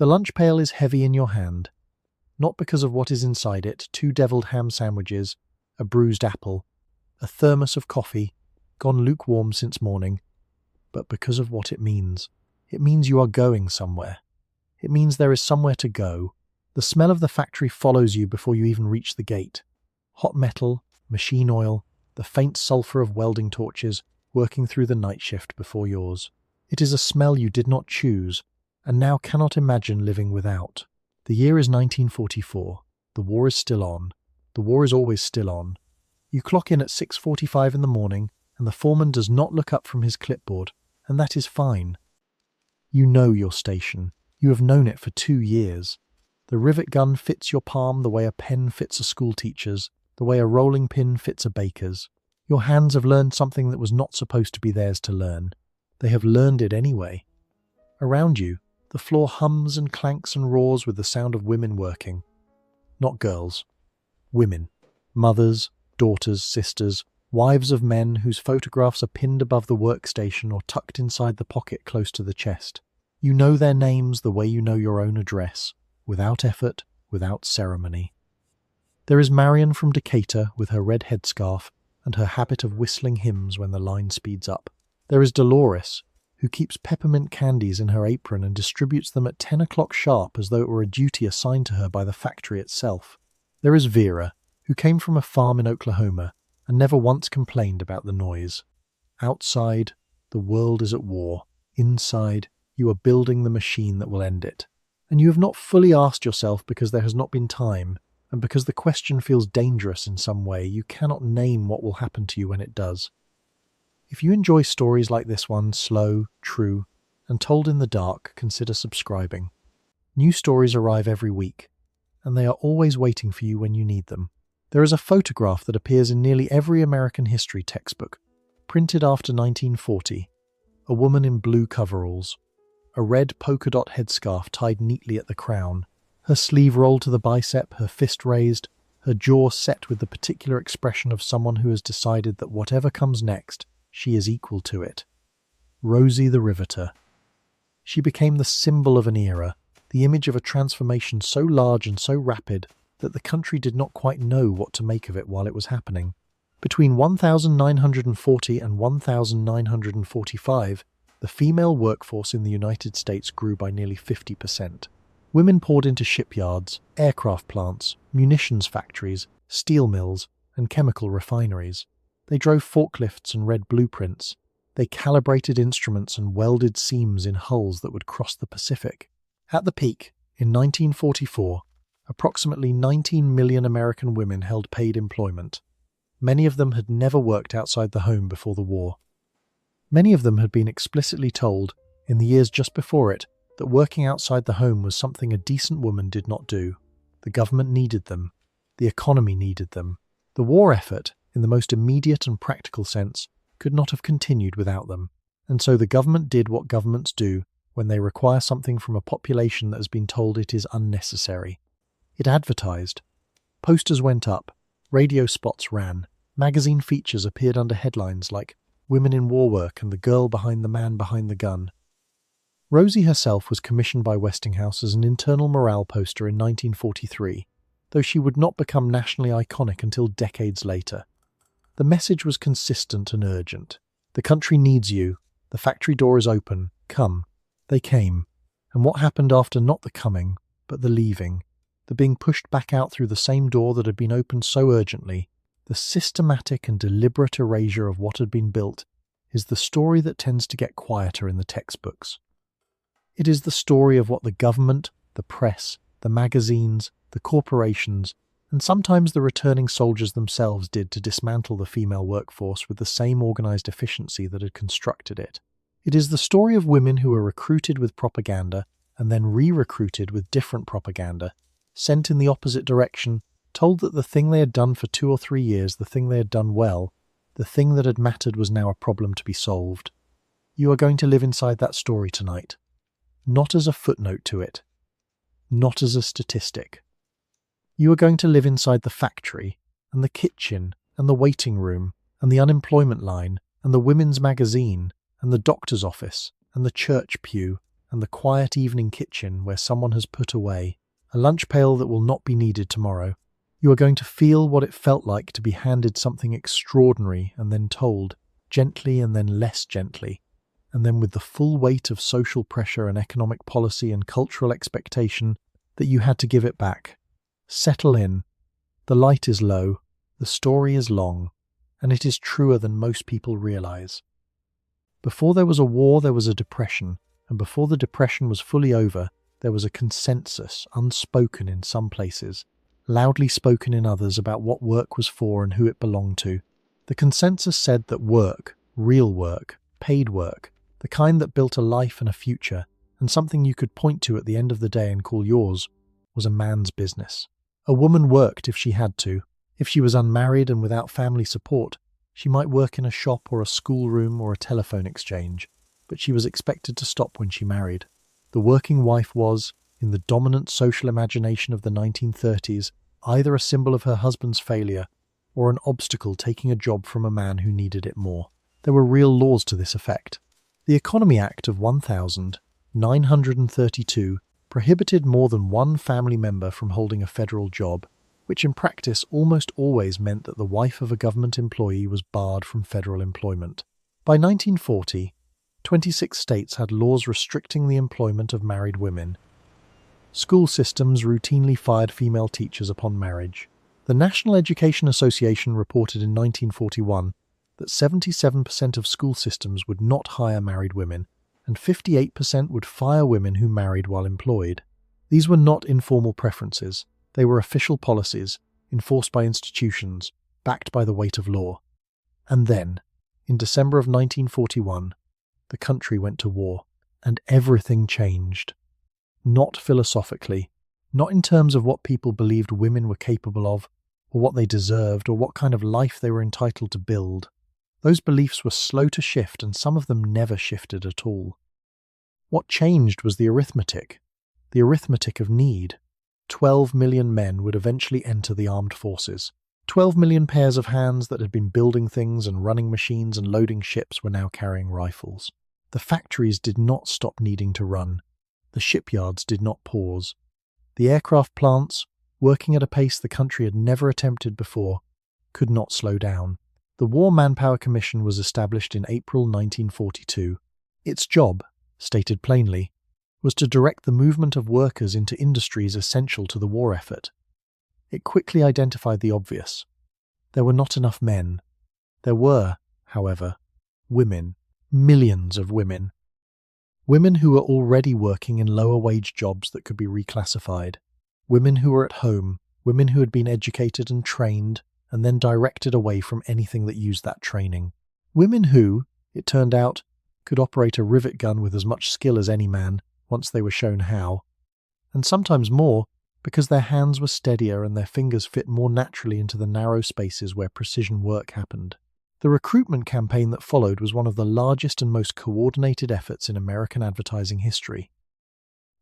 The lunch pail is heavy in your hand, not because of what is inside it, 2 deviled ham sandwiches, a bruised apple, a thermos of coffee, gone lukewarm since morning, but because of what it means. It means you are going somewhere. It means there is somewhere to go. The smell of the factory follows you before you even reach the gate. Hot metal, machine oil, the faint sulphur of welding torches working through the night shift before yours. It is a smell you did not choose, and now cannot imagine living without. The year is 1944. The war is still on. The war is always still on. You clock in at 6:45 in the morning, and the foreman does not look up from his clipboard, and that is fine. You know your station. You have known it for 2 years. The rivet gun fits your palm the way a pen fits a schoolteacher's, the way a rolling pin fits a baker's. Your hands have learned something that was not supposed to be theirs to learn. They have learned it anyway. Around you, the floor hums and clanks and roars with the sound of women working. Not girls. Women. Mothers, daughters, sisters, wives of men whose photographs are pinned above the workstation or tucked inside the pocket close to the chest. You know their names the way you know your own address, without effort, without ceremony. There is Marion from Decatur with her red headscarf and her habit of whistling hymns when the line speeds up. There is Dolores, who keeps peppermint candies in her apron and distributes them at 10 o'clock sharp as though it were a duty assigned to her by the factory itself. There is Vera, who came from a farm in Oklahoma and never once complained about the noise. Outside, the world is at war. Inside, you are building the machine that will end it. And you have not fully asked yourself because there has not been time, and because the question feels dangerous in some way, you cannot name what will happen to you when it does. If you enjoy stories like this one, slow, true, and told in the dark, consider subscribing. New stories arrive every week, and they are always waiting for you when you need them. There is a photograph that appears in nearly every American history textbook, printed after 1940. A woman in blue coveralls, a red polka dot headscarf tied neatly at the crown, her sleeve rolled to the bicep, her fist raised, her jaw set with the particular expression of someone who has decided that whatever comes next, she is equal to it. Rosie the Riveter. She became the symbol of an era, the image of a transformation so large and so rapid that the country did not quite know what to make of it while it was happening. Between 1940 and 1945, the female workforce in the United States grew by nearly 50%. Women poured into shipyards, aircraft plants, munitions factories, steel mills, and chemical refineries. They drove forklifts and read blueprints. They calibrated instruments and welded seams in hulls that would cross the Pacific. At the peak, in 1944, approximately 19 million American women held paid employment. Many of them had never worked outside the home before the war. Many of them had been explicitly told, in the years just before it, that working outside the home was something a decent woman did not do. The government needed them. The economy needed them. The war effort, in the most immediate and practical sense, could not have continued without them. And so the government did what governments do when they require something from a population that has been told it is unnecessary. It advertised. Posters went up. Radio spots ran. Magazine features appeared under headlines like Women in War Work and The Girl Behind the Man Behind the Gun. Rosie herself was commissioned by Westinghouse as an internal morale poster in 1943, though she would not become nationally iconic until decades later. The message was consistent and urgent. The country needs you. The factory door is open. Come. They came. And what happened after not the coming, but the leaving, the being pushed back out through the same door that had been opened so urgently, the systematic and deliberate erasure of what had been built, is the story that tends to get quieter in the textbooks. It is the story of what the government, the press, the magazines, the corporations, and sometimes the returning soldiers themselves did to dismantle the female workforce with the same organized efficiency that had constructed it. It is the story of women who were recruited with propaganda and then re-recruited with different propaganda, sent in the opposite direction, told that the thing they had done for 2 or 3 years, the thing they had done well, the thing that had mattered was now a problem to be solved. You are going to live inside that story tonight. Not as a footnote to it. Not as a statistic. You are going to live inside the factory, and the kitchen, and the waiting room, and the unemployment line, and the women's magazine, and the doctor's office, and the church pew, and the quiet evening kitchen where someone has put away a lunch pail that will not be needed tomorrow, you are going to feel what it felt like to be handed something extraordinary and then told, gently and then less gently, and then with the full weight of social pressure and economic policy and cultural expectation, that you had to give it back. Settle in. The light is low, the story is long, and it is truer than most people realize. Before there was a war, there was a depression, and before the depression was fully over, there was a consensus, unspoken in some places, loudly spoken in others, about what work was for and who it belonged to. The consensus said that work, real work, paid work, the kind that built a life and a future, and something you could point to at the end of the day and call yours, was a man's business. A woman worked if she had to. If she was unmarried and without family support, she might work in a shop or a schoolroom or a telephone exchange, but she was expected to stop when she married. The working wife was, in the dominant social imagination of the 1930s, either a symbol of her husband's failure or an obstacle taking a job from a man who needed it more. There were real laws to this effect. The Economy Act of 1932 prohibited more than one family member from holding a federal job, which in practice almost always meant that the wife of a government employee was barred from federal employment. By 1940, 26 states had laws restricting the employment of married women. School systems routinely fired female teachers upon marriage. The National Education Association reported in 1941 that 77% of school systems would not hire married women, and 58% would fire women who married while employed. These were not informal preferences. They were official policies, enforced by institutions, backed by the weight of law. And then, in December of 1941, the country went to war, and everything changed. Not philosophically, not in terms of what people believed women were capable of, or what they deserved, or what kind of life they were entitled to build. Those beliefs were slow to shift, and some of them never shifted at all. What changed was the arithmetic of need. 12 million men would eventually enter the armed forces. 12 million pairs of hands that had been building things and running machines and loading ships were now carrying rifles. The factories did not stop needing to run. The shipyards did not pause. The aircraft plants, working at a pace the country had never attempted before, could not slow down. The War Manpower Commission was established in April 1942. Its job, stated plainly, was to direct the movement of workers into industries essential to the war effort. It quickly identified the obvious. There were not enough men. There were, however, women, millions of women. Women who were already working in lower-wage jobs that could be reclassified. Women who were at home, women who had been educated and trained, and then directed away from anything that used that training. Women who, it turned out, could operate a rivet gun with as much skill as any man, once they were shown how, and sometimes more, because their hands were steadier and their fingers fit more naturally into the narrow spaces where precision work happened. The recruitment campaign that followed was one of the largest and most coordinated efforts in American advertising history.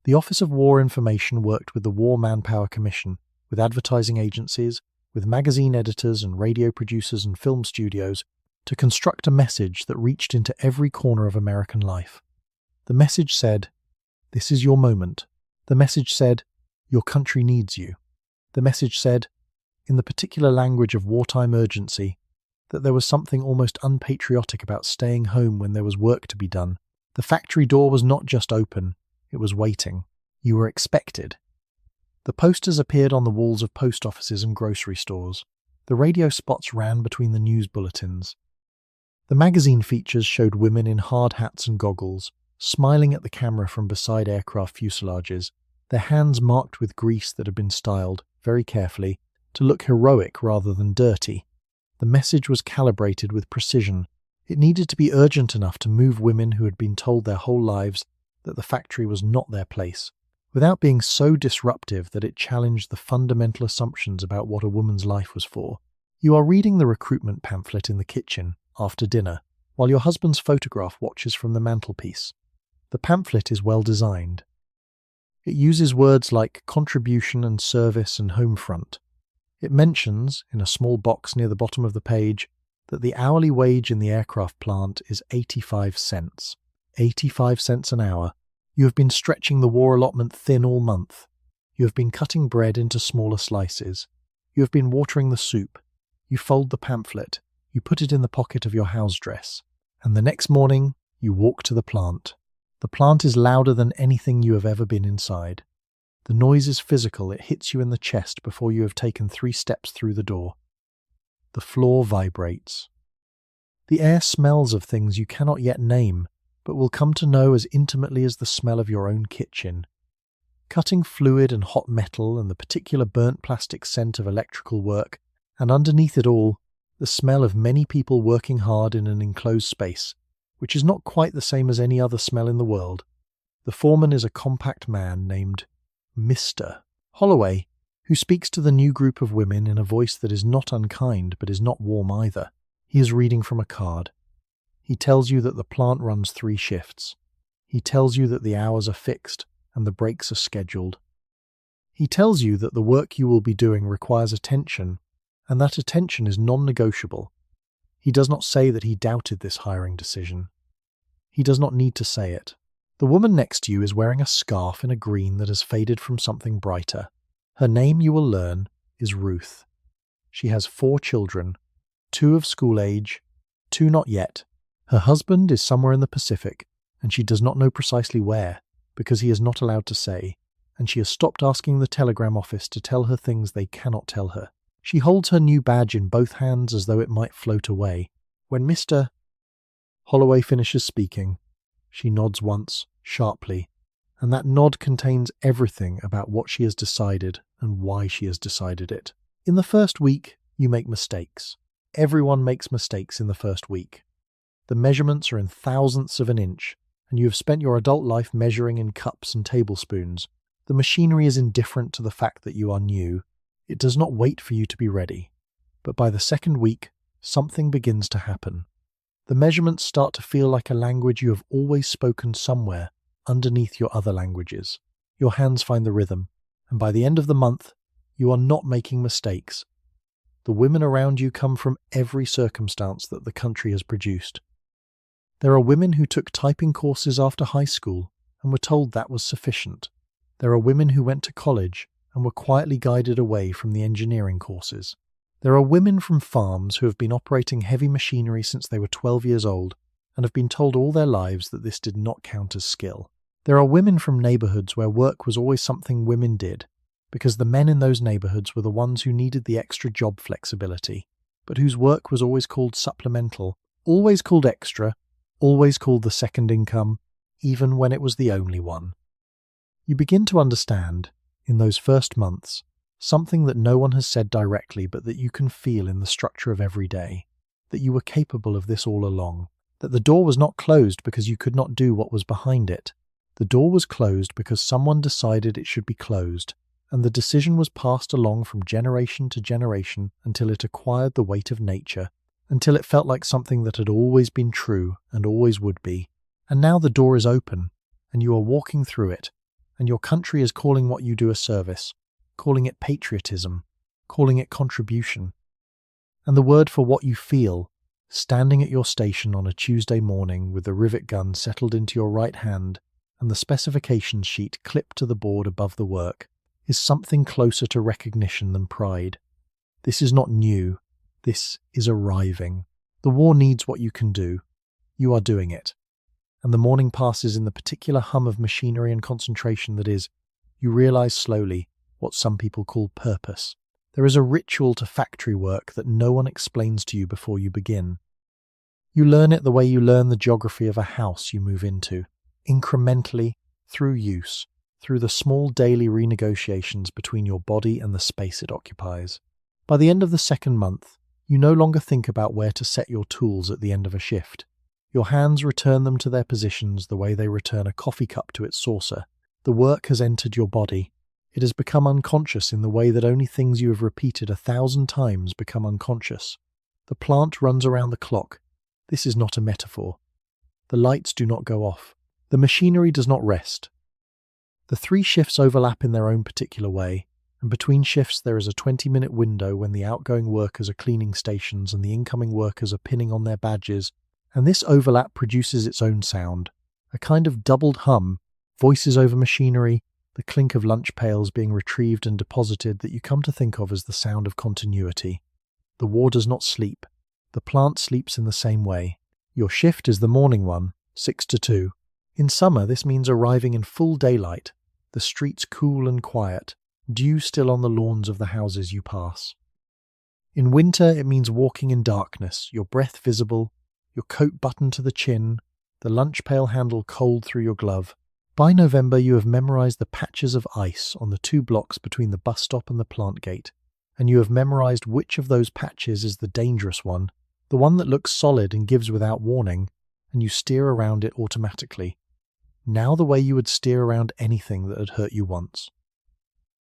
The Office of War Information worked with the War Manpower Commission, with advertising agencies, with magazine editors and radio producers and film studios, to construct a message that reached into every corner of American life. The message said, "This is your moment." The message said, "Your country needs you." The message said, in the particular language of wartime urgency, that there was something almost unpatriotic about staying home when there was work to be done. The factory door was not just open, it was waiting. You were expected. The posters appeared on the walls of post offices and grocery stores. The radio spots ran between the news bulletins. The magazine features showed women in hard hats and goggles, smiling at the camera from beside aircraft fuselages, their hands marked with grease that had been styled, very carefully, to look heroic rather than dirty. The message was calibrated with precision. It needed to be urgent enough to move women who had been told their whole lives that the factory was not their place, without being so disruptive that it challenged the fundamental assumptions about what a woman's life was for. You are reading the recruitment pamphlet in the kitchen, after dinner, while your husband's photograph watches from the mantelpiece. The pamphlet is well designed. It uses words like contribution and service and home front. It mentions, in a small box near the bottom of the page, that the hourly wage in the aircraft plant is 85 cents. 85 cents an hour. You have been stretching the war allotment thin all month. You have been cutting bread into smaller slices. You have been watering the soup. You fold the pamphlet. You put it in the pocket of your house dress. And the next morning, you walk to the plant. The plant is louder than anything you have ever been inside. The noise is physical. It hits you in the chest before you have taken 3 steps through the door. The floor vibrates. The air smells of things you cannot yet name, but will come to know as intimately as the smell of your own kitchen. Cutting fluid and hot metal and the particular burnt plastic scent of electrical work, and underneath it all, the smell of many people working hard in an enclosed space, which is not quite the same as any other smell in the world. The foreman is a compact man named Mr. Holloway, who speaks to the new group of women in a voice that is not unkind but is not warm either. He is reading from a card. He tells you that the plant runs 3 shifts. He tells you that the hours are fixed and the breaks are scheduled. He tells you that the work you will be doing requires attention, and that attention is non-negotiable. He does not say that he doubted this hiring decision. He does not need to say it. The woman next to you is wearing a scarf in a green that has faded from something brighter. Her name, you will learn, is Ruth. She has 4 children, 2 of school age, 2 not yet. Her husband is somewhere in the Pacific, and she does not know precisely where, because he is not allowed to say, and she has stopped asking the telegram office to tell her things they cannot tell her. She holds her new badge in both hands as though it might float away. When Mr. Holloway finishes speaking, she nods once, sharply, and that nod contains everything about what she has decided and why she has decided it. In the first week, you make mistakes. Everyone makes mistakes in the first week. The measurements are in thousandths of an inch, and you have spent your adult life measuring in cups and tablespoons. The machinery is indifferent to the fact that you are new. It does not wait for you to be ready. But by the 2nd week, something begins to happen. The measurements start to feel like a language you have always spoken somewhere underneath your other languages. Your hands find the rhythm, and by the end of the month, you are not making mistakes. The women around you come from every circumstance that the country has produced. There are women who took typing courses after high school and were told that was sufficient. There are women who went to college and were quietly guided away from the engineering courses. There are women from farms who have been operating heavy machinery since they were 12 years old and have been told all their lives that this did not count as skill. There are women from neighborhoods where work was always something women did, because the men in those neighborhoods were the ones who needed the extra job flexibility, but whose work was always called supplemental, always called extra, always called the second income, even when it was the only one. You begin to understand, in those first months, something that no one has said directly but that you can feel in the structure of every day, that you were capable of this all along, that the door was not closed because you could not do what was behind it. The door was closed because someone decided it should be closed, and the decision was passed along from generation to generation until it acquired the weight of nature, until it felt like something that had always been true and always would be. And now the door is open, and you are walking through it, and your country is calling what you do a service, calling it patriotism, calling it contribution. And the word for what you feel, standing at your station on a Tuesday morning with the rivet gun settled into your right hand and the specifications sheet clipped to the board above the work, is something closer to recognition than pride. This is not new. This is arriving. The war needs what you can do. You are doing it. And the morning passes in the particular hum of machinery and concentration that is, you realize slowly, what some people call purpose. There is a ritual to factory work that no one explains to you before you begin. You learn it the way you learn the geography of a house you move into, incrementally, through use, through the small daily renegotiations between your body and the space it occupies. By the end of the 2nd month, you no longer think about where to set your tools at the end of a shift. Your hands return them to their positions the way they return a coffee cup to its saucer. The work has entered your body. It has become unconscious in the way that only things you have repeated 1,000 times become unconscious. The plant runs around the clock. This is not a metaphor. The lights do not go off. The machinery does not rest. The 3 shifts overlap in their own particular way, and between shifts there is a 20-minute window when the outgoing workers are cleaning stations and the incoming workers are pinning on their badges, and this overlap produces its own sound, a kind of doubled hum, Voices over machinery, the clink of lunch pails being retrieved and deposited that you come to think of as the sound of continuity. The war does not sleep. The plant sleeps in the same way. Your shift is the morning one, 6 to 2. In summer, this means arriving in full daylight, the streets cool and quiet, dew still on the lawns of the houses you pass. In winter, it means walking in darkness, your breath visible, your coat buttoned to the chin, the lunch pail handle cold through your glove. By November, you have memorized the patches of ice on the 2 blocks between the bus stop and the plant gate, and you have memorized which of those patches is the dangerous one, the one that looks solid and gives without warning, and you steer around it automatically. Now the way you would steer around anything that had hurt you once.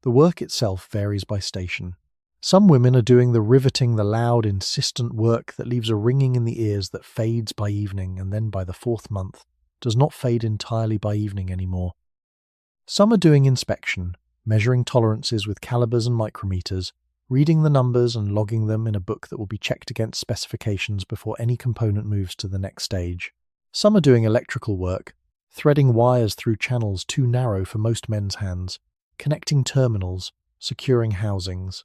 The work itself varies by station. Some women are doing the riveting, the loud, insistent work that leaves a ringing in the ears that fades by evening and then by the 4th month does not fade entirely by evening anymore. Some are doing inspection, measuring tolerances with calibers and micrometers, reading the numbers and logging them in a book that will be checked against specifications before any component moves to the next stage. Some are doing electrical work, threading wires through channels too narrow for most men's hands, connecting terminals, securing housings.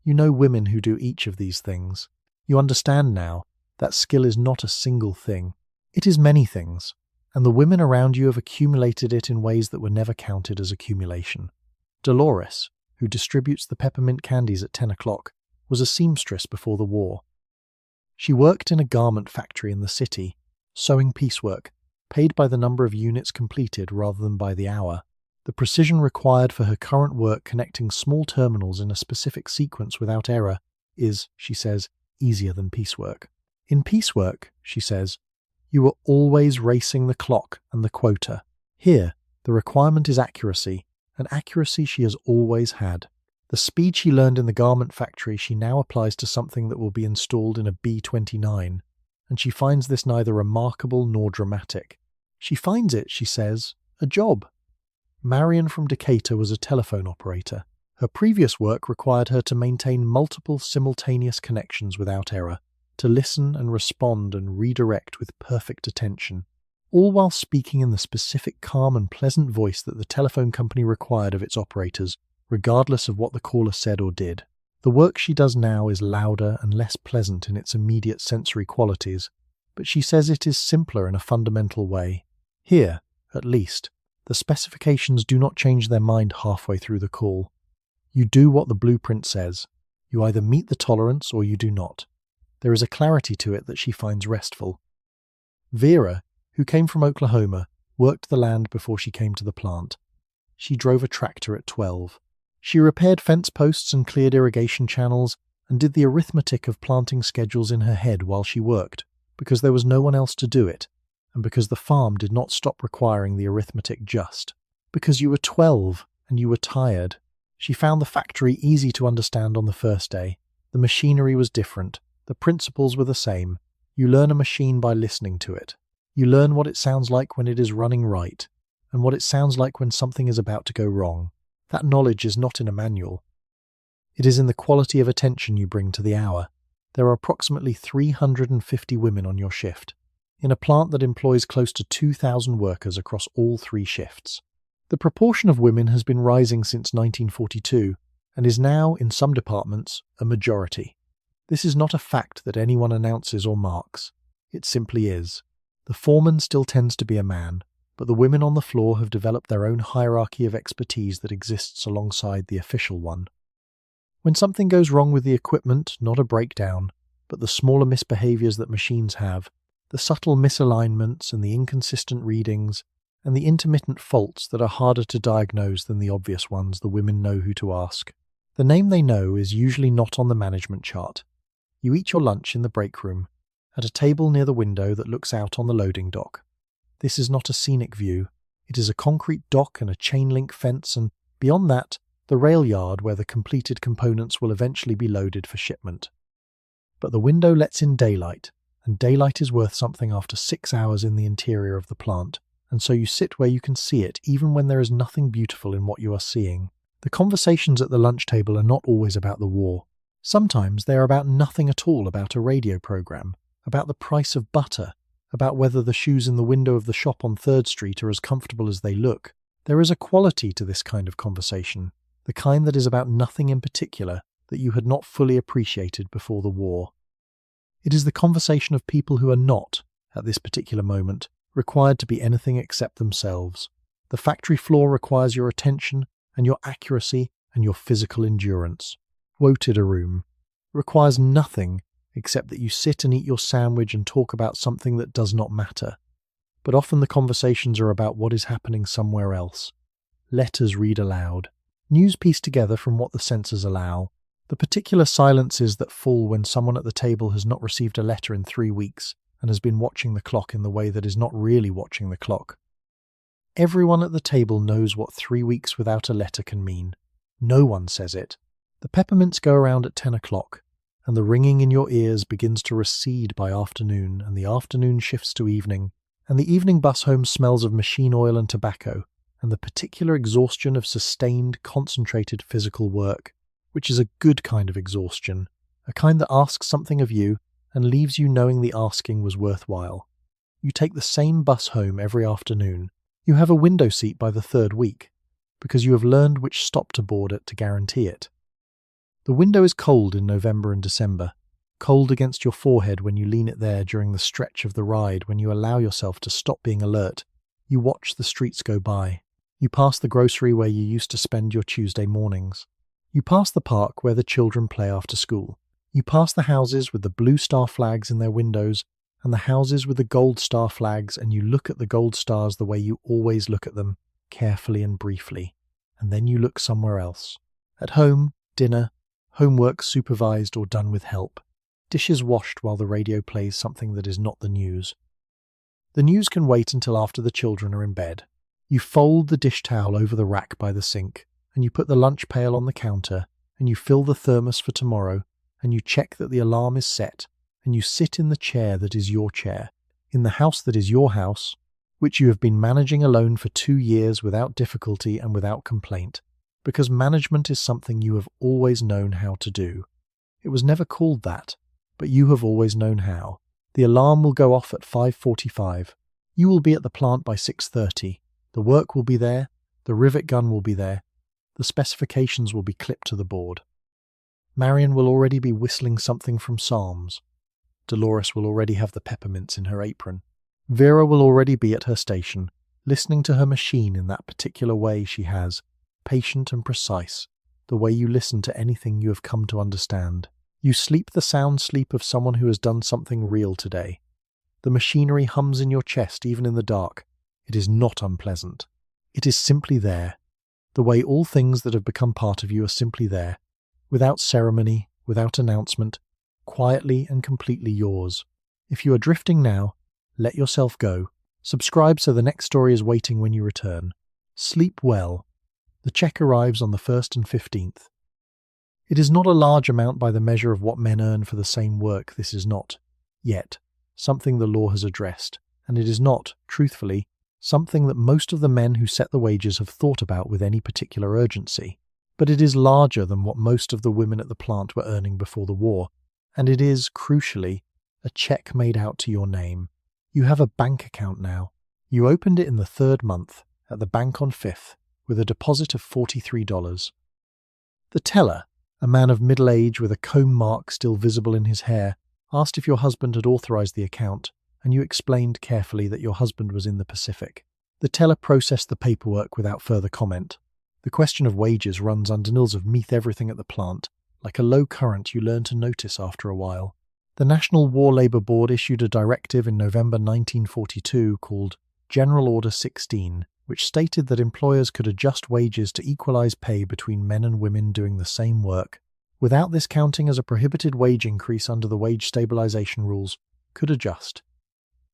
You know women who do each of these things. You understand now that skill is not a single thing. It is many things, and the women around you have accumulated it in ways that were never counted as accumulation. Dolores, who distributes the peppermint candies at 10 o'clock, was a seamstress before the war. She worked in a garment factory in the city, sewing piecework, paid by the number of units completed rather than by the hour. The precision required for her current work connecting small terminals in a specific sequence without error is, she says, easier than piecework. In piecework, she says, you are always racing the clock and the quota. Here, the requirement is accuracy, and accuracy she has always had. The speed she learned in the garment factory she now applies to something that will be installed in a B-29, and she finds this neither remarkable nor dramatic. She finds it, she says, a job. Marion from Decatur was a telephone operator. Her previous work required her to maintain multiple simultaneous connections without error, to listen and respond and redirect with perfect attention, all while speaking in the specific calm and pleasant voice that the telephone company required of its operators, regardless of what the caller said or did. The work she does now is louder and less pleasant in its immediate sensory qualities, but she says it is simpler in a fundamental way. Here, at least, the specifications do not change their mind halfway through the call. You do what the blueprint says. You either meet the tolerance or you do not. There is a clarity to it that she finds restful. Vera, who came from Oklahoma, worked the land before she came to the plant. She drove a tractor at 12. She repaired fence posts and cleared irrigation channels and did the arithmetic of planting schedules in her head while she worked, because there was no one else to do it, and because the farm did not stop requiring the arithmetic just. Because you were 12 and you were tired. She found the factory easy to understand on the first day. The machinery was different. The principles were the same. You learn a machine by listening to it. You learn what it sounds like when it is running right, and what it sounds like when something is about to go wrong. That knowledge is not in a manual. It is in the quality of attention you bring to the hour. There are approximately 350 women on your shift, in a plant that employs close to 2,000 workers across all 3 shifts. The proportion of women has been rising since 1942, and is now, in some departments, a majority. This is not a fact that anyone announces or marks. It simply is. The foreman still tends to be a man, but the women on the floor have developed their own hierarchy of expertise that exists alongside the official one. When something goes wrong with the equipment, not a breakdown, but the smaller misbehaviors that machines have, the subtle misalignments and the inconsistent readings, and the intermittent faults that are harder to diagnose than the obvious ones, the women know who to ask. The name they know is usually not on the management chart. You eat your lunch in the break room, at a table near the window that looks out on the loading dock. This is not a scenic view. It is a concrete dock and a chain-link fence, and beyond that, the rail yard where the completed components will eventually be loaded for shipment. But the window lets in daylight, and daylight is worth something after 6 hours in the interior of the plant, and so you sit where you can see it even when there is nothing beautiful in what you are seeing. The conversations at the lunch table are not always about the war. Sometimes they are about nothing at all, about a radio program, about the price of butter, about whether the shoes in the window of the shop on 3rd Street are as comfortable as they look, There is a quality to this kind of conversation, the kind that is about nothing in particular that you had not fully appreciated before the war. It is the conversation of people who are not, at this particular moment, required to be anything except themselves. The factory floor requires your attention and your accuracy and your physical endurance. Quoted a room requires nothing except that you sit and eat your sandwich and talk about something that does not matter. But often the conversations are about what is happening somewhere else. Letters read aloud. News pieced together from what the censors allow. The particular silences that fall when someone at the table has not received a letter in 3 weeks and has been watching the clock in the way that is not really watching the clock. Everyone at the table knows what 3 weeks without a letter can mean. No one says it. The peppermints go around at 10 o'clock, and the ringing in your ears begins to recede by afternoon, and the afternoon shifts to evening, and the evening bus home smells of machine oil and tobacco, and the particular exhaustion of sustained, concentrated physical work, which is a good kind of exhaustion, a kind that asks something of you and leaves you knowing the asking was worthwhile. You take the same bus home every afternoon. You have a window seat by the 3rd week, because you have learned which stop to board at to guarantee it. The window is cold in November and December, cold against your forehead when you lean it there during the stretch of the ride when you allow yourself to stop being alert. You watch the streets go by. You pass the grocery where you used to spend your Tuesday mornings. You pass the park where the children play after school. You pass the houses with the blue star flags in their windows and the houses with the gold star flags, and you look at the gold stars the way you always look at them, carefully and briefly, and then you look somewhere else. At home, dinner, homework supervised or done with help, dishes washed while the radio plays something that is not the news. The news can wait until after the children are in bed. You fold the dish towel over the rack by the sink, and you put the lunch pail on the counter, and you fill the thermos for tomorrow, and you check that the alarm is set, and you sit in the chair that is your chair, in the house that is your house, which you have been managing alone for 2 years without difficulty and without complaint, because management is something you have always known how to do. It was never called that, but you have always known how. The alarm will go off at 5:45. You will be at the plant by 6:30. The work will be there, the rivet gun will be there, the specifications will be clipped to the board. Marion will already be whistling something from Psalms. Dolores will already have the peppermints in her apron. Vera will already be at her station, listening to her machine in that particular way she has, patient and precise, the way you listen to anything you have come to understand. You sleep the sound sleep of someone who has done something real today. The machinery hums in your chest even in the dark. It is not unpleasant. It is simply there, the way all things that have become part of you are simply there, without ceremony, without announcement, quietly and completely yours. If you are drifting now, let yourself go. Subscribe so the next story is waiting when you return. Sleep well. The check arrives on the 1st and 15th. It is not a large amount by the measure of what men earn for the same work. This is not, yet, something the law has addressed, and it is not, truthfully, something that most of the men who set the wages have thought about with any particular urgency. But it is larger than what most of the women at the plant were earning before the war, and it is, crucially, a check made out to your name. You have a bank account now. You opened it in the 3rd month, at the bank on 5th, with a deposit of $43. The teller, a man of middle age with a comb mark still visible in his hair, asked if your husband had authorized the account, and you explained carefully that your husband was in the Pacific. The teller processed the paperwork without further comment. The question of wages runs underneath everything at the plant, like a low current you learn to notice after a while. The National War Labour Board issued a directive in November 1942 called General Order 16, which stated that employers could adjust wages to equalize pay between men and women doing the same work, without this counting as a prohibited wage increase under the wage stabilization rules, could adjust.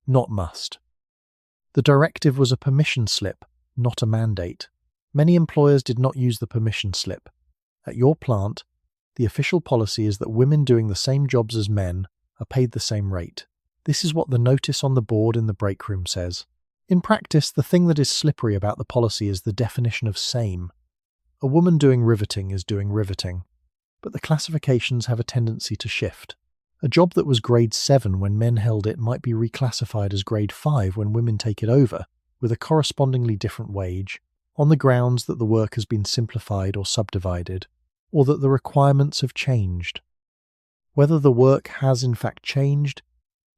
Not must. The directive was a permission slip, not a mandate. Many employers did not use the permission slip. At your plant, the official policy is that women doing the same jobs as men are paid the same rate. This is what the notice on the board in the break room says. In practice, the thing that is slippery about the policy is the definition of same. A woman doing riveting is doing riveting, but the classifications have a tendency to shift. A job that was grade 7 when men held it might be reclassified as grade 5 when women take it over, with a correspondingly different wage, on the grounds that the work has been simplified or subdivided, or that the requirements have changed. Whether the work has in fact changed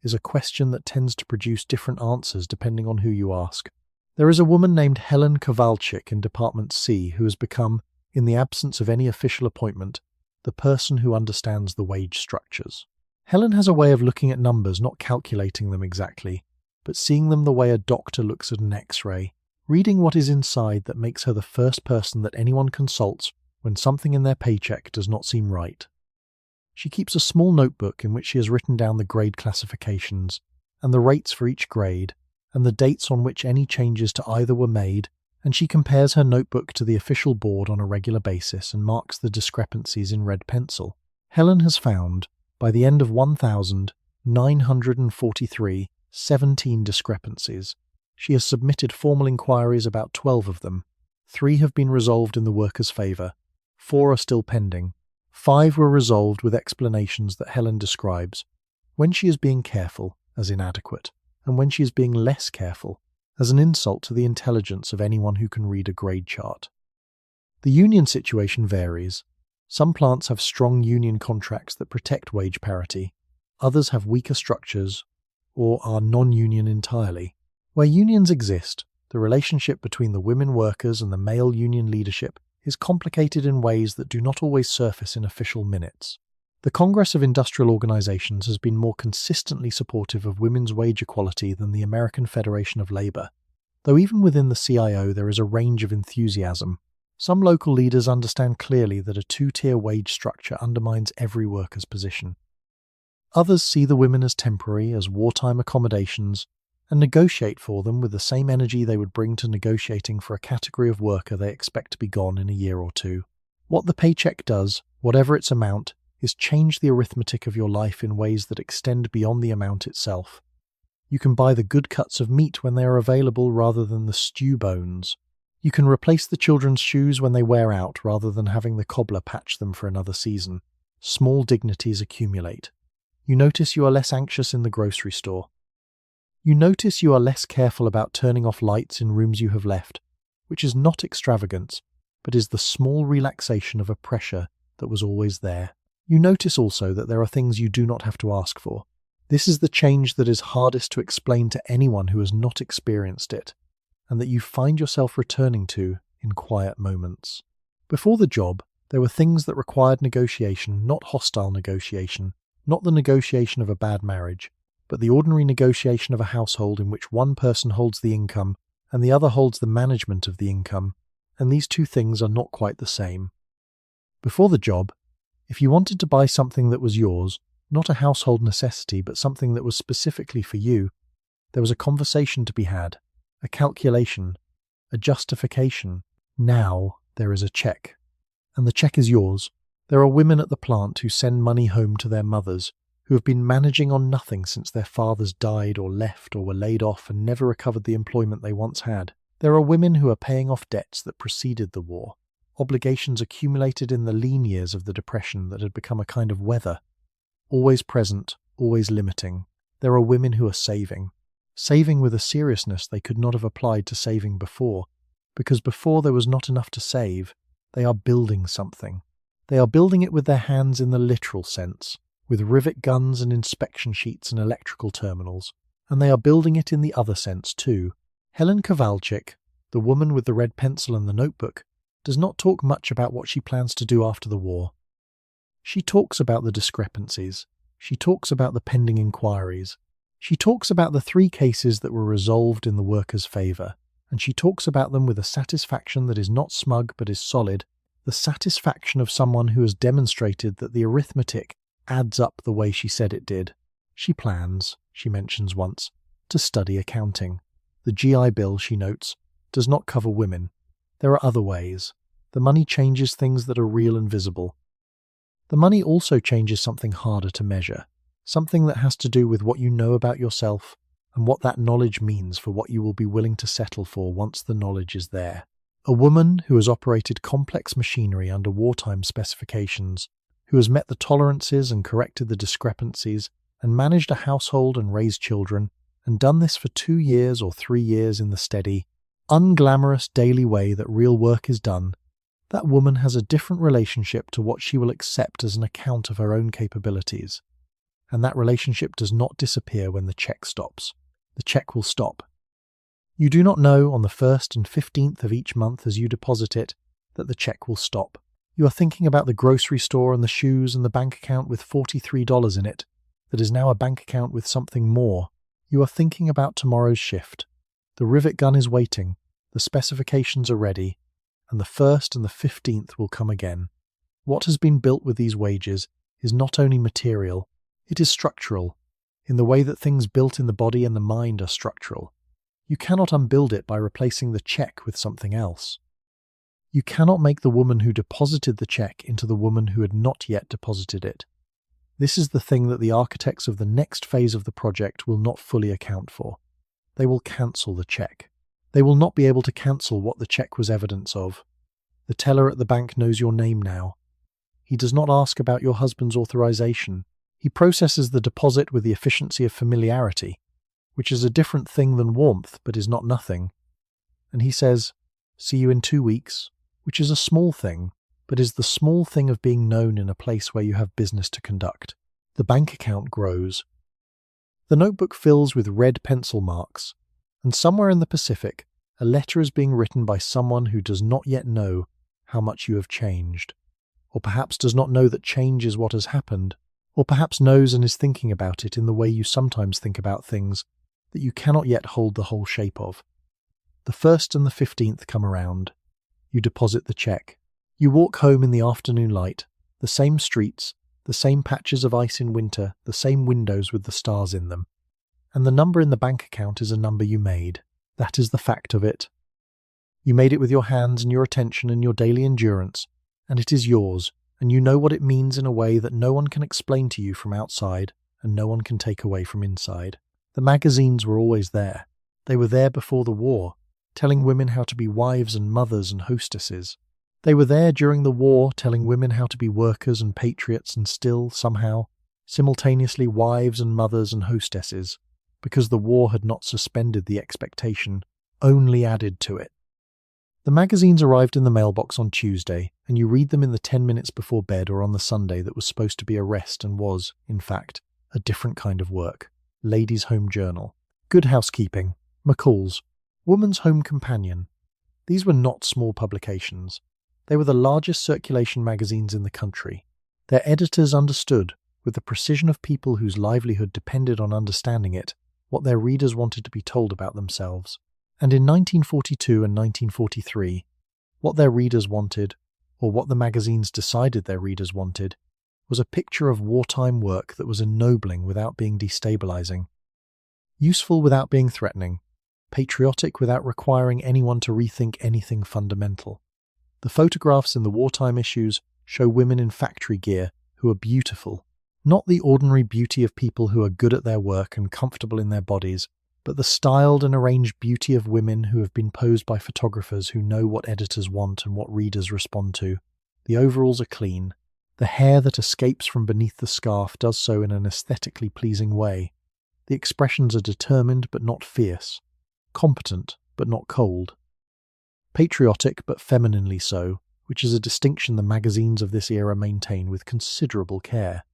is a question that tends to produce different answers depending on who you ask. There is a woman named Helen Kowalczyk in Department C who has become, in the absence of any official appointment, the person who understands the wage structures. Helen has a way of looking at numbers, not calculating them exactly, but seeing them the way a doctor looks at an X-ray, reading what is inside that makes her the first person that anyone consults when something in their paycheck does not seem right. She keeps a small notebook in which she has written down the grade classifications, and the rates for each grade, and the dates on which any changes to either were made, and she compares her notebook to the official board on a regular basis and marks the discrepancies in red pencil. Helen has found, by the end of 1,943, 17 discrepancies. She has submitted formal inquiries about 12 of them. 3 have been resolved in the worker's favour. 4 are still pending. 5 were resolved with explanations that Helen describes, when she is being careful, as inadequate, and when she is being less careful, as an insult to the intelligence of anyone who can read a grade chart. The union situation varies. Some plants have strong union contracts that protect wage parity. Others have weaker structures or are non-union entirely. Where unions exist, the relationship between the women workers and the male union leadership is complicated in ways that do not always surface in official minutes. The Congress of Industrial Organizations has been more consistently supportive of women's wage equality than the American Federation of Labor, though even within the CIO there is a range of enthusiasm. Some local leaders understand clearly that a 2-tier wage structure undermines every worker's position. Others see the women as temporary, as wartime accommodations, and negotiate for them with the same energy they would bring to negotiating for a category of worker they expect to be gone in a year or two. What the paycheck does, whatever its amount, is change the arithmetic of your life in ways that extend beyond the amount itself. You can buy the good cuts of meat when they are available rather than the stew bones. You can replace the children's shoes when they wear out rather than having the cobbler patch them for another season. Small dignities accumulate. You notice you are less anxious in the grocery store. You notice you are less careful about turning off lights in rooms you have left, which is not extravagance, but is the small relaxation of a pressure that was always there. You notice also that there are things you do not have to ask for. This is the change that is hardest to explain to anyone who has not experienced it, and that you find yourself returning to in quiet moments. Before the job, there were things that required negotiation, not hostile negotiation, not the negotiation of a bad marriage, but the ordinary negotiation of a household in which one person holds the income and the other holds the management of the income, and these two things are not quite the same. Before the job, if you wanted to buy something that was yours, not a household necessity but something that was specifically for you, there was a conversation to be had, a calculation, a justification. Now there is a check, and the check is yours. There are women at the plant who send money home to their mothers, who have been managing on nothing since their fathers died or left or were laid off and never recovered the employment they once had. There are women who are paying off debts that preceded the war, obligations accumulated in the lean years of the Depression that had become a kind of weather, always present, always limiting. There are women who are saving with a seriousness they could not have applied to saving before, because before there was not enough to save. They are building something. They are building it with their hands in the literal sense, with rivet guns and inspection sheets and electrical terminals, and they are building it in the other sense too. Helen Kowalczyk, the woman with the red pencil and the notebook, does not talk much about what she plans to do after the war. She talks about the discrepancies. She talks about the pending inquiries. She talks about the 3 cases that were resolved in the workers' favour, and she talks about them with a satisfaction that is not smug but is solid, the satisfaction of someone who has demonstrated that the arithmetic adds up the way she said it did. She plans, she mentions once, to study accounting. The GI Bill, she notes, does not cover women. There are other ways. The money changes things that are real and visible. The money also changes something harder to measure, something that has to do with what you know about yourself and what that knowledge means for what you will be willing to settle for once the knowledge is there. A woman who has operated complex machinery under wartime specifications, who has met the tolerances and corrected the discrepancies and managed a household and raised children, and done this for 2 years or 3 years in the steady, unglamorous daily way that real work is done, that woman has a different relationship to what she will accept as an account of her own capabilities. And that relationship does not disappear when the check stops. The check will stop. You do not know on the 1st and 15th of each month as you deposit it that the check will stop. You are thinking about the grocery store and the shoes and the bank account with $43 in it that is now a bank account with something more. You are thinking about tomorrow's shift. The rivet gun is waiting, the specifications are ready, and the 1st and the 15th will come again. What has been built with these wages is not only material, it is structural, in the way that things built in the body and the mind are structural. You cannot unbuild it by replacing the check with something else. You cannot make the woman who deposited the check into the woman who had not yet deposited it. This is the thing that the architects of the next phase of the project will not fully account for. They will cancel the check. They will not be able to cancel what the check was evidence of. The teller at the bank knows your name now. He does not ask about your husband's authorization. He processes the deposit with the efficiency of familiarity, which is a different thing than warmth but is not nothing. And he says, "See you in 2 weeks," which is a small thing, but is the small thing of being known in a place where you have business to conduct. The bank account grows. The notebook fills with red pencil marks, and somewhere in the Pacific, a letter is being written by someone who does not yet know how much you have changed, or perhaps does not know that change is what has happened, or perhaps knows and is thinking about it in the way you sometimes think about things that you cannot yet hold the whole shape of. The 1st and the 15th come around. You deposit the check. You walk home in the afternoon light, the same streets, the same patches of ice in winter, the same windows with the stars in them. And the number in the bank account is a number you made. That is the fact of it. You made it with your hands and your attention and your daily endurance, and it is yours, and you know what it means in a way that no one can explain to you from outside and no one can take away from inside. The magazines were always there. They were there before the war, telling women how to be wives and mothers and hostesses. They were there during the war, telling women how to be workers and patriots and still, somehow, simultaneously wives and mothers and hostesses, because the war had not suspended the expectation, only added to it. The magazines arrived in the mailbox on Tuesday, and you read them in the 10 minutes before bed or on the Sunday that was supposed to be a rest and was, in fact, a different kind of work. Ladies' Home Journal, Good Housekeeping, McCall's, Woman's Home Companion. These were not small publications. They were the largest circulation magazines in the country. Their editors understood, with the precision of people whose livelihood depended on understanding it, what their readers wanted to be told about themselves. And in 1942 and 1943, what their readers wanted, or what the magazines decided their readers wanted, was a picture of wartime work that was ennobling without being destabilizing, useful without being threatening, patriotic without requiring anyone to rethink anything fundamental. The photographs in the wartime issues show women in factory gear who are beautiful, not the ordinary beauty of people who are good at their work and comfortable in their bodies, but the styled and arranged beauty of women who have been posed by photographers who know what editors want and what readers respond to. The overalls are clean. The hair that escapes from beneath the scarf does so in an aesthetically pleasing way. The expressions are determined but not fierce, competent but not cold, patriotic but femininely so, which is a distinction the magazines of this era maintain with considerable care.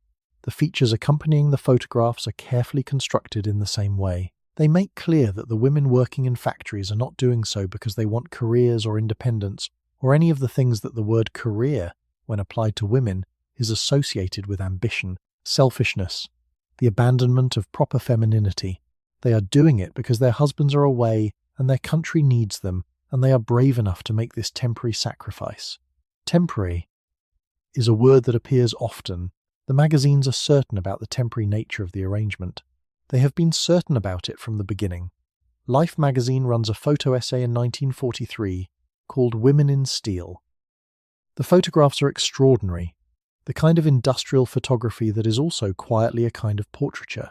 The features accompanying the photographs are carefully constructed in the same way. They make clear that the women working in factories are not doing so because they want careers or independence, or any of the things that the word career, when applied to women, is associated with ambition, selfishness, the abandonment of proper femininity. They are doing it because their husbands are away and their country needs them, and they are brave enough to make this temporary sacrifice. Temporary is a word that appears often. The magazines are certain about the temporary nature of the arrangement. They have been certain about it from the beginning. Life magazine runs a photo essay in 1943 called Women in Steel. The photographs are extraordinary, the kind of industrial photography that is also quietly a kind of portraiture.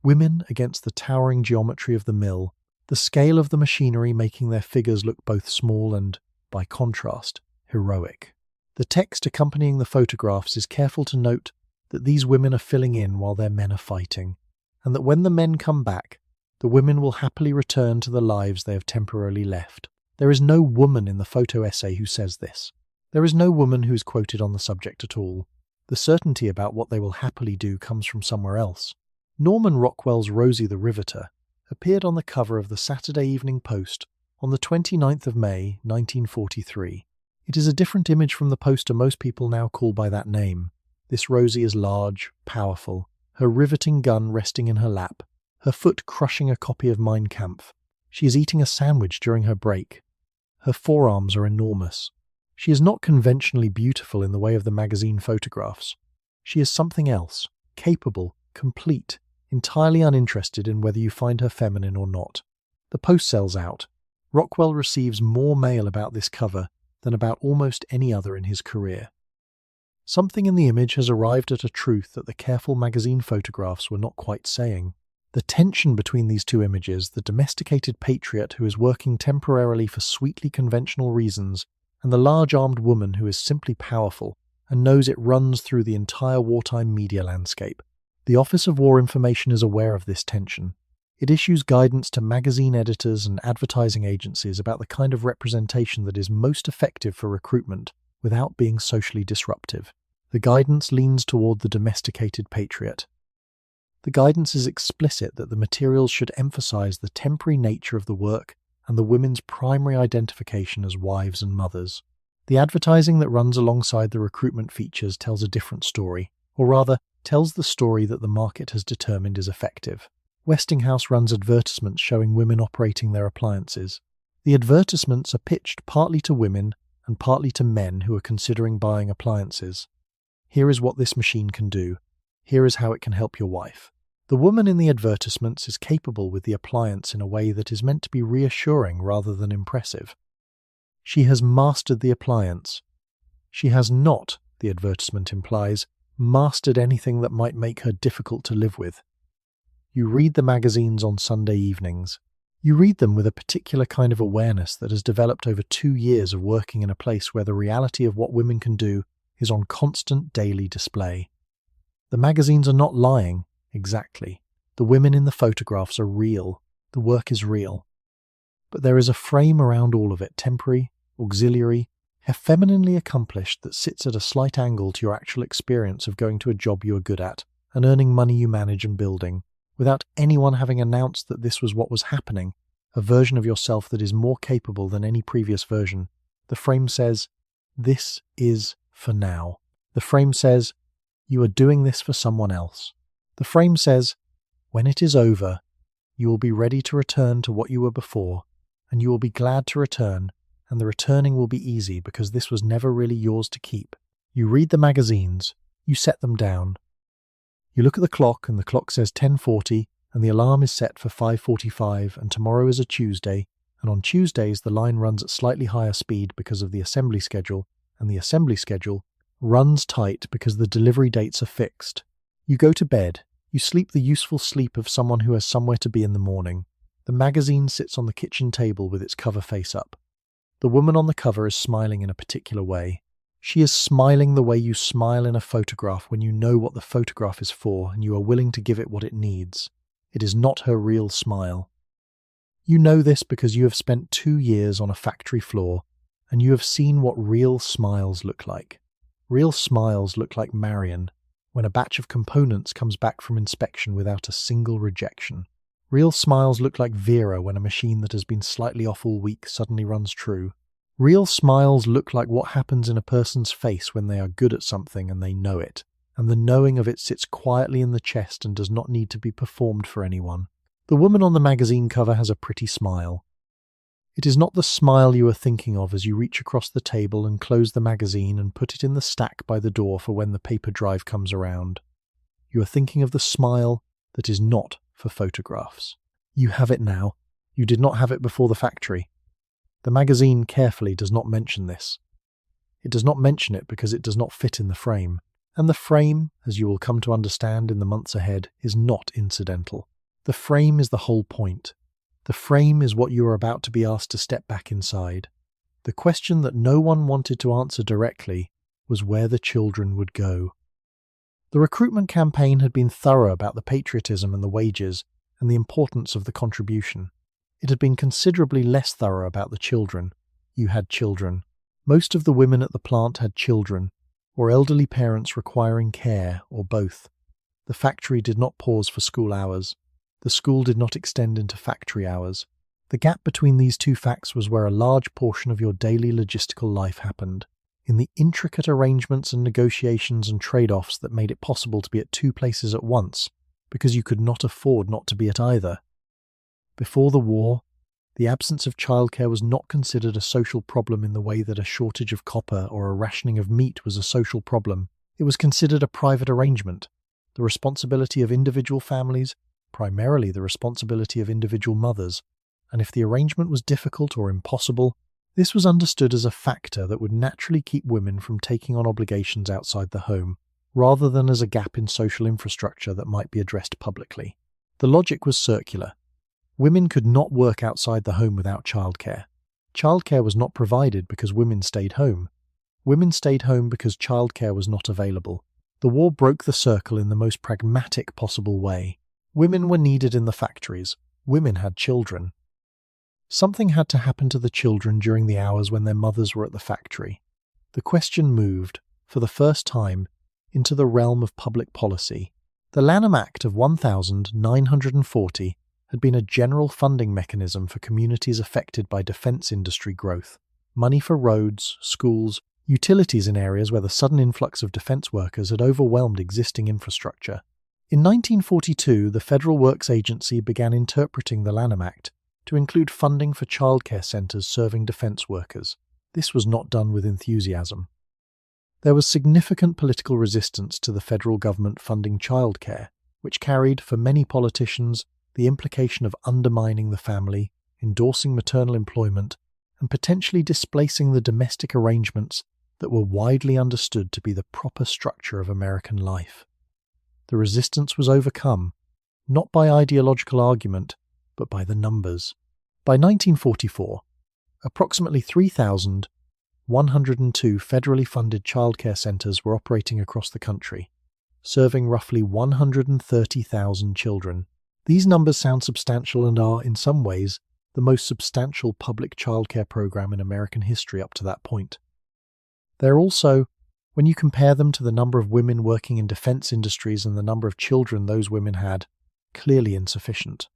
Women against the towering geometry of the mill, the scale of the machinery making their figures look both small and, by contrast, heroic. The text accompanying the photographs is careful to note that these women are filling in while their men are fighting, and that when the men come back, The women will happily return to the lives they have temporarily left. There is no woman in the photo essay who says this. There is no woman who is quoted on the subject at all. The certainty about what they will happily do comes from somewhere else. Norman Rockwell's Rosie the Riveter appeared on the cover of the Saturday Evening Post on the 29th of May, 1943. It is a different image from the poster most people now call by that name. This Rosie is large, powerful, her riveting gun resting in her lap, her foot crushing a copy of Mein Kampf. She is eating a sandwich during her break. Her forearms are enormous. She is not conventionally beautiful in the way of the magazine photographs. She is something else, capable, complete, entirely uninterested in whether you find her feminine or not. The post sells out. Rockwell receives more mail about this cover than about almost any other in his career. Something in the image has arrived at a truth that the careful magazine photographs were not quite saying. The tension between these two images, the domesticated patriot who is working temporarily for sweetly conventional reasons, and the large-armed woman who is simply powerful and knows it runs through the entire wartime media landscape. The Office of War Information is aware of this tension. It issues guidance to magazine editors and advertising agencies about the kind of representation that is most effective for recruitment without being socially disruptive. The guidance leans toward the domesticated patriot. The guidance is explicit that the materials should emphasize the temporary nature of the work and the women's primary identification as wives and mothers. The advertising that runs alongside the recruitment features tells a different story, or rather, tells the story that the market has determined is effective. Westinghouse runs advertisements showing women operating their appliances. The advertisements are pitched partly to women and partly to men who are considering buying appliances. Here is what this machine can do. Here is how it can help your wife. The woman in the advertisements is capable with the appliance in a way that is meant to be reassuring rather than impressive. She has mastered the appliance. She has not, the advertisement implies, mastered anything that might make her difficult to live with. You read the magazines on Sunday evenings. You read them with a particular kind of awareness that has developed over 2 years of working in a place where the reality of what women can do is on constant daily display. The magazines are not lying, exactly. The women in the photographs are real. The work is real. But there is a frame around all of it, temporary, auxiliary, femininely accomplished, that sits at a slight angle to your actual experience of going to a job you are good at and earning money you manage and building, without anyone having announced that this was what was happening, a version of yourself that is more capable than any previous version. The frame says, this is for now. The frame says, you are doing this for someone else. The frame says, when it is over, you will be ready to return to what you were before, and you will be glad to return, and the returning will be easy because this was never really yours to keep. You read the magazines, you set them down. You look at the clock, and the clock says 10:40, and the alarm is set for 5:45, and tomorrow is a Tuesday, and on Tuesdays the line runs at slightly higher speed because of the assembly schedule, and the assembly schedule runs tight because the delivery dates are fixed. You go to bed. You sleep the useful sleep of someone who has somewhere to be in the morning. The magazine sits on the kitchen table with its cover face up. The woman on the cover is smiling in a particular way. She is smiling the way you smile in a photograph when you know what the photograph is for and you are willing to give it what it needs. It is not her real smile. You know this because you have spent 2 years on a factory floor and you have seen what real smiles look like. Real smiles look like Marion when a batch of components comes back from inspection without a single rejection. Real smiles look like Vera when a machine that has been slightly off all week suddenly runs true. Real smiles look like what happens in a person's face when they are good at something and they know it, and the knowing of it sits quietly in the chest and does not need to be performed for anyone. The woman on the magazine cover has a pretty smile. It is not the smile you are thinking of as you reach across the table and close the magazine and put it in the stack by the door for when the paper drive comes around. You are thinking of the smile that is not for photographs. You have it now. You did not have it before the factory. The magazine carefully does not mention this. It does not mention it because it does not fit in the frame. And the frame, as you will come to understand in the months ahead, is not incidental. The frame is the whole point. The frame is what you are about to be asked to step back inside. The question that no one wanted to answer directly was where the children would go. The recruitment campaign had been thorough about the patriotism and the wages, and the importance of the contribution. It had been considerably less thorough about the children. You had children. Most of the women at the plant had children, or elderly parents requiring care, or both. The factory did not pause for school hours. The school did not extend into factory hours. The gap between these two facts was where a large portion of your daily logistical life happened, in the intricate arrangements and negotiations and trade-offs that made it possible to be at two places at once, because you could not afford not to be at either. Before the war, the absence of childcare was not considered a social problem in the way that a shortage of copper or a rationing of meat was a social problem. It was considered a private arrangement, the responsibility of individual families, primarily the responsibility of individual mothers, and if the arrangement was difficult or impossible, this was understood as a factor that would naturally keep women from taking on obligations outside the home, rather than as a gap in social infrastructure that might be addressed publicly. The logic was circular. Women could not work outside the home without childcare. Childcare was not provided because women stayed home. Women stayed home because childcare was not available. The war broke the circle in the most pragmatic possible way. Women were needed in the factories. Women had children. Something had to happen to the children during the hours when their mothers were at the factory. The question moved, for the first time, into the realm of public policy. The Lanham Act of 1940 had been a general funding mechanism for communities affected by defense industry growth. Money for roads, schools, utilities in areas where the sudden influx of defense workers had overwhelmed existing infrastructure. In 1942, the Federal Works Agency began interpreting the Lanham Act to include funding for childcare centers serving defense workers. This was not done with enthusiasm. There was significant political resistance to the federal government funding childcare, which carried, for many politicians, the implication of undermining the family, endorsing maternal employment, and potentially displacing the domestic arrangements that were widely understood to be the proper structure of American life. The resistance was overcome, not by ideological argument, but by the numbers. By 1944, approximately 3,102 federally funded childcare centers were operating across the country, serving roughly 130,000 children. These numbers sound substantial and are, in some ways, the most substantial public childcare program in American history up to that point. They're also, when you compare them to the number of women working in defense industries and the number of children those women had, clearly insufficient.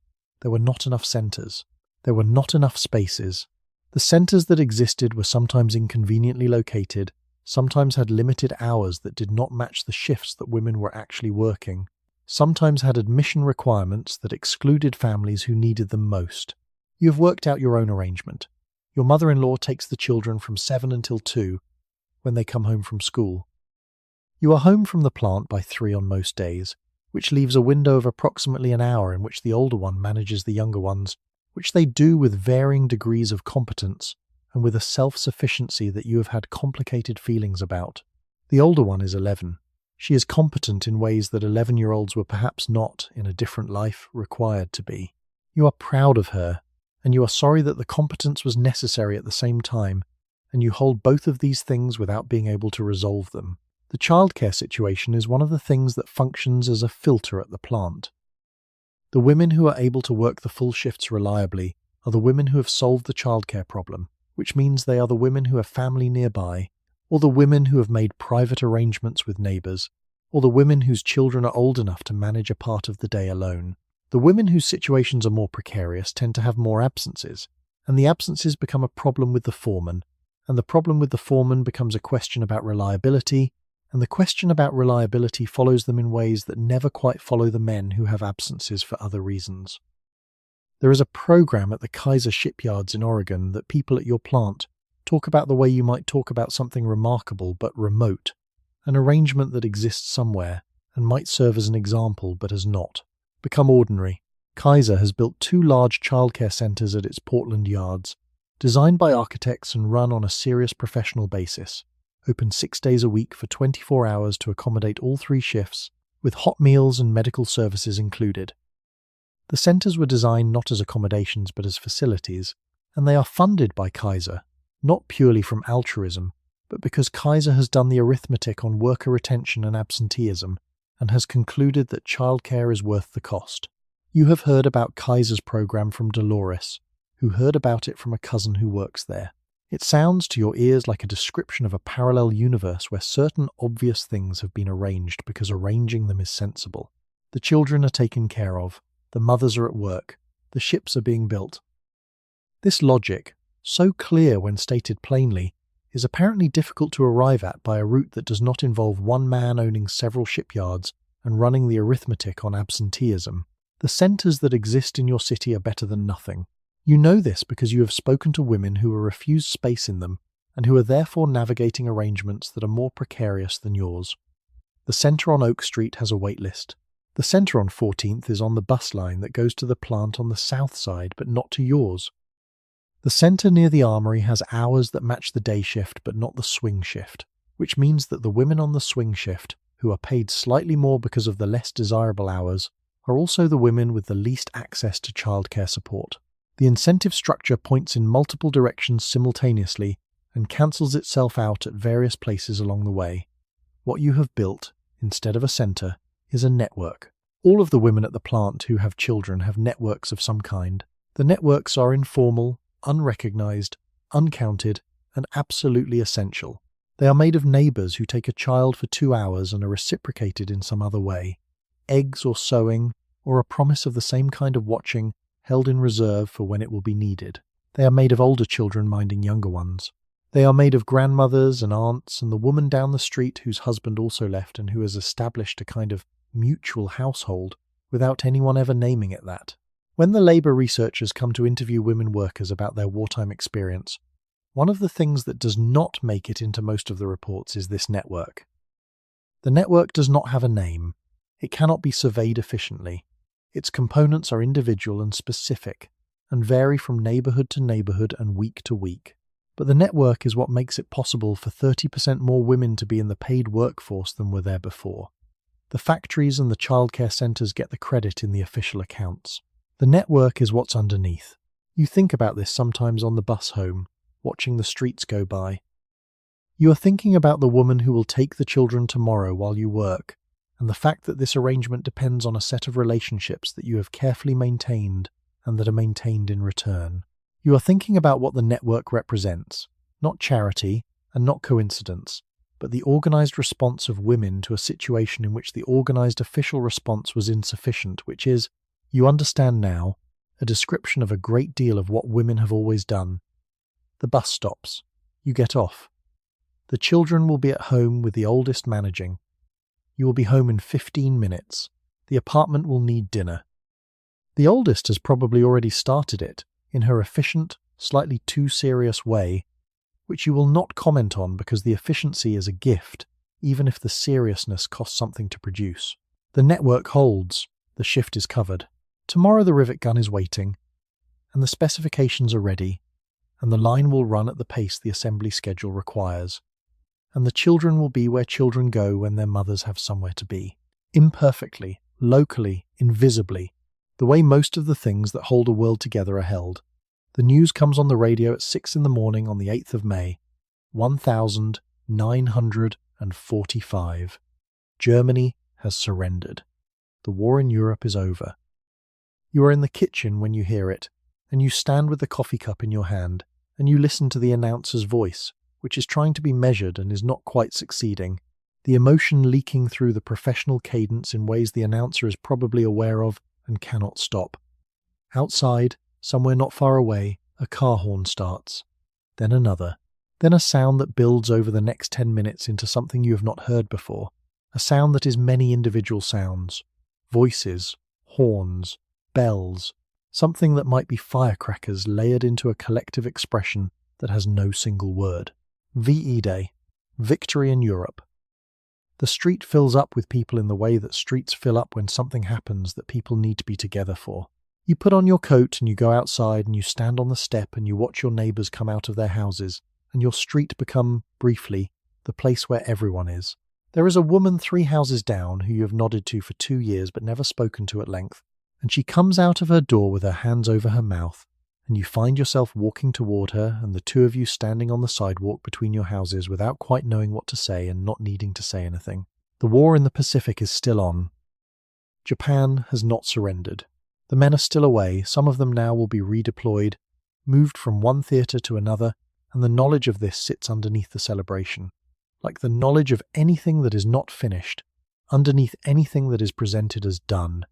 There were not enough centers. There were not enough spaces. The centers that existed were sometimes inconveniently located, sometimes had limited hours that did not match the shifts that women were actually working, sometimes had admission requirements that excluded families who needed them most. You have worked out your own arrangement. Your mother-in-law takes the children from 7 until 2 when they come home from school. You are home from the plant by 3 on most days, which leaves a window of approximately an hour in which the older one manages the younger ones, which they do with varying degrees of competence and with a self-sufficiency that you have had complicated feelings about. The older one is 11. She is competent in ways that 11-year-olds were perhaps not, in a different life, required to be. You are proud of her, and you are sorry that the competence was necessary at the same time, and you hold both of these things without being able to resolve them. The childcare situation is one of the things that functions as a filter at the plant. The women who are able to work the full shifts reliably are the women who have solved the childcare problem, which means they are the women who have family nearby, or the women who have made private arrangements with neighbours, or the women whose children are old enough to manage a part of the day alone. The women whose situations are more precarious tend to have more absences, and the absences become a problem with the foreman, and the problem with the foreman becomes a question about reliability, and the question about reliability follows them in ways that never quite follow the men who have absences for other reasons. There is a program at the Kaiser shipyards in Oregon that people at your plant talk about the way you might talk about something remarkable but remote, an arrangement that exists somewhere and might serve as an example but has not. Become ordinary. Kaiser has built 2 large childcare centers at its Portland yards, designed by architects and run on a serious professional basis, open 6 days a week for 24 hours to accommodate all 3 shifts, with hot meals and medical services included. The centers were designed not as accommodations but as facilities, and they are funded by Kaiser, not purely from altruism, but because Kaiser has done the arithmetic on worker retention and absenteeism, and has concluded that childcare is worth the cost. You have heard about Kaiser's program from Dolores, who heard about it from a cousin who works there. It sounds to your ears like a description of a parallel universe where certain obvious things have been arranged because arranging them is sensible. The children are taken care of, the mothers are at work, the ships are being built. This logic, so clear when stated plainly, is apparently difficult to arrive at by a route that does not involve one man owning several shipyards and running the arithmetic on absenteeism. The centres that exist in your city are better than nothing. You know this because you have spoken to women who are refused space in them and who are therefore navigating arrangements that are more precarious than yours. The centre on Oak Street has a wait list. The centre on 14th is on the bus line that goes to the plant on the south side but not to yours. The centre near the armoury has hours that match the day shift but not the swing shift, which means that the women on the swing shift, who are paid slightly more because of the less desirable hours, are also the women with the least access to childcare support. The incentive structure points in multiple directions simultaneously and cancels itself out at various places along the way. What you have built, instead of a centre, is a network. All of the women at the plant who have children have networks of some kind. The networks are informal, unrecognised, uncounted, and absolutely essential. They are made of neighbours who take a child for 2 hours and are reciprocated in some other way. Eggs or sewing, or a promise of the same kind of watching held in reserve for when it will be needed. They are made of older children minding younger ones. They are made of grandmothers and aunts and the woman down the street whose husband also left and who has established a kind of mutual household without anyone ever naming it that. When the labour researchers come to interview women workers about their wartime experience, one of the things that does not make it into most of the reports is this network. The network does not have a name. It cannot be surveyed efficiently. Its components are individual and specific, and vary from neighbourhood to neighbourhood and week to week. But the network is what makes it possible for 30% more women to be in the paid workforce than were there before. The factories and the childcare centres get the credit in the official accounts. The network is what's underneath. You think about this sometimes on the bus home, watching the streets go by. You are thinking about the woman who will take the children tomorrow while you work, and the fact that this arrangement depends on a set of relationships that you have carefully maintained and that are maintained in return. You are thinking about what the network represents, not charity and not coincidence, but the organised response of women to a situation in which the organised official response was insufficient, which is, you understand now, a description of a great deal of what women have always done. The bus stops. You get off. The children will be at home with the oldest managing. You will be home in 15 minutes. The apartment will need dinner. The oldest has probably already started it, in her efficient, slightly too serious way, which you will not comment on because the efficiency is a gift, even if the seriousness costs something to produce. The network holds. The shift is covered. Tomorrow the rivet gun is waiting, and the specifications are ready, and the line will run at the pace the assembly schedule requires, and the children will be where children go when their mothers have somewhere to be. Imperfectly, locally, invisibly, the way most of the things that hold a world together are held. The news comes on the radio at 6 in the morning on the 8th of May, 1945. Germany has surrendered. The war in Europe is over. You are in the kitchen when you hear it, and you stand with the coffee cup in your hand, and you listen to the announcer's voice, which is trying to be measured and is not quite succeeding, the emotion leaking through the professional cadence in ways the announcer is probably aware of and cannot stop. Outside, somewhere not far away, a car horn starts, then another, then a sound that builds over the next 10 minutes into something you have not heard before, a sound that is many individual sounds, voices, horns, bells, something that might be firecrackers layered into a collective expression that has no single word. VE Day, victory in Europe. The street fills up with people in the way that streets fill up when something happens that people need to be together for. You put on your coat and you go outside and you stand on the step and you watch your neighbours come out of their houses, and your street become, briefly, the place where everyone is. There is a woman 3 houses down who you have nodded to for 2 years but never spoken to at length, and she comes out of her door with her hands over her mouth, and you find yourself walking toward her and the two of you standing on the sidewalk between your houses without quite knowing what to say and not needing to say anything. The war in the Pacific is still on. Japan has not surrendered. The men are still away, some of them now will be redeployed, moved from one theatre to another, and the knowledge of this sits underneath the celebration. Like the knowledge of anything that is not finished, underneath anything that is presented as done.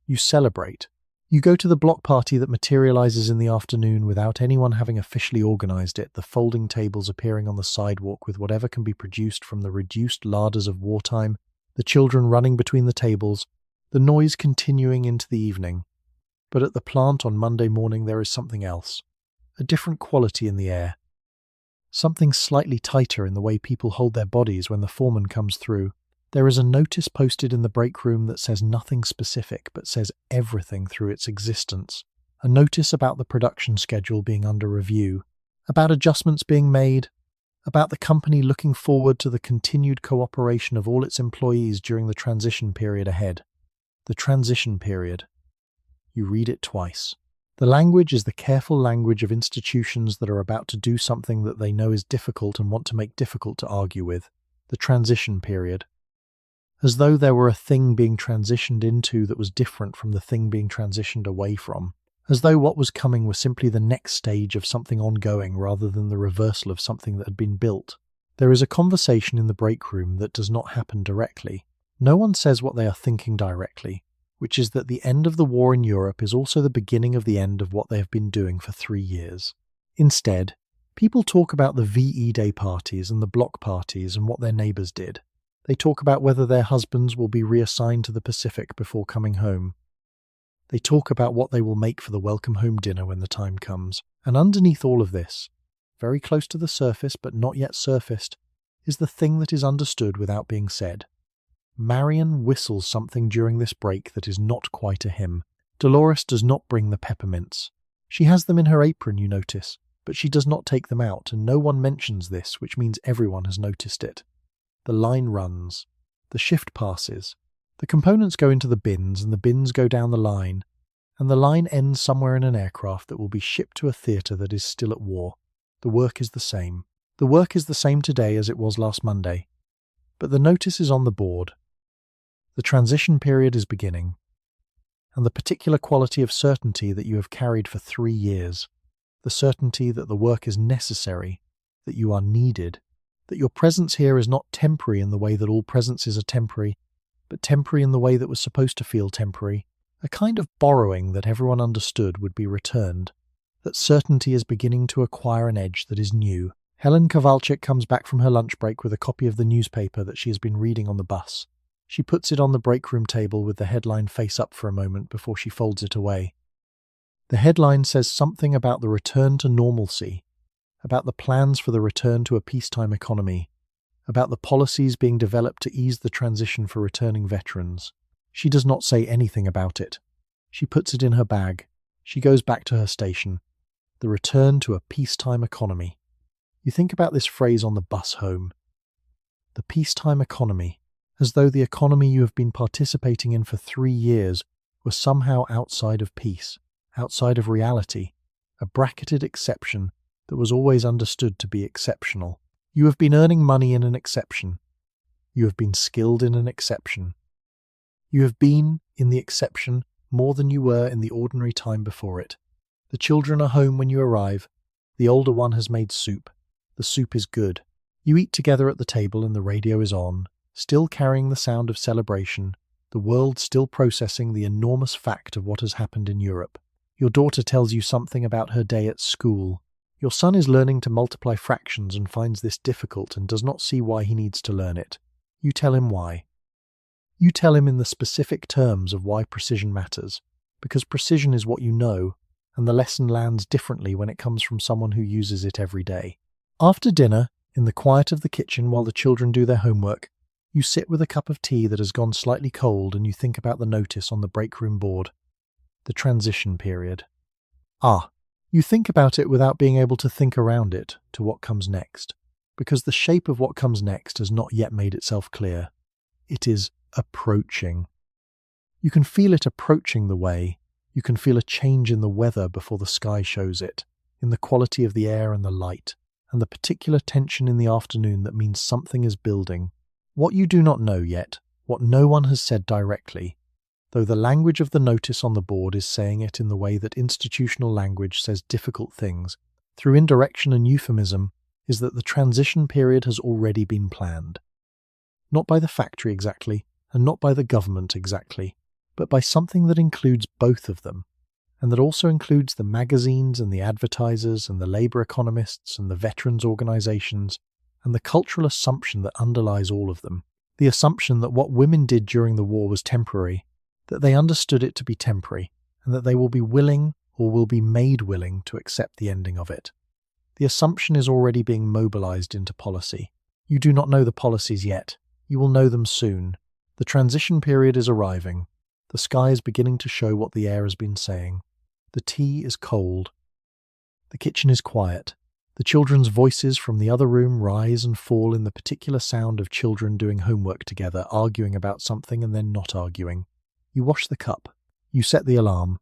You celebrate. You go to the block party that materializes in the afternoon without anyone having officially organized it, the folding tables appearing on the sidewalk with whatever can be produced from the reduced larders of wartime, the children running between the tables, the noise continuing into the evening. But at the plant on Monday morning there is something else, a different quality in the air. Something slightly tighter in the way people hold their bodies when the foreman comes through. There is a notice posted in the break room that says nothing specific but says everything through its existence. A notice about the production schedule being under review, about adjustments being made, about the company looking forward to the continued cooperation of all its employees during the transition period ahead. The transition period. You read it twice. The language is the careful language of institutions that are about to do something that they know is difficult and want to make difficult to argue with. The transition period. As though there were a thing being transitioned into that was different from the thing being transitioned away from. As though what was coming was simply the next stage of something ongoing rather than the reversal of something that had been built. There is a conversation in the break room that does not happen directly. No one says what they are thinking directly, which is that the end of the war in Europe is also the beginning of the end of what they have been doing for 3 years. Instead, people talk about the VE Day parties and the block parties and what their neighbours did. They talk about whether their husbands will be reassigned to the Pacific before coming home. They talk about what they will make for the welcome home dinner when the time comes. And underneath all of this, very close to the surface but not yet surfaced, is the thing that is understood without being said. Marion whistles something during this break that is not quite a hymn. Dolores does not bring the peppermints. She has them in her apron, you notice, but she does not take them out, and no one mentions this, which means everyone has noticed it. The line runs. The shift passes. The components go into the bins, and the bins go down the line, and the line ends somewhere in an aircraft that will be shipped to a theatre that is still at war. The work is the same. The work is the same today as it was last Monday. But the notice is on the board. The transition period is beginning, and the particular quality of certainty that you have carried for 3 years, the certainty that the work is necessary, that you are needed, that your presence here is not temporary in the way that all presences are temporary, but temporary in the way that was supposed to feel temporary, a kind of borrowing that everyone understood would be returned, that certainty is beginning to acquire an edge that is new. Helen Kowalczyk comes back from her lunch break with a copy of the newspaper that she has been reading on the bus. She puts it on the break room table with the headline face up for a moment before she folds it away. The headline says something about the return to normalcy, about the plans for the return to a peacetime economy, about the policies being developed to ease the transition for returning veterans. She does not say anything about it. She puts it in her bag. She goes back to her station. The return to a peacetime economy. You think about this phrase on the bus home. The peacetime economy, as though the economy you have been participating in for 3 years was somehow outside of peace, outside of reality, a bracketed exception that was always understood to be exceptional. You have been earning money in an exception. You have been skilled in an exception. You have been, in the exception, more than you were in the ordinary time before it. The children are home when you arrive. The older one has made soup. The soup is good. You eat together at the table and the radio is on, still carrying the sound of celebration, the world still processing the enormous fact of what has happened in Europe. Your daughter tells you something about her day at school. Your son is learning to multiply fractions and finds this difficult and does not see why he needs to learn it. You tell him why. You tell him in the specific terms of why precision matters, because precision is what you know, and the lesson lands differently when it comes from someone who uses it every day. After dinner, in the quiet of the kitchen while the children do their homework, you sit with a cup of tea that has gone slightly cold and you think about the notice on the break room board. The transition period. You think about it without being able to think around it to what comes next, because the shape of what comes next has not yet made itself clear. It is approaching. You can feel it approaching the way. You can feel a change in the weather before the sky shows it, in the quality of the air and the light, and the particular tension in the afternoon that means something is building. What you do not know yet, what no one has said directly, though the language of the notice on the board is saying it in the way that institutional language says difficult things, through indirection and euphemism, is that the transition period has already been planned. Not by the factory exactly, and not by the government exactly, but by something that includes both of them, and that also includes the magazines and the advertisers and the labour economists and the veterans organisations, and the cultural assumption that underlies all of them. The assumption that what women did during the war was temporary, that they understood it to be temporary, and that they will be willing or will be made willing to accept the ending of it. The assumption is already being mobilised into policy. You do not know the policies yet. You will know them soon. The transition period is arriving. The sky is beginning to show what the air has been saying. The tea is cold. The kitchen is quiet. The children's voices from the other room rise and fall in the particular sound of children doing homework together, arguing about something and then not arguing. You wash the cup. You set the alarm.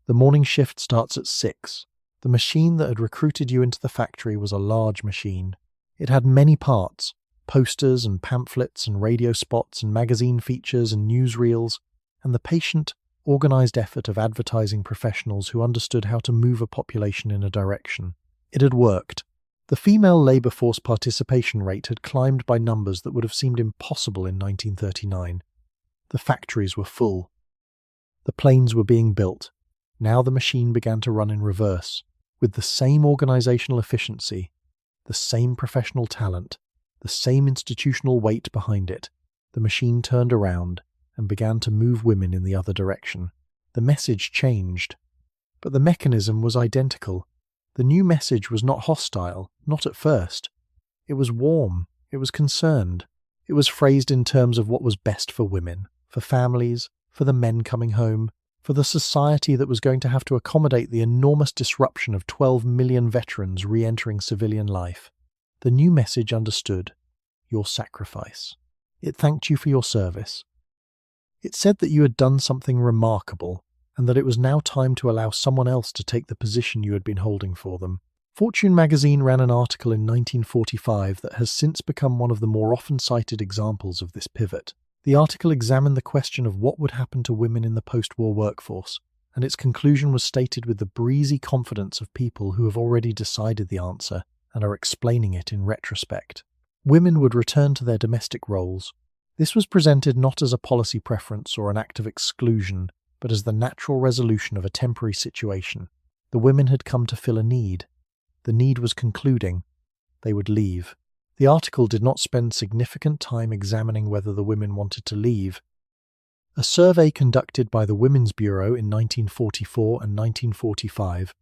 The morning shift starts at 6. The machine that had recruited you into the factory was a large machine. It had many parts, posters and pamphlets and radio spots and magazine features and newsreels, and the patient, organised effort of advertising professionals who understood how to move a population in a direction. It had worked. The female labour force participation rate had climbed by numbers that would have seemed impossible in 1939. The factories were full. The planes were being built. Now the machine began to run in reverse, with the same organisational efficiency, the same professional talent, the same institutional weight behind it. The machine turned around and began to move women in the other direction. The message changed, but the mechanism was identical. The new message was not hostile, not at first. It was warm, it was concerned. It was phrased in terms of what was best for women, for families, for the men coming home, for the society that was going to have to accommodate the enormous disruption of 12 million veterans re-entering civilian life. The new message understood your sacrifice. It thanked you for your service. It said that you had done something remarkable, and that it was now time to allow someone else to take the position you had been holding for them. Fortune magazine ran an article in 1945 that has since become one of the more often cited examples of this pivot. The article examined the question of what would happen to women in the post-war workforce, and its conclusion was stated with the breezy confidence of people who have already decided the answer and are explaining it in retrospect. Women would return to their domestic roles. This was presented not as a policy preference or an act of exclusion, but as the natural resolution of a temporary situation. The women had come to fill a need. The need was concluding. They would leave. The article did not spend significant time examining whether the women wanted to leave. A survey conducted by the Women's Bureau in 1944 and 1945,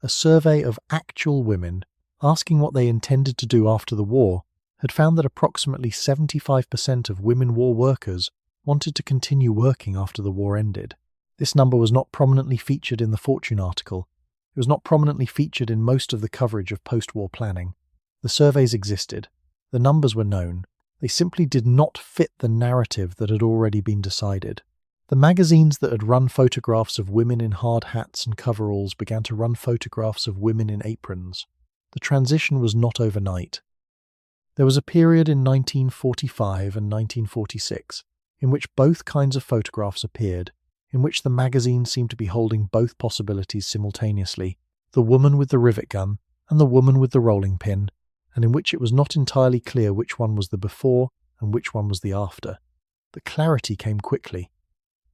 a survey of actual women, asking what they intended to do after the war, had found that approximately 75% of women war workers wanted to continue working after the war ended. This number was not prominently featured in the Fortune article. It was not prominently featured in most of the coverage of post-war planning. The surveys existed. The numbers were known. They simply did not fit the narrative that had already been decided. The magazines that had run photographs of women in hard hats and coveralls began to run photographs of women in aprons. The transition was not overnight. There was a period in 1945 and 1946 in which both kinds of photographs appeared, in which the magazine seemed to be holding both possibilities simultaneously, the woman with the rivet gun and the woman with the rolling pin, and in which it was not entirely clear which one was the before and which one was the after. The clarity came quickly.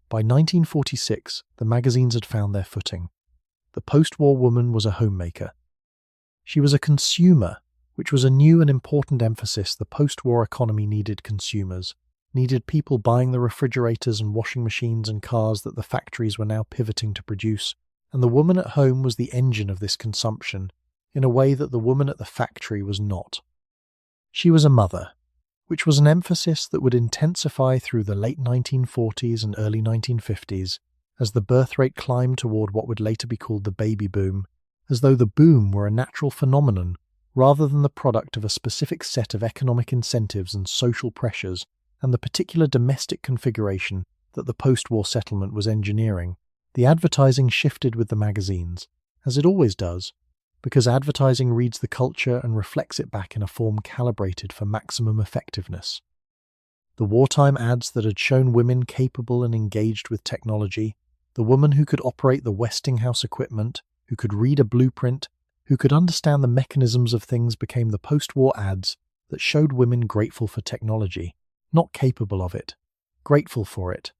By 1946, the magazines had found their footing. The post-war woman was a homemaker. She was a consumer, which was a new and important emphasis. The post-war economy needed consumers, needed people buying the refrigerators and washing machines and cars that the factories were now pivoting to produce, and the woman at home was the engine of this consumption, in a way that the woman at the factory was not. She was a mother, which was an emphasis that would intensify through the late 1940s and early 1950s, as the birth rate climbed toward what would later be called the baby boom, as though the boom were a natural phenomenon rather than the product of a specific set of economic incentives and social pressures and the particular domestic configuration that the post-war settlement was engineering. The advertising shifted with the magazines, as it always does, because advertising reads the culture and reflects it back in a form calibrated for maximum effectiveness. The wartime ads that had shown women capable and engaged with technology, the woman who could operate the Westinghouse equipment, who could read a blueprint, who could understand the mechanisms of things became the post-war ads that showed women grateful for technology, not capable of it, grateful for it.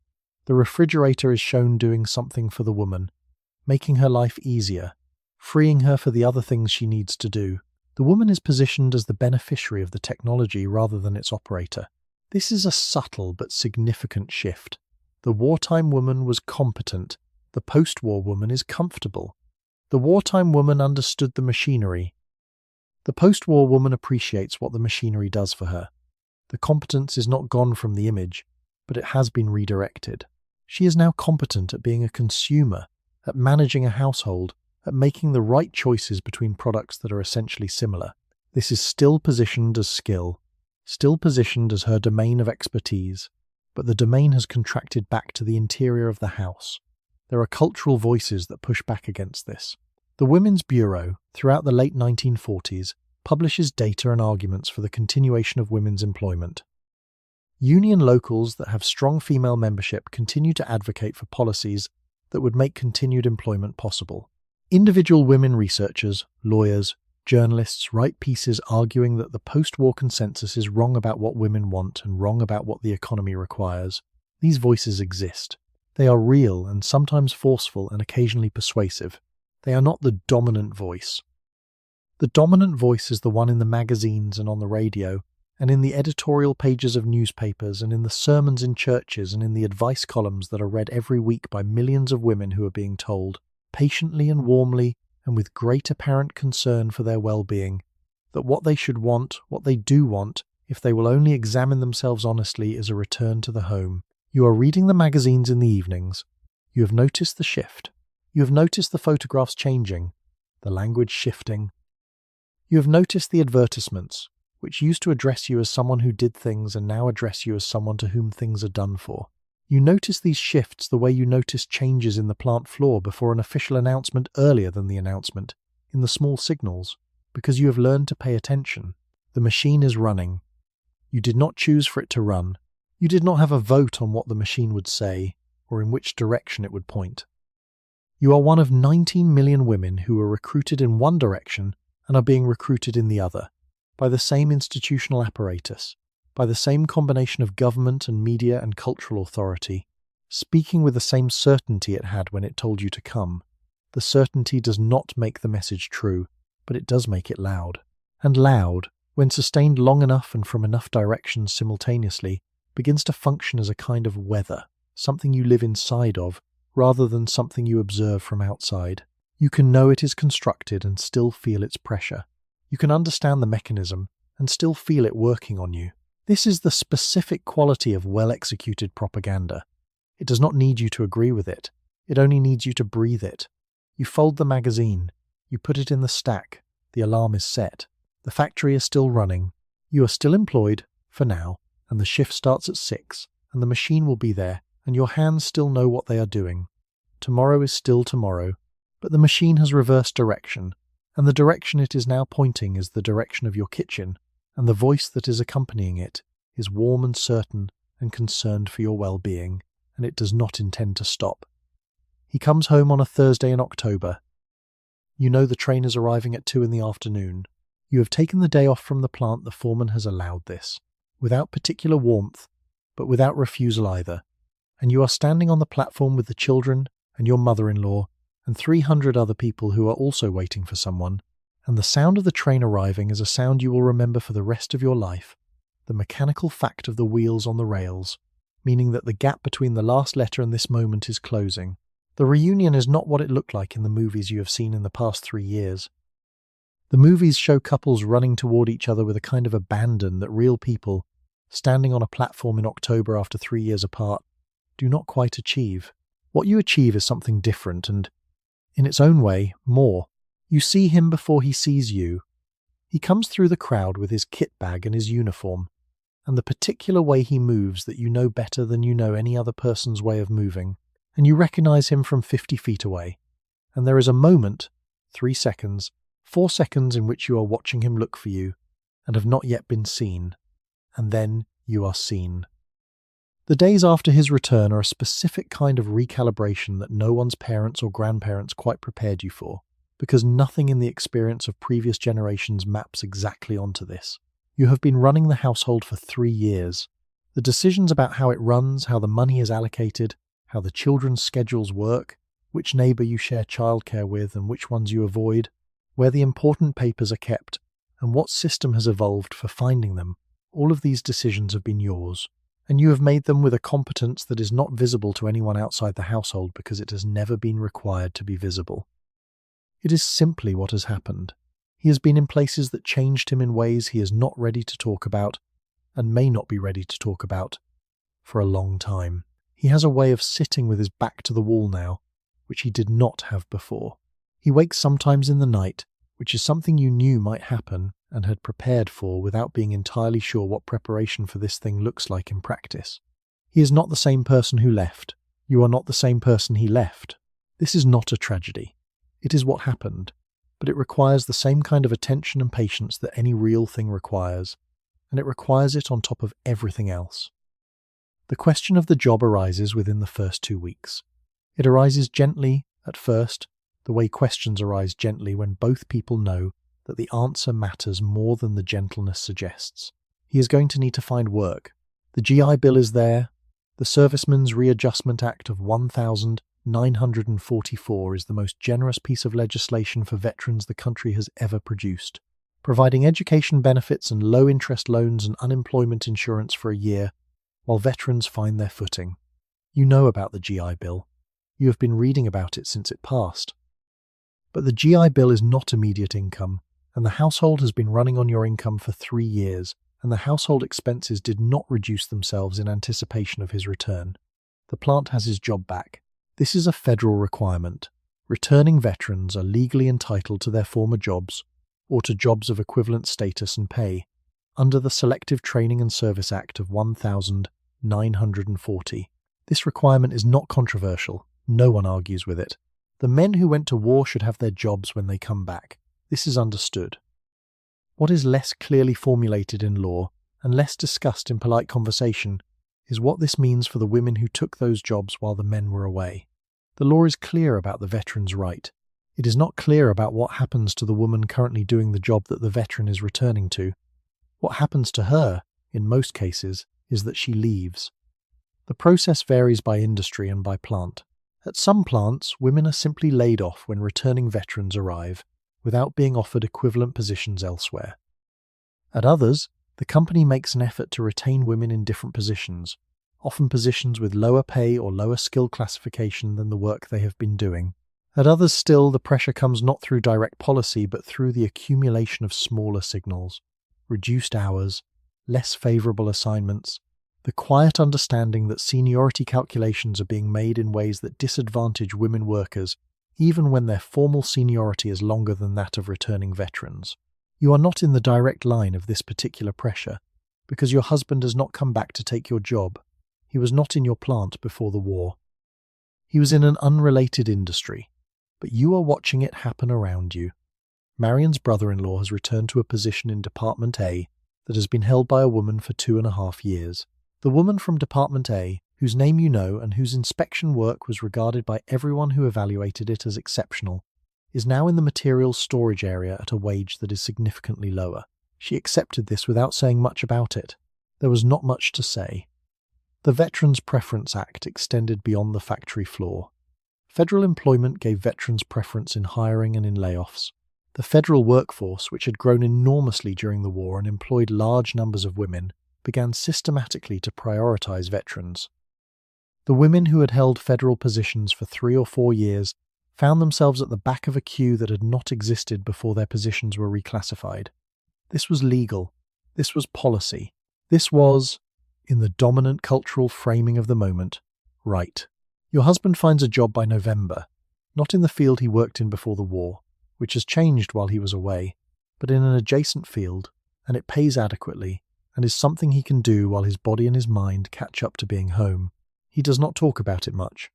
The refrigerator is shown doing something for the woman, making her life easier, freeing her for the other things she needs to do. The woman is positioned as the beneficiary of the technology rather than its operator. This is a subtle but significant shift. The wartime woman was competent. The post-war woman is comfortable. The wartime woman understood the machinery. The post-war woman appreciates what the machinery does for her. The competence is not gone from the image, but it has been redirected. She is now competent at being a consumer, at managing a household, at making the right choices between products that are essentially similar. This is still positioned as skill, still positioned as her domain of expertise, but the domain has contracted back to the interior of the house. There are cultural voices that push back against this. The Women's Bureau, throughout the late 1940s, publishes data and arguments for the continuation of women's employment. Union locals that have strong female membership continue to advocate for policies that would make continued employment possible. Individual women researchers, lawyers, journalists write pieces arguing that the post-war consensus is wrong about what women want and wrong about what the economy requires. These voices exist. They are real and sometimes forceful and occasionally persuasive. They are not the dominant voice. The dominant voice is the one in the magazines and on the radio, and in the editorial pages of newspapers and in the sermons in churches and in the advice columns that are read every week by millions of women who are being told, patiently and warmly and with great apparent concern for their well-being, that what they should want, what they do want, if they will only examine themselves honestly, is a return to the home. You are reading the magazines in the evenings. You have noticed the shift. You have noticed the photographs changing, the language shifting. You have noticed the advertisements, which used to address you as someone who did things and now address you as someone to whom things are done for. You notice these shifts the way you notice changes in the plant floor before an official announcement earlier than the announcement, in the small signals, because you have learned to pay attention. The machine is running. You did not choose for it to run. You did not have a vote on what the machine would say or in which direction it would point. You are one of 19 million women who were recruited in one direction and are being recruited in the other, by the same institutional apparatus, by the same combination of government and media and cultural authority, speaking with the same certainty it had when it told you to come. The certainty does not make the message true, but it does make it loud. And loud, when sustained long enough and from enough directions simultaneously, begins to function as a kind of weather, something you live inside of, rather than something you observe from outside. You can know it is constructed and still feel its pressure. You can understand the mechanism and still feel it working on you. This is the specific quality of well-executed propaganda. It does not need you to agree with it. It only needs you to breathe it. You fold the magazine. You put it in the stack. The alarm is set. The factory is still running. You are still employed, for now, and the shift starts at 6, and the machine will be there, and your hands still know what they are doing. Tomorrow is still tomorrow, but the machine has reversed direction, and the direction it is now pointing is the direction of your kitchen, and the voice that is accompanying it is warm and certain and concerned for your well-being, and it does not intend to stop. He comes home on a Thursday in October. You know the train is arriving at 2 in the afternoon. You have taken the day off from the plant. The foreman has allowed this, without particular warmth, but without refusal either, and you are standing on the platform with the children and your mother-in-law and 300 other people who are also waiting for someone, and the sound of the train arriving is a sound you will remember for the rest of your life, the mechanical fact of the wheels on the rails, meaning that the gap between the last letter and this moment is closing. The reunion is not what it looked like in the movies you have seen in the past 3 years. The movies show couples running toward each other with a kind of abandon that real people, standing on a platform in October after 3 years apart, do not quite achieve. What you achieve is something different and, in its own way, more. You see him before he sees you. He comes through the crowd with his kit bag and his uniform, and the particular way he moves that you know better than you know any other person's way of moving, and you recognize him from 50 feet away. And there is a moment, 3 seconds, 4 seconds in which you are watching him look for you, and have not yet been seen. And then you are seen. The days after his return are a specific kind of recalibration that no one's parents or grandparents quite prepared you for, because nothing in the experience of previous generations maps exactly onto this. You have been running the household for 3 years. The decisions about how it runs, how the money is allocated, how the children's schedules work, which neighbour you share childcare with and which ones you avoid, where the important papers are kept, and what system has evolved for finding them, all of these decisions have been yours. And you have made them with a competence that is not visible to anyone outside the household because it has never been required to be visible. It is simply what has happened. He has been in places that changed him in ways he is not ready to talk about, and may not be ready to talk about, for a long time. He has a way of sitting with his back to the wall now, which he did not have before. He wakes sometimes in the night, which is something you knew might happen and had prepared for without being entirely sure what preparation for this thing looks like in practice. He is not the same person who left. You are not the same person he left. This is not a tragedy. It is what happened, but it requires the same kind of attention and patience that any real thing requires, and it requires it on top of everything else. The question of the job arises within the first 2 weeks. It arises gently at first, the way questions arise gently when both people know that the answer matters more than the gentleness suggests. He is going to need to find work. The GI Bill is there. The Servicemen's Readjustment Act of 1944 is the most generous piece of legislation for veterans the country has ever produced, providing education benefits and low-interest loans and unemployment insurance for a year while veterans find their footing. You know about the GI Bill. You have been reading about it since it passed. But the GI Bill is not immediate income, and the household has been running on your income for 3 years, and the household expenses did not reduce themselves in anticipation of his return. The plant has his job back. This is a federal requirement. Returning veterans are legally entitled to their former jobs, or to jobs of equivalent status and pay, under the Selective Training and Service Act of 1940. This requirement is not controversial. No one argues with it. The men who went to war should have their jobs when they come back. This is understood. What is less clearly formulated in law and less discussed in polite conversation is what this means for the women who took those jobs while the men were away. The law is clear about the veteran's right. It is not clear about what happens to the woman currently doing the job that the veteran is returning to. What happens to her, in most cases, is that she leaves. The process varies by industry and by plant. At some plants, women are simply laid off when returning veterans arrive, without being offered equivalent positions elsewhere. At others, the company makes an effort to retain women in different positions, often positions with lower pay or lower skill classification than the work they have been doing. At others still, the pressure comes not through direct policy but through the accumulation of smaller signals, reduced hours, less favourable assignments, the quiet understanding that seniority calculations are being made in ways that disadvantage women workers, even when their formal seniority is longer than that of returning veterans. You are not in the direct line of this particular pressure, because your husband has not come back to take your job. He was not in your plant before the war. He was in an unrelated industry, but you are watching it happen around you. Marion's brother-in-law has returned to a position in Department A that has been held by a woman for 2.5 years. The woman from Department A, whose name you know and whose inspection work was regarded by everyone who evaluated it as exceptional, is now in the materials storage area at a wage that is significantly lower. She accepted this without saying much about it. There was not much to say. The Veterans Preference Act extended beyond the factory floor. Federal employment gave veterans preference in hiring and in layoffs. The federal workforce, which had grown enormously during the war and employed large numbers of women, began systematically to prioritize veterans. The women who had held federal positions for 3 or 4 years found themselves at the back of a queue that had not existed before their positions were reclassified. This was legal. This was policy. This was, in the dominant cultural framing of the moment, right. Your husband finds a job by November, not in the field he worked in before the war, which has changed while he was away, but in an adjacent field, and it pays adequately, and is something he can do while his body and his mind catch up to being home. He does not talk about it much.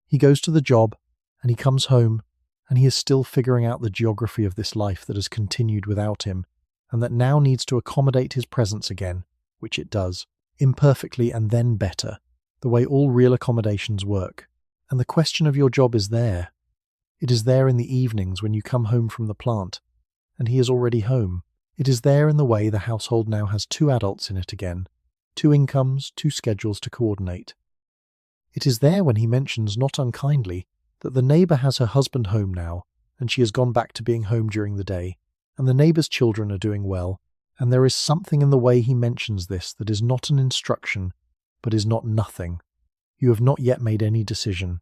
He goes to the job, and he comes home, and he is still figuring out the geography of this life that has continued without him, and that now needs to accommodate his presence again, which it does. imperfectly and then better, the way all real accommodations work. And the question of your job is there. It is there in the evenings when you come home from the plant, and he is already home. It is there in the way the household now has 2 adults in it again, 2 incomes, 2 schedules to coordinate. It is there when he mentions, not unkindly, that the neighbour has her husband home now, and she has gone back to being home during the day, and the neighbour's children are doing well, and there is something in the way he mentions this that is not an instruction, but is not nothing. You have not yet made any decision.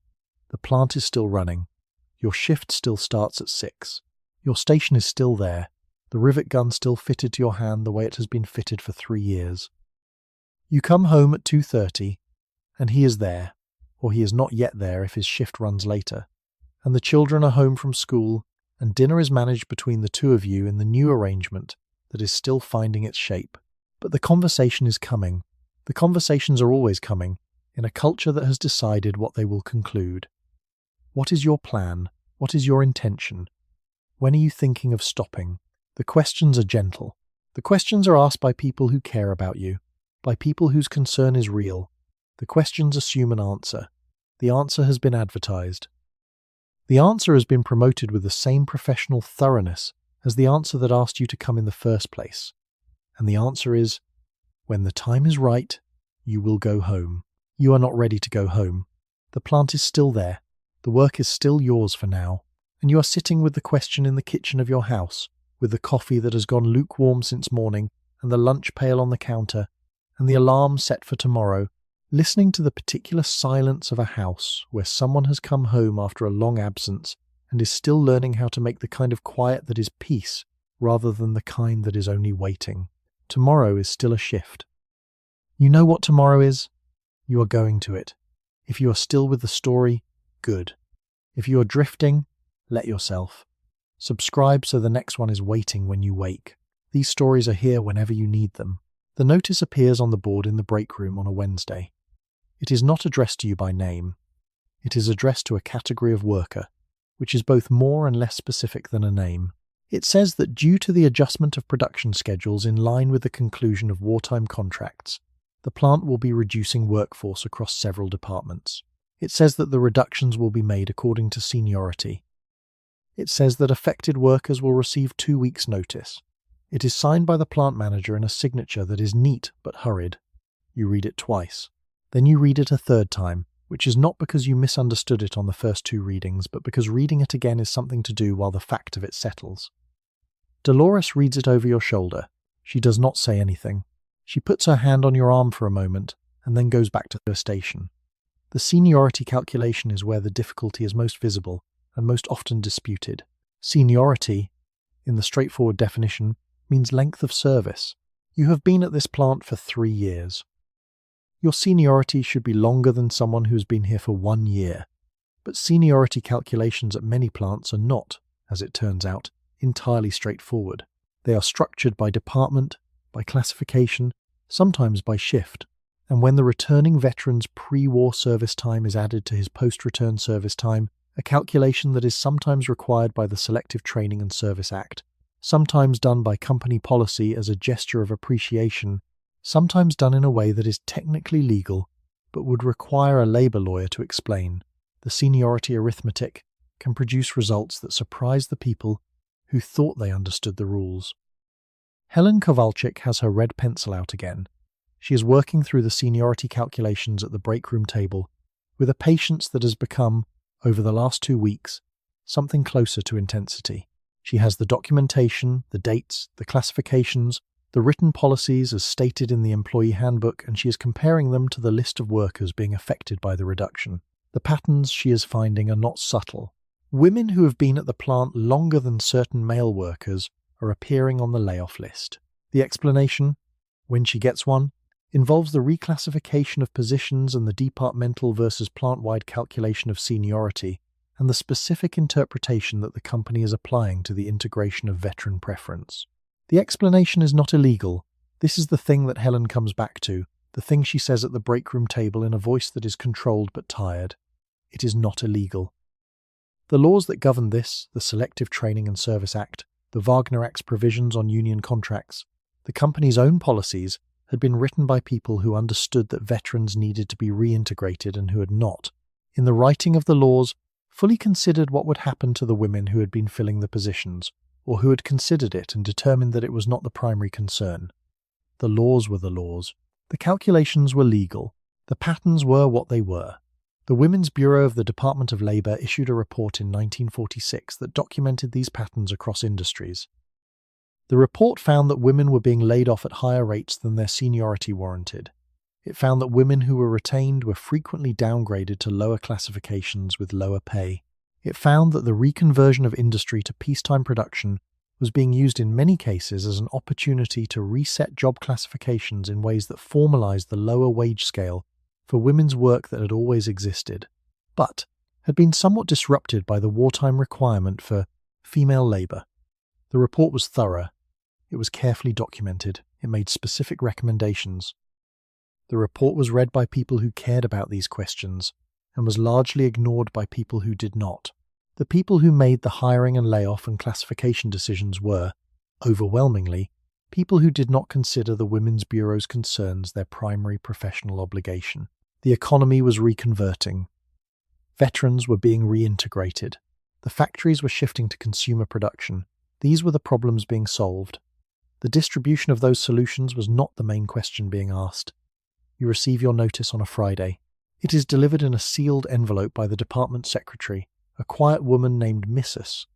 The plant is still running. Your shift still starts at 6. Your station is still there. The rivet gun still fitted to your hand the way it has been fitted for 3 years. You come home at 2:30, and he is there, or he is not yet there if his shift runs later, and the children are home from school, and dinner is managed between the 2 of you in the new arrangement that is still finding its shape. But the conversation is coming. The conversations are always coming, in a culture that has decided what they will conclude. What is your plan? What is your intention? When are you thinking of stopping? The questions are gentle. The questions are asked by people who care about you, by people whose concern is real. The questions assume an answer. The answer has been advertised. The answer has been promoted with the same professional thoroughness as the answer that asked you to come in the first place. And the answer is, when the time is right, you will go home. You are not ready to go home. The plant is still there. The work is still yours for now. And you are sitting with the question in the kitchen of your house, with the coffee that has gone lukewarm since morning, and the lunch pail on the counter, and the alarm set for tomorrow, listening to the particular silence of a house where someone has come home after a long absence and is still learning how to make the kind of quiet that is peace rather than the kind that is only waiting. Tomorrow is still a shift. You know what tomorrow is? You are going to it. If you are still with the story, good. If you are drifting, let yourself. Subscribe so the next one is waiting when you wake. These stories are here whenever you need them. The notice appears on the board in the break room on a Wednesday. It is not addressed to you by name. It is addressed to a category of worker, which is both more and less specific than a name. It says that due to the adjustment of production schedules in line with the conclusion of wartime contracts, the plant will be reducing workforce across several departments. It says that the reductions will be made according to seniority. It says that affected workers will receive 2 weeks' notice. It is signed by the plant manager in a signature that is neat but hurried. You read it twice. Then you read it a 3rd time, which is not because you misunderstood it on the first 2 readings, but because reading it again is something to do while the fact of it settles. Dolores reads it over your shoulder. She does not say anything. She puts her hand on your arm for a moment, and then goes back to her station. The seniority calculation is where the difficulty is most visible and most often disputed. Seniority, in the straightforward definition, means length of service. You have been at this plant for 3 years. Your seniority should be longer than someone who has been here for 1 year. But seniority calculations at many plants are not, as it turns out, entirely straightforward. They are structured by department, by classification, sometimes by shift. And when the returning veteran's pre-war service time is added to his post-return service time, a calculation that is sometimes required by the Selective Training and Service Act, sometimes done by company policy as a gesture of appreciation, sometimes done in a way that is technically legal, but would require a labour lawyer to explain, the seniority arithmetic can produce results that surprise the people who thought they understood the rules. Helen Kowalczyk has her red pencil out again. She is working through the seniority calculations at the break room table with a patience that has become, over the last 2 weeks, something closer to intensity. She has the documentation, the dates, the classifications, the written policies as stated in the employee handbook, and she is comparing them to the list of workers being affected by the reduction. The patterns she is finding are not subtle. Women who have been at the plant longer than certain male workers are appearing on the layoff list. The explanation, when she gets one, involves the reclassification of positions and the departmental versus plant-wide calculation of seniority, and the specific interpretation that the company is applying to the integration of veteran preference. The explanation is not illegal. This is the thing that Helen comes back to, the thing she says at the break room table in a voice that is controlled but tired. It is not illegal. The laws that govern this, the Selective Training and Service Act, the Wagner Act's provisions on union contracts, the company's own policies, had been written by people who understood that veterans needed to be reintegrated and who had not, in the writing of the laws, fully considered what would happen to the women who had been filling the positions, or who had considered it and determined that it was not the primary concern. The laws were the laws. The calculations were legal. The patterns were what they were. The Women's Bureau of the Department of Labor issued a report in 1946 that documented these patterns across industries. The report found that women were being laid off at higher rates than their seniority warranted. It found that women who were retained were frequently downgraded to lower classifications with lower pay. It found that the reconversion of industry to peacetime production was being used in many cases as an opportunity to reset job classifications in ways that formalized the lower wage scale for women's work that had always existed, but had been somewhat disrupted by the wartime requirement for female labor. The report was thorough. It was carefully documented. It made specific recommendations. The report was read by people who cared about these questions and was largely ignored by people who did not. The people who made the hiring and layoff and classification decisions were, overwhelmingly, people who did not consider the Women's Bureau's concerns their primary professional obligation. The economy was reconverting. Veterans were being reintegrated. The factories were shifting to consumer production. These were the problems being solved. The distribution of those solutions was not the main question being asked. You receive your notice on a Friday. It is delivered in a sealed envelope by the department secretary, a quiet woman named Mrs.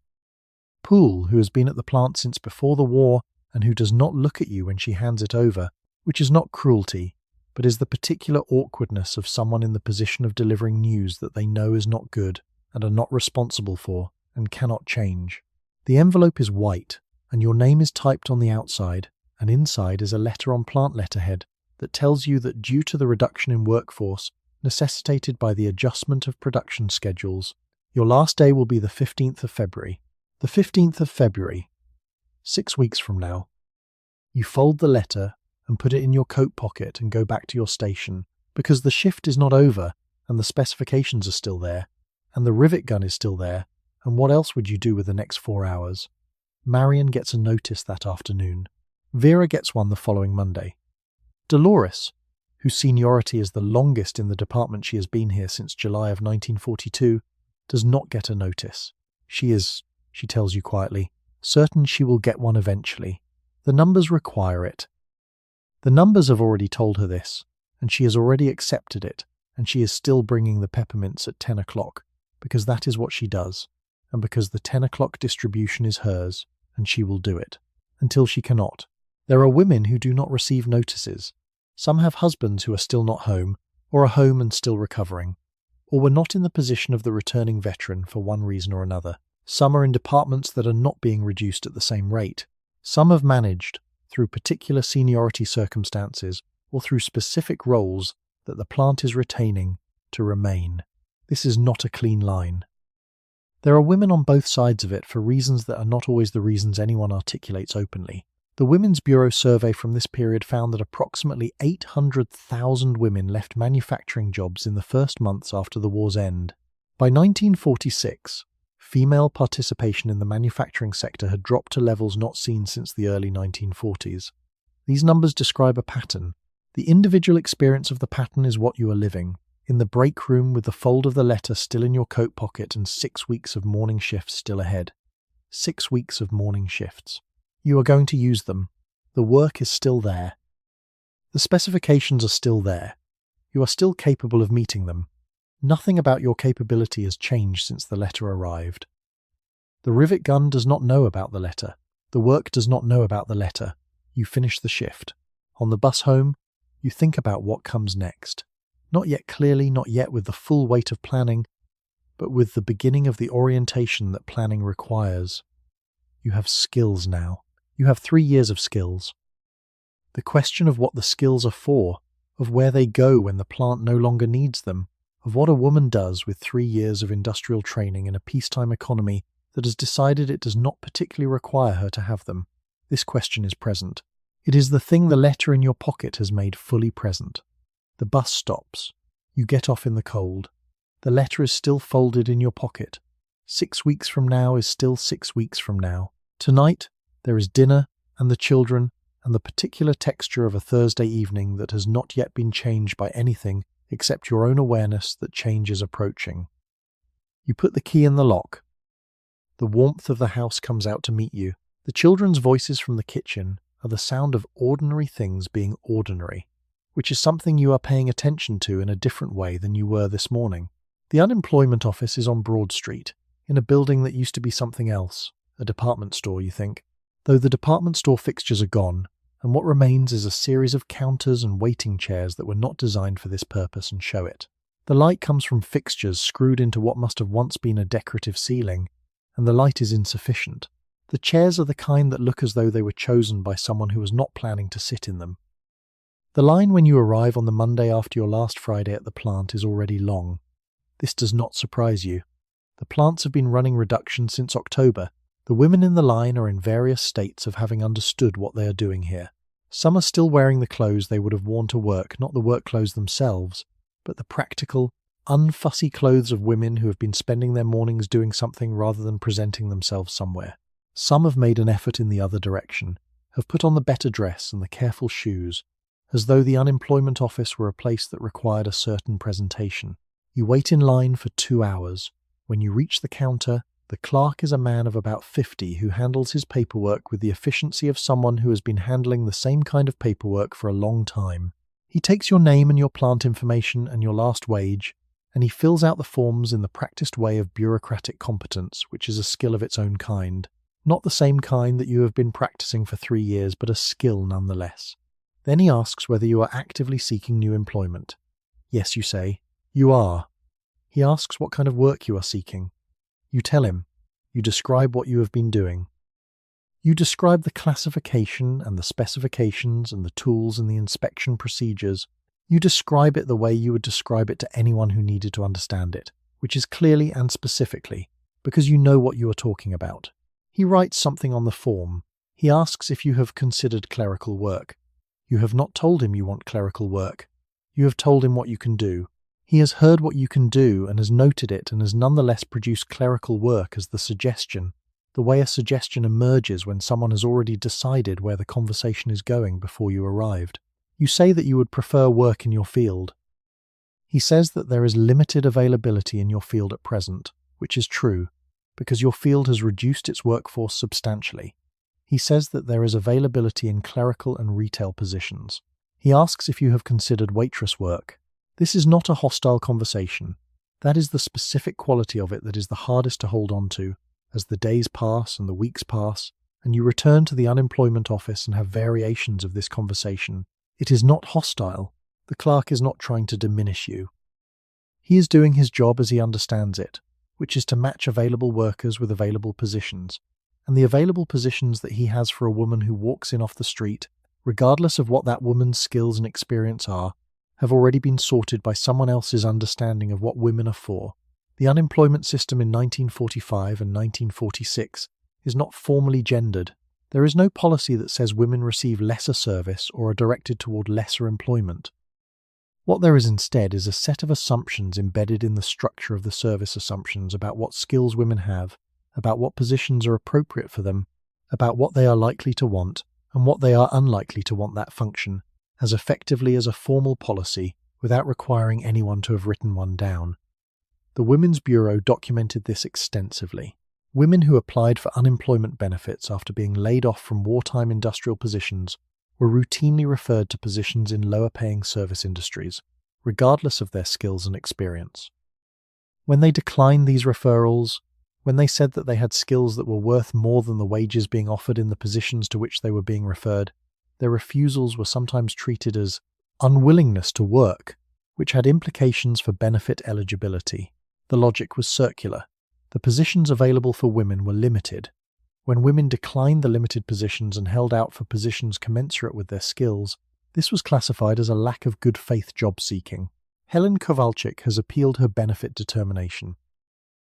Poole, who has been at the plant since before the war and who does not look at you when she hands it over, which is not cruelty, but is the particular awkwardness of someone in the position of delivering news that they know is not good and are not responsible for and cannot change. The envelope is white, and your name is typed on the outside, and inside is a letter on plant letterhead that tells you that due to the reduction in workforce necessitated by the adjustment of production schedules, your last day will be the 15th of February. The 15th of February, 6 weeks from now. You fold the letter and put it in your coat pocket and go back to your station, because the shift is not over and the specifications are still there, and the rivet gun is still there, and what else would you do with the next 4 hours? Marion gets a notice that afternoon. Vera gets one the following Monday. Dolores, whose seniority is the longest in the department she has been here since July of 1942, does not get a notice. She is, she tells you quietly, certain she will get one eventually. The numbers require it. The numbers have already told her this, and she has already accepted it, and she is still bringing the peppermints at 10 o'clock, because that is what she does, and because the 10 o'clock distribution is hers, and she will do it, until she cannot. There are women who do not receive notices. Some have husbands who are still not home, or are home and still recovering, or were not in the position of the returning veteran for one reason or another. Some are in departments that are not being reduced at the same rate. Some have managed, through particular seniority circumstances or through specific roles that the plant is retaining, to remain. This is not a clean line. There are women on both sides of it for reasons that are not always the reasons anyone articulates openly. The Women's Bureau survey from this period found that approximately 800,000 women left manufacturing jobs in the first months after the war's end. By 1946, female participation in the manufacturing sector had dropped to levels not seen since the early 1940s. These numbers describe a pattern. The individual experience of the pattern is what you are living. In the break room with the fold of the letter still in your coat pocket and 6 weeks of morning shifts still ahead. 6 weeks of morning shifts. You are going to use them. The work is still there. The specifications are still there. You are still capable of meeting them. Nothing about your capability has changed since the letter arrived. The rivet gun does not know about the letter. The work does not know about the letter. You finish the shift. On the bus home, you think about what comes next. Not yet clearly, not yet with the full weight of planning, but with the beginning of the orientation that planning requires. You have skills now. You have 3 years of skills. The question of what the skills are for, of where they go when the plant no longer needs them, of what a woman does with 3 years of industrial training in a peacetime economy that has decided it does not particularly require her to have them. This question is present. It is the thing the letter in your pocket has made fully present. The bus stops. You get off in the cold. The letter is still folded in your pocket. 6 weeks from now is still 6 weeks from now. Tonight, there is dinner and the children and the particular texture of a Thursday evening that has not yet been changed by anything except your own awareness that change is approaching. You put the key in the lock. The warmth of the house comes out to meet you. The children's voices from the kitchen are the sound of ordinary things being ordinary, which is something you are paying attention to in a different way than you were this morning. The unemployment office is on Broad Street, in a building that used to be something else, a department store, you think, though the department store fixtures are gone, and what remains is a series of counters and waiting chairs that were not designed for this purpose and show it. The light comes from fixtures screwed into what must have once been a decorative ceiling, and the light is insufficient. The chairs are the kind that look as though they were chosen by someone who was not planning to sit in them. The line when you arrive on the Monday after your last Friday at the plant is already long. This does not surprise you. The plants have been running reduction since October. The women in the line are in various states of having understood what they are doing here. Some are still wearing the clothes they would have worn to work, not the work clothes themselves, but the practical, unfussy clothes of women who have been spending their mornings doing something rather than presenting themselves somewhere. Some have made an effort in the other direction, have put on the better dress and the careful shoes, as though the unemployment office were a place that required a certain presentation. You wait in line for 2 hours. When you reach the counter, the clerk is a man of about 50 who handles his paperwork with the efficiency of someone who has been handling the same kind of paperwork for a long time. He takes your name and your plant information and your last wage, and he fills out the forms in the practiced way of bureaucratic competence, which is a skill of its own kind. Not the same kind that you have been practicing for 3 years, but a skill nonetheless. Then he asks whether you are actively seeking new employment. Yes, you say. You are. He asks what kind of work you are seeking. You tell him. You describe what you have been doing. You describe the classification and the specifications and the tools and the inspection procedures. You describe it the way you would describe it to anyone who needed to understand it, which is clearly and specifically, because you know what you are talking about. He writes something on the form. He asks if you have considered clerical work. You have not told him you want clerical work. You have told him what you can do. He has heard what you can do and has noted it and has nonetheless produced clerical work as the suggestion, the way a suggestion emerges when someone has already decided where the conversation is going before you arrived. You say that you would prefer work in your field. He says that there is limited availability in your field at present, which is true, because your field has reduced its workforce substantially. He says that there is availability in clerical and retail positions. He asks if you have considered waitress work. This is not a hostile conversation. That is the specific quality of it that is the hardest to hold on to, as the days pass and the weeks pass, and you return to the unemployment office and have variations of this conversation. It is not hostile. The clerk is not trying to diminish you. He is doing his job as he understands it, which is to match available workers with available positions, and the available positions that he has for a woman who walks in off the street, regardless of what that woman's skills and experience are, have already been sorted by someone else's understanding of what women are for. The unemployment system in 1945 and 1946 is not formally gendered. There is no policy that says women receive lesser service or are directed toward lesser employment. What there is instead is a set of assumptions embedded in the structure of the service assumptions about what skills women have, about what positions are appropriate for them, about what they are likely to want, and what they are unlikely to want that function, as effectively as a formal policy without requiring anyone to have written one down. The Women's Bureau documented this extensively. Women who applied for unemployment benefits after being laid off from wartime industrial positions were routinely referred to positions in lower-paying service industries, regardless of their skills and experience. When they declined these referrals, when they said that they had skills that were worth more than the wages being offered in the positions to which they were being referred, their refusals were sometimes treated as unwillingness to work, which had implications for benefit eligibility. The logic was circular. The positions available for women were limited. When women declined the limited positions and held out for positions commensurate with their skills, this was classified as a lack of good faith job seeking. Helen Kowalczyk has appealed her benefit determination.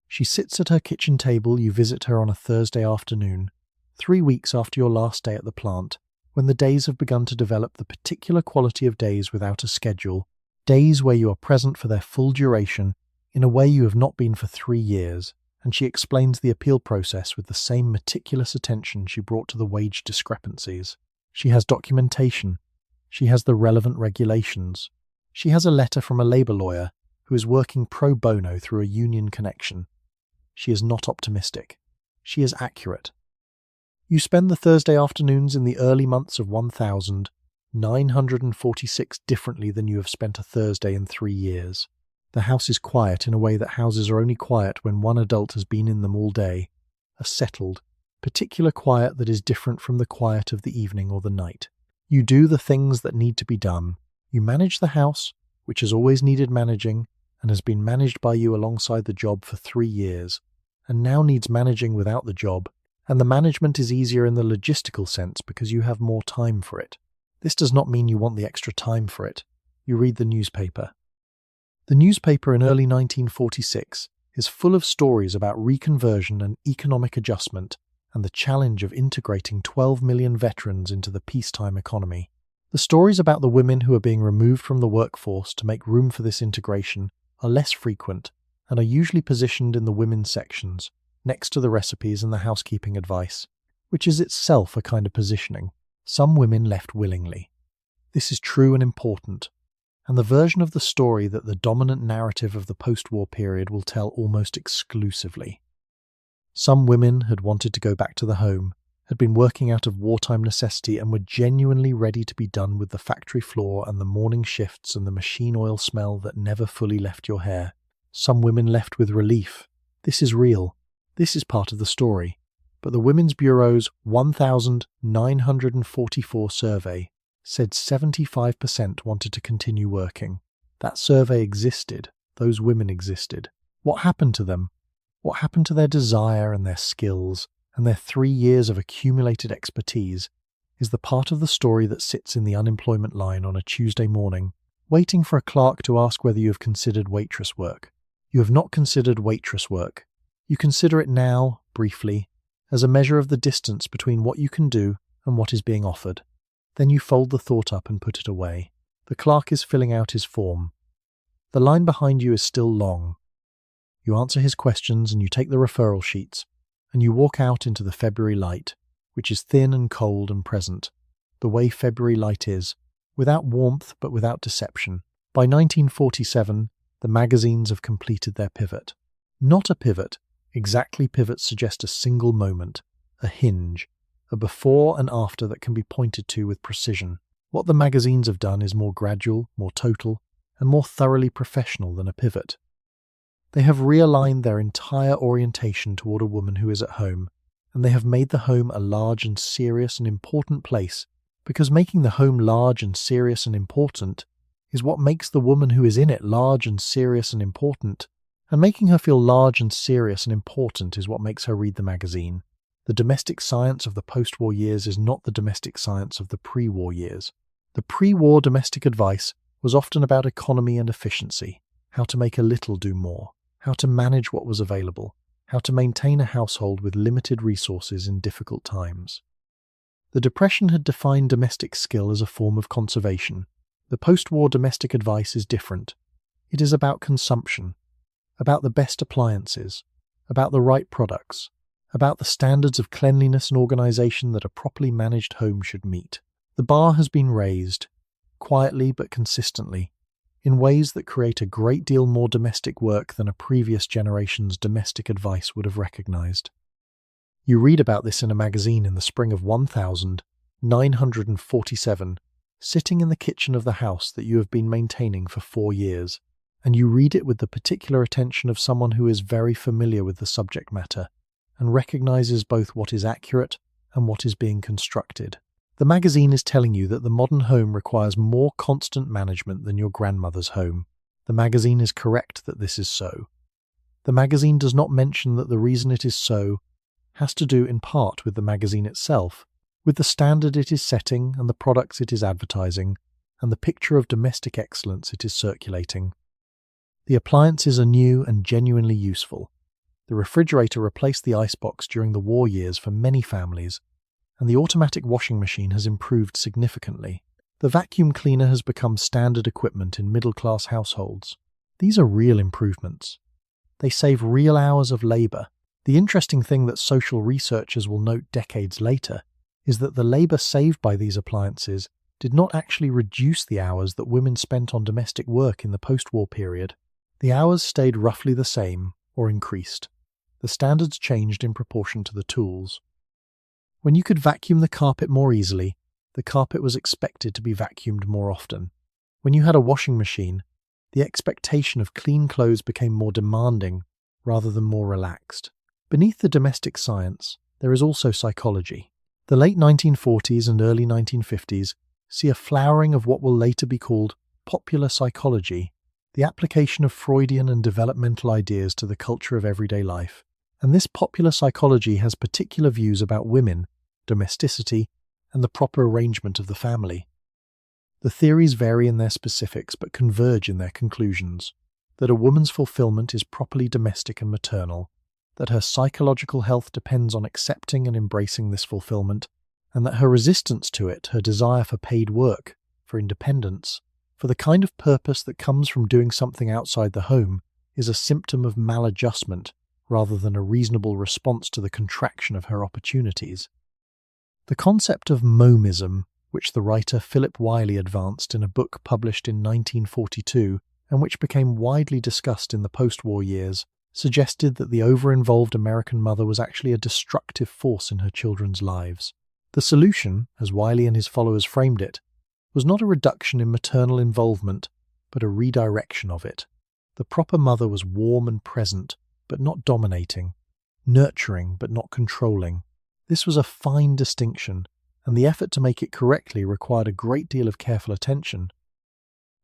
She sits at her kitchen table. You visit her on a Thursday afternoon, 3 weeks after your last day at the plant, when the days have begun to develop the particular quality of days without a schedule, days where you are present for their full duration in a way you have not been for 3 years, and she explains the appeal process with the same meticulous attention she brought to the wage discrepancies. She has documentation. She has the relevant regulations. She has a letter from a labour lawyer who is working pro bono through a union connection. She is not optimistic. She is accurate. You spend the Thursday afternoons in the early months of 1946 differently than you have spent a Thursday in 3 years. The house is quiet in a way that houses are only quiet when one adult has been in them all day. A settled, particular quiet that is different from the quiet of the evening or the night. You do the things that need to be done. You manage the house, which has always needed managing and has been managed by you alongside the job for 3 years, and now needs managing without the job, and the management is easier in the logistical sense because you have more time for it. This does not mean you want the extra time for it. You read the newspaper. The newspaper in early 1946 is full of stories about reconversion and economic adjustment and the challenge of integrating 12 million veterans into the peacetime economy. The stories about the women who are being removed from the workforce to make room for this integration are less frequent and are usually positioned in the women's sections, next to the recipes and the housekeeping advice, which is itself a kind of positioning. Some women left willingly. This is true and important, and the version of the story that the dominant narrative of the post-war period will tell almost exclusively. Some women had wanted to go back to the home, had been working out of wartime necessity and were genuinely ready to be done with the factory floor and the morning shifts and the machine oil smell that never fully left your hair. Some women left with relief. This is real. This is part of the story. But the Women's Bureau's 1,944 survey said 75% wanted to continue working. That survey existed. Those women existed. What happened to them? What happened to their desire and their skills and their 3 years of accumulated expertise is the part of the story that sits in the unemployment line on a Tuesday morning, waiting for a clerk to ask whether you have considered waitress work. You have not considered waitress work. You consider it now, briefly, as a measure of the distance between what you can do and what is being offered. Then you fold the thought up and put it away. The clerk is filling out his form. The line behind you is still long. You answer his questions and you take the referral sheets, and you walk out into the February light, which is thin and cold and present, the way February light is, without warmth but without deception. By 1947, the magazines have completed their pivot. Not a pivot. Exactly, pivots suggest a single moment, a hinge, a before and after that can be pointed to with precision. What the magazines have done is more gradual, more total, and more thoroughly professional than a pivot. They have realigned their entire orientation toward a woman who is at home, and they have made the home a large and serious and important place, because making the home large and serious and important is what makes the woman who is in it large and serious and important. And making her feel large and serious and important is what makes her read the magazine. The domestic science of the post-war years is not the domestic science of the pre-war years. The pre-war domestic advice was often about economy and efficiency, how to make a little do more, how to manage what was available, how to maintain a household with limited resources in difficult times. The Depression had defined domestic skill as a form of conservation. The post-war domestic advice is different. It is about consumption, about the best appliances, about the right products, about the standards of cleanliness and organisation that a properly managed home should meet. The bar has been raised, quietly but consistently, in ways that create a great deal more domestic work than a previous generation's domestic advice would have recognised. You read about this in a magazine in the spring of 1947, sitting in the kitchen of the house that you have been maintaining for 4 years. And you read it with the particular attention of someone who is very familiar with the subject matter and recognizes both what is accurate and what is being constructed. The magazine is telling you that the modern home requires more constant management than your grandmother's home. The magazine is correct that this is so. The magazine does not mention that the reason it is so has to do in part with the magazine itself, with the standard it is setting and the products it is advertising, and the picture of domestic excellence it is circulating. The appliances are new and genuinely useful. The refrigerator replaced the icebox during the war years for many families, and the automatic washing machine has improved significantly. The vacuum cleaner has become standard equipment in middle-class households. These are real improvements. They save real hours of labour. The interesting thing that social researchers will note decades later is that the labour saved by these appliances did not actually reduce the hours that women spent on domestic work in the post-war period. The hours stayed roughly the same, or increased. The standards changed in proportion to the tools. When you could vacuum the carpet more easily, the carpet was expected to be vacuumed more often. When you had a washing machine, the expectation of clean clothes became more demanding rather than more relaxed. Beneath the domestic science, there is also psychology. The late 1940s and early 1950s see a flowering of what will later be called popular psychology, the application of Freudian and developmental ideas to the culture of everyday life. And this popular psychology has particular views about women, domesticity, and the proper arrangement of the family. The theories vary in their specifics but converge in their conclusions: that a woman's fulfillment is properly domestic and maternal, that her psychological health depends on accepting and embracing this fulfillment, and that her resistance to it, her desire for paid work, for independence, for the kind of purpose that comes from doing something outside the home, is a symptom of maladjustment rather than a reasonable response to the contraction of her opportunities. The concept of momism, which the writer Philip Wiley advanced in a book published in 1942 and which became widely discussed in the post-war years, suggested that the over-involved American mother was actually a destructive force in her children's lives. The solution, as Wiley and his followers framed it, was not a reduction in maternal involvement, but a redirection of it. The proper mother was warm and present, but not dominating, nurturing, but not controlling. This was a fine distinction, and the effort to make it correctly required a great deal of careful attention.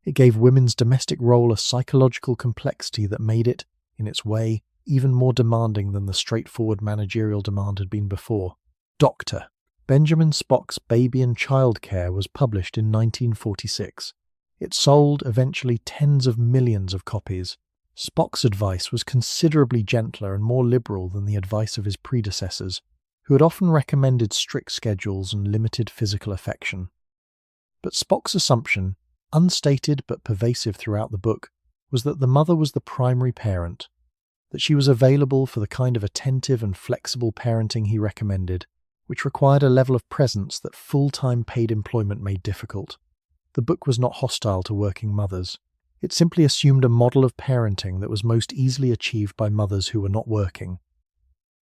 It gave women's domestic role a psychological complexity that made it, in its way, even more demanding than the straightforward managerial demand had been before. Dr. Benjamin Spock's Baby and Child Care was published in 1946. It sold, eventually, tens of millions of copies. Spock's advice was considerably gentler and more liberal than the advice of his predecessors, who had often recommended strict schedules and limited physical affection. But Spock's assumption, unstated but pervasive throughout the book, was that the mother was the primary parent, that she was available for the kind of attentive and flexible parenting he recommended, which required a level of presence that full-time paid employment made difficult. The book was not hostile to working mothers. It simply assumed a model of parenting that was most easily achieved by mothers who were not working.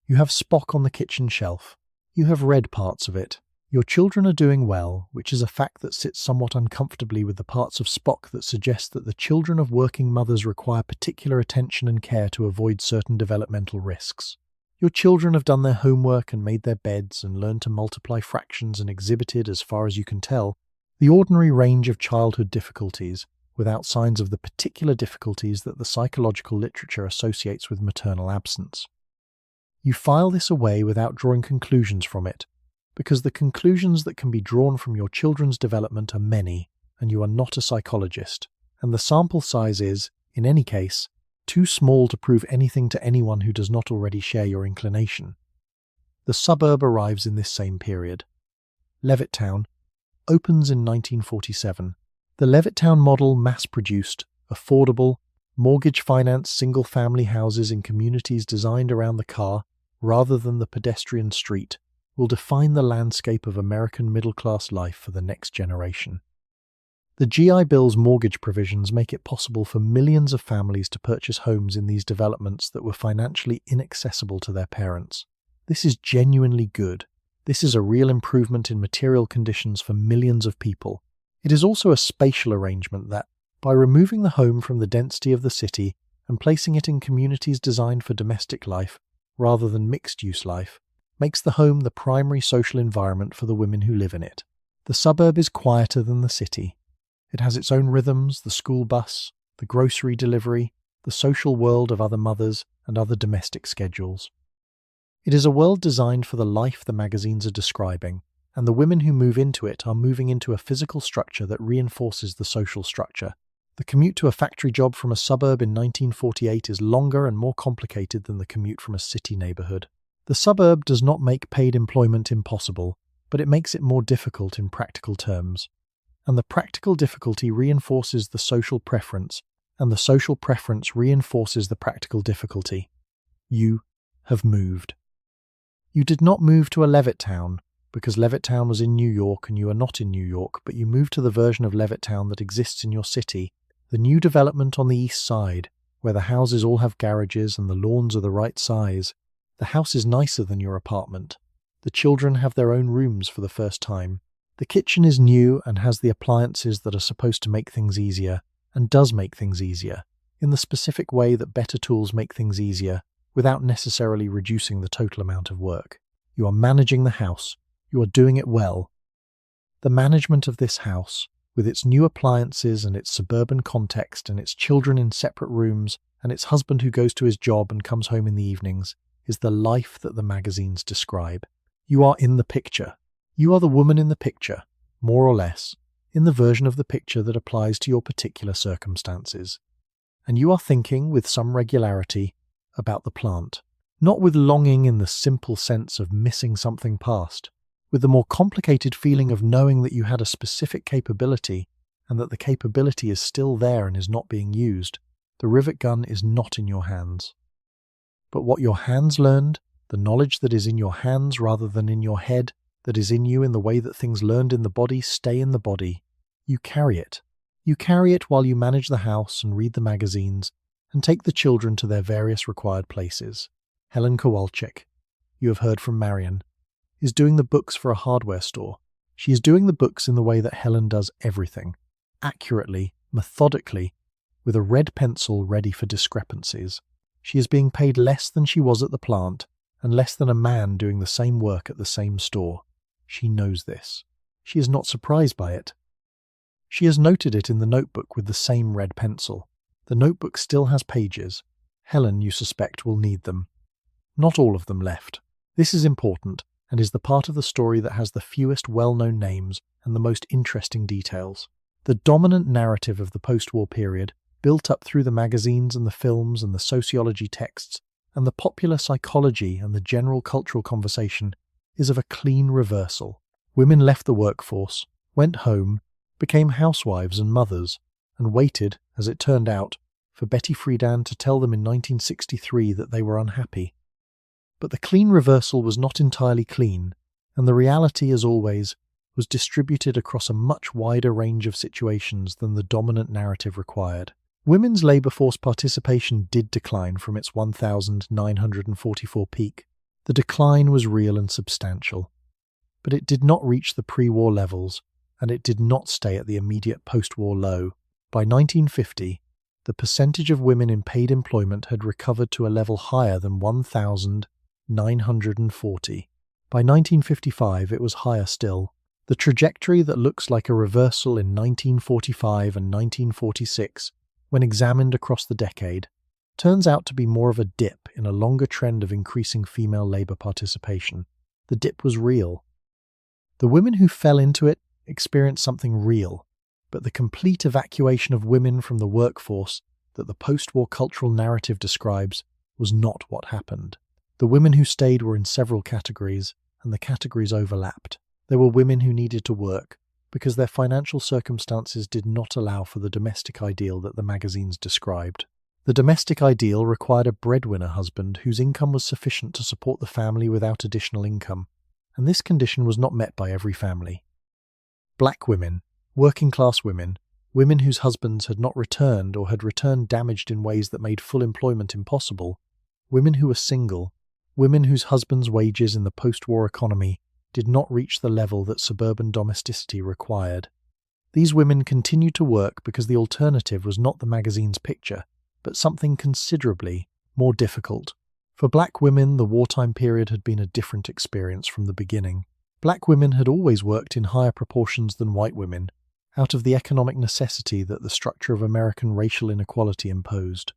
You have Spock on the kitchen shelf. You have read parts of it. Your children are doing well, which is a fact that sits somewhat uncomfortably with the parts of Spock that suggest that the children of working mothers require particular attention and care to avoid certain developmental risks. Your children have done their homework and made their beds and learned to multiply fractions and exhibited, as far as you can tell, the ordinary range of childhood difficulties, without signs of the particular difficulties that the psychological literature associates with maternal absence. You file this away without drawing conclusions from it, because the conclusions that can be drawn from your children's development are many, and you are not a psychologist, and the sample size is, in any case, too small to prove anything to anyone who does not already share your inclination. The Suburb arrives in this same period. Levittown opens in 1947. The Levittown model, mass-produced, affordable, mortgage-financed single-family houses in communities designed around the car rather than the pedestrian street, will define the landscape of American middle-class life for the next generation. The GI Bill's mortgage provisions make it possible for millions of families to purchase homes in these developments that were financially inaccessible to their parents. This is genuinely good. This is a real improvement in material conditions for millions of people. It is also a spatial arrangement that, by removing the home from the density of the city and placing it in communities designed for domestic life rather than mixed-use life, makes the home the primary social environment for the women who live in it. The suburb is quieter than the city. It has its own rhythms, the school bus, the grocery delivery, the social world of other mothers and other domestic schedules. It is a world designed for the life the magazines are describing, and the women who move into it are moving into a physical structure that reinforces the social structure. The commute to a factory job from a suburb in 1948 is longer and more complicated than the commute from a city neighborhood. The suburb does not make paid employment impossible, but it makes it more difficult in practical terms. And the practical difficulty reinforces the social preference, and the social preference reinforces the practical difficulty. You have moved. You did not move to a Levittown, because Levittown was in New York and you are not in New York, but you move to the version of Levittown that exists in your city, the new development on the east side, where the houses all have garages and the lawns are the right size. The house is nicer than your apartment. The children have their own rooms for the first time. The kitchen is new and has the appliances that are supposed to make things easier, and does make things easier, in the specific way that better tools make things easier, without necessarily reducing the total amount of work. You are managing the house. You are doing it well. The management of this house, with its new appliances and its suburban context and its children in separate rooms and its husband who goes to his job and comes home in the evenings, is the life that the magazines describe. You are in the picture. You are the woman in the picture, more or less, in the version of the picture that applies to your particular circumstances. And you are thinking, with some regularity, about the plant, not with longing in the simple sense of missing something past, with the more complicated feeling of knowing that you had a specific capability and that the capability is still there and is not being used. The rivet gun is not in your hands. But what your hands learned, the knowledge that is in your hands rather than in your head, that is in you in the way that things learned in the body stay in the body. You carry it. You carry it while you manage the house and read the magazines and take the children to their various required places. Helen Kowalczyk, you have heard from Marion, is doing the books for a hardware store. She is doing the books in the way that Helen does everything, accurately, methodically, with a red pencil ready for discrepancies. She is being paid less than she was at the plant, and less than a man doing the same work at the same store. She knows this. She is not surprised by it. She has noted it in the notebook with the same red pencil. The notebook still has pages. Helen, you suspect, will need them. Not all of them left. This is important, and is the part of the story that has the fewest well-known names and the most interesting details. The dominant narrative of the post-war period, built up through the magazines and the films and the sociology texts, and the popular psychology and the general cultural conversation, is of a clean reversal. Women left the workforce, went home, became housewives and mothers, and waited, as it turned out, for Betty Friedan to tell them in 1963 that they were unhappy. But the clean reversal was not entirely clean, and the reality, as always, was distributed across a much wider range of situations than the dominant narrative required. Women's labour force participation did decline from its 1,944 peak. The decline was real and substantial. But it did not reach the pre-war levels, and it did not stay at the immediate post-war low. By 1950, the percentage of women in paid employment had recovered to a level higher than 1,940. By 1955, it was higher still. The trajectory that looks like a reversal in 1945 and 1946, when examined across the decade, turns out to be more of a dip in a longer trend of increasing female labour participation. The dip was real. The women who fell into it experienced something real, but the complete evacuation of women from the workforce that the post-war cultural narrative describes was not what happened. The women who stayed were in several categories, and the categories overlapped. There were women who needed to work because their financial circumstances did not allow for the domestic ideal that the magazines described. The domestic ideal required a breadwinner husband whose income was sufficient to support the family without additional income, and this condition was not met by every family. Black women, working-class women, women whose husbands had not returned or had returned damaged in ways that made full employment impossible, women who were single, women whose husbands' wages in the post-war economy did not reach the level that suburban domesticity required. These women continued to work because the alternative was not the magazine's picture, but something considerably more difficult. For black women, the wartime period had been a different experience from the beginning. Black women had always worked in higher proportions than white women, out of the economic necessity that the structure of American racial inequality imposed.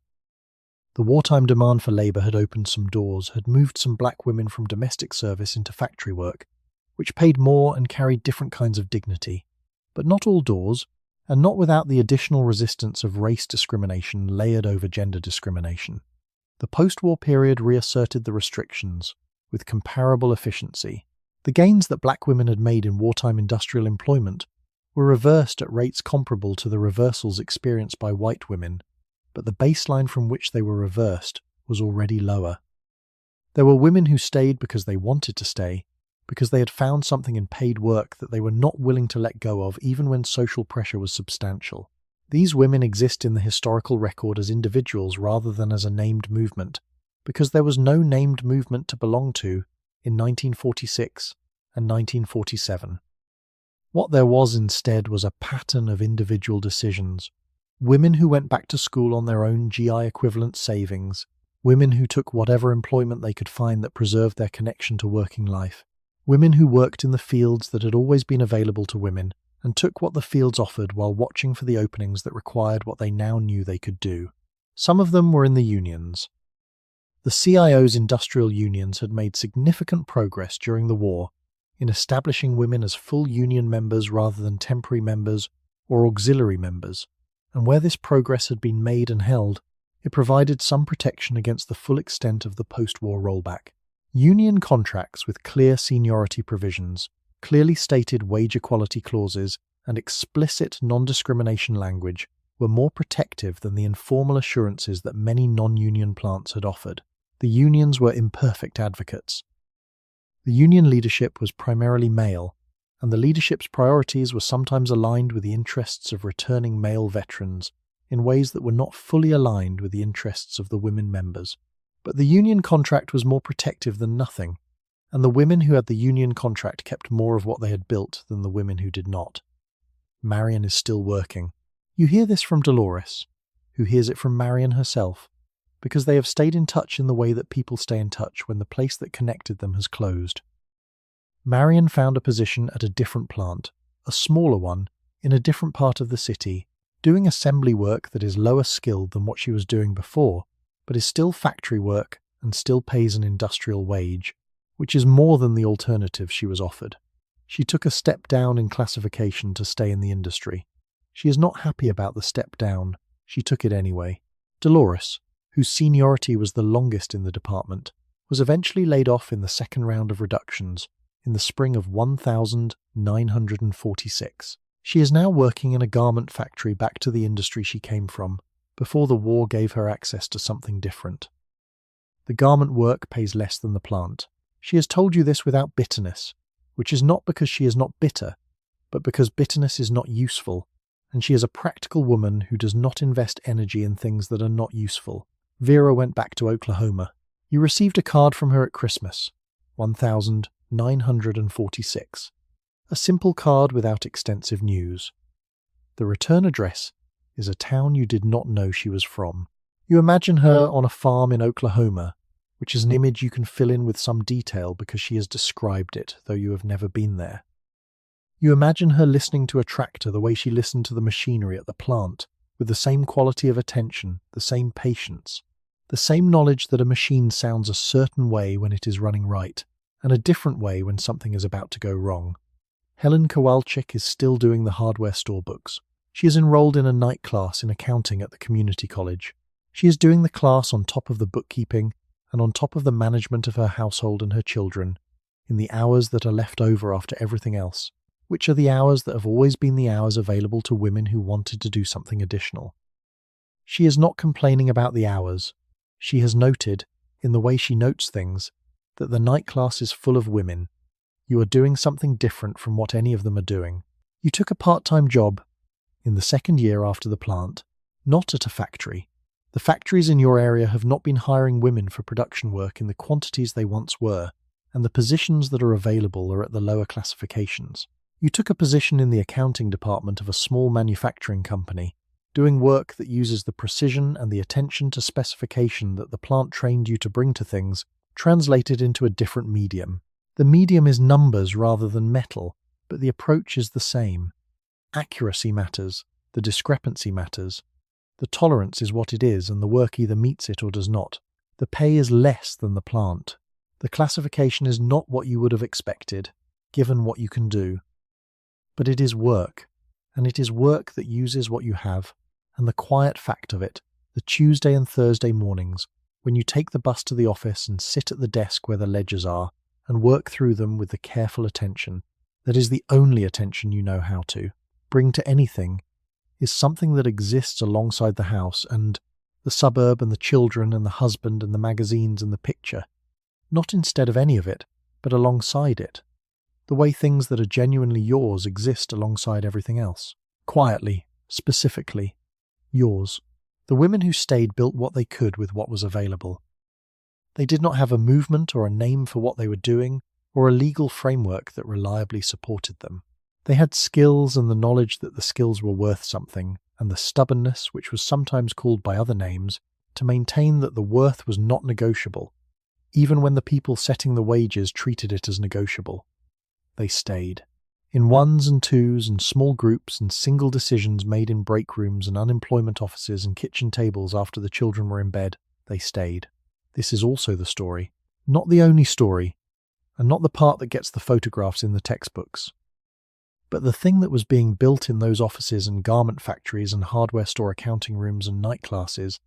The wartime demand for labour had opened some doors, had moved some black women from domestic service into factory work, which paid more and carried different kinds of dignity. But not all doors, and not without the additional resistance of race discrimination layered over gender discrimination. The post-war period reasserted the restrictions, with comparable efficiency. The gains that black women had made in wartime industrial employment were reversed at rates comparable to the reversals experienced by white women, but the baseline from which they were reversed was already lower. There were women who stayed because they wanted to stay, because they had found something in paid work that they were not willing to let go of even when social pressure was substantial. These women exist in the historical record as individuals rather than as a named movement, because there was no named movement to belong to in 1946 and 1947. What there was instead was a pattern of individual decisions. Women who went back to school on their own GI equivalent savings, women who took whatever employment they could find that preserved their connection to working life, women who worked in the fields that had always been available to women and took what the fields offered while watching for the openings that required what they now knew they could do. Some of them were in the unions. The CIO's industrial unions had made significant progress during the war in establishing women as full union members rather than temporary members or auxiliary members, and where this progress had been made and held, it provided some protection against the full extent of the post-war rollback. Union contracts with clear seniority provisions, clearly stated wage equality clauses, and explicit non-discrimination language were more protective than the informal assurances that many non-union plants had offered. The unions were imperfect advocates. The union leadership was primarily male, and the leadership's priorities were sometimes aligned with the interests of returning male veterans in ways that were not fully aligned with the interests of the women members. But the union contract was more protective than nothing, and the women who had the union contract kept more of what they had built than the women who did not. Marion is still working. You hear this from Dolores, who hears it from Marion herself, because they have stayed in touch in the way that people stay in touch when the place that connected them has closed. Marion found a position at a different plant, a smaller one, in a different part of the city, doing assembly work that is lower skilled than what she was doing before, but is still factory work and still pays an industrial wage, which is more than the alternative she was offered. She took a step down in classification to stay in the industry. She is not happy about the step down. She took it anyway. Dolores, whose seniority was the longest in the department, was eventually laid off in the second round of reductions in the spring of 1946. She is now working in a garment factory back to the industry she came from, before the war gave her access to something different. The garment work pays less than the plant. She has told you this without bitterness, which is not because she is not bitter, but because bitterness is not useful, and she is a practical woman who does not invest energy in things that are not useful. Vera went back to Oklahoma. You received a card from her at Christmas, 1946. A simple card without extensive news. The return address is a town you did not know she was from. You imagine her on a farm in Oklahoma, which is an image you can fill in with some detail because she has described it, though you have never been there. You imagine her listening to a tractor the way she listened to the machinery at the plant, with the same quality of attention, the same patience, the same knowledge that a machine sounds a certain way when it is running right, and a different way when something is about to go wrong. Helen Kowalczyk is still doing the hardware store books. She is enrolled in a night class in accounting at the community college. She is doing the class on top of the bookkeeping and on top of the management of her household and her children, in the hours that are left over after everything else, which are the hours that have always been the hours available to women who wanted to do something additional. She is not complaining about the hours. She has noted, in the way she notes things, that the night class is full of women. You are doing something different from what any of them are doing. You took a part-time job in the second year after the plant, not at a factory. The factories in your area have not been hiring women for production work in the quantities they once were, and the positions that are available are at the lower classifications. You took a position in the accounting department of a small manufacturing company, doing work that uses the precision and the attention to specification that the plant trained you to bring to things, translated into a different medium. The medium is numbers rather than metal, but the approach is the same. Accuracy matters, the discrepancy matters. The tolerance is what it is, and the work either meets it or does not. The pay is less than the plant. The classification is not what you would have expected, given what you can do. But it is work, and it is work that uses what you have, and the quiet fact of it, the Tuesday and Thursday mornings, when you take the bus to the office and sit at the desk where the ledgers are, and work through them with the careful attention, that is the only attention you know how to bring to anything, is something that exists alongside the house and the suburb and the children and the husband and the magazines and the picture, not instead of any of it, but alongside it. The way things that are genuinely yours exist alongside everything else. Quietly, specifically, yours. The women who stayed built what they could with what was available. They did not have a movement or a name for what they were doing, or a legal framework that reliably supported them. They had skills and the knowledge that the skills were worth something, and the stubbornness, which was sometimes called by other names, to maintain that the worth was not negotiable, even when the people setting the wages treated it as negotiable. They stayed. In ones and twos and small groups and single decisions made in break rooms and unemployment offices and kitchen tables after the children were in bed, they stayed. This is also the story. Not the only story, and not the part that gets the photographs in the textbooks. But the thing that was being built in those offices and garment factories and hardware store accounting rooms and night classes,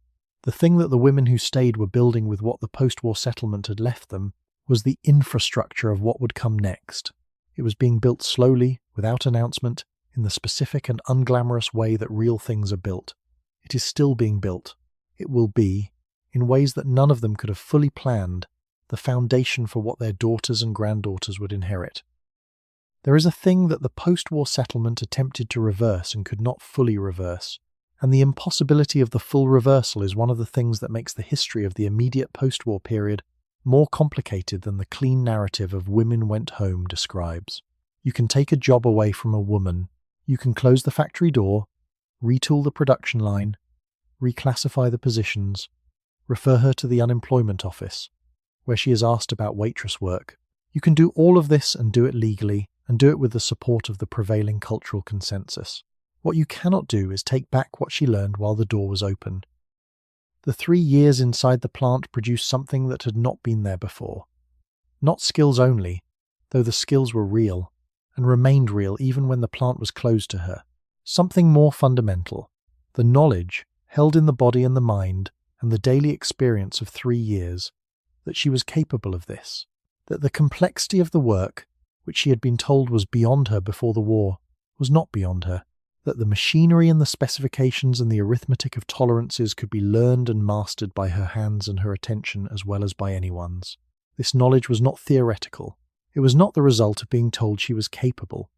the thing that the women who stayed were building with what the post-war settlement had left them, was the infrastructure of what would come next. It was being built slowly, without announcement, in the specific and unglamorous way that real things are built. It is still being built. It will be, in ways that none of them could have fully planned, the foundation for what their daughters and granddaughters would inherit. There is a thing that the post-war settlement attempted to reverse and could not fully reverse, and the impossibility of the full reversal is one of the things that makes the history of the immediate post-war period more complicated than the clean narrative of women went home describes. You can take a job away from a woman, you can close the factory door, retool the production line, reclassify the positions, refer her to the unemployment office, where she is asked about waitress work. You can do all of this and do it legally, and do it with the support of the prevailing cultural consensus. What you cannot do is take back what she learned while the door was open. The 3 years inside the plant produced something that had not been there before. Not skills only, though the skills were real, and remained real even when the plant was closed to her. Something more fundamental, the knowledge, held in the body and the mind, and the daily experience of 3 years, that she was capable of this, that the complexity of the work, which she had been told was beyond her before the war, was not beyond her, that the machinery and the specifications and the arithmetic of tolerances could be learned and mastered by her hands and her attention as well as by anyone's. This knowledge was not theoretical. It was not the result of being told she was capable.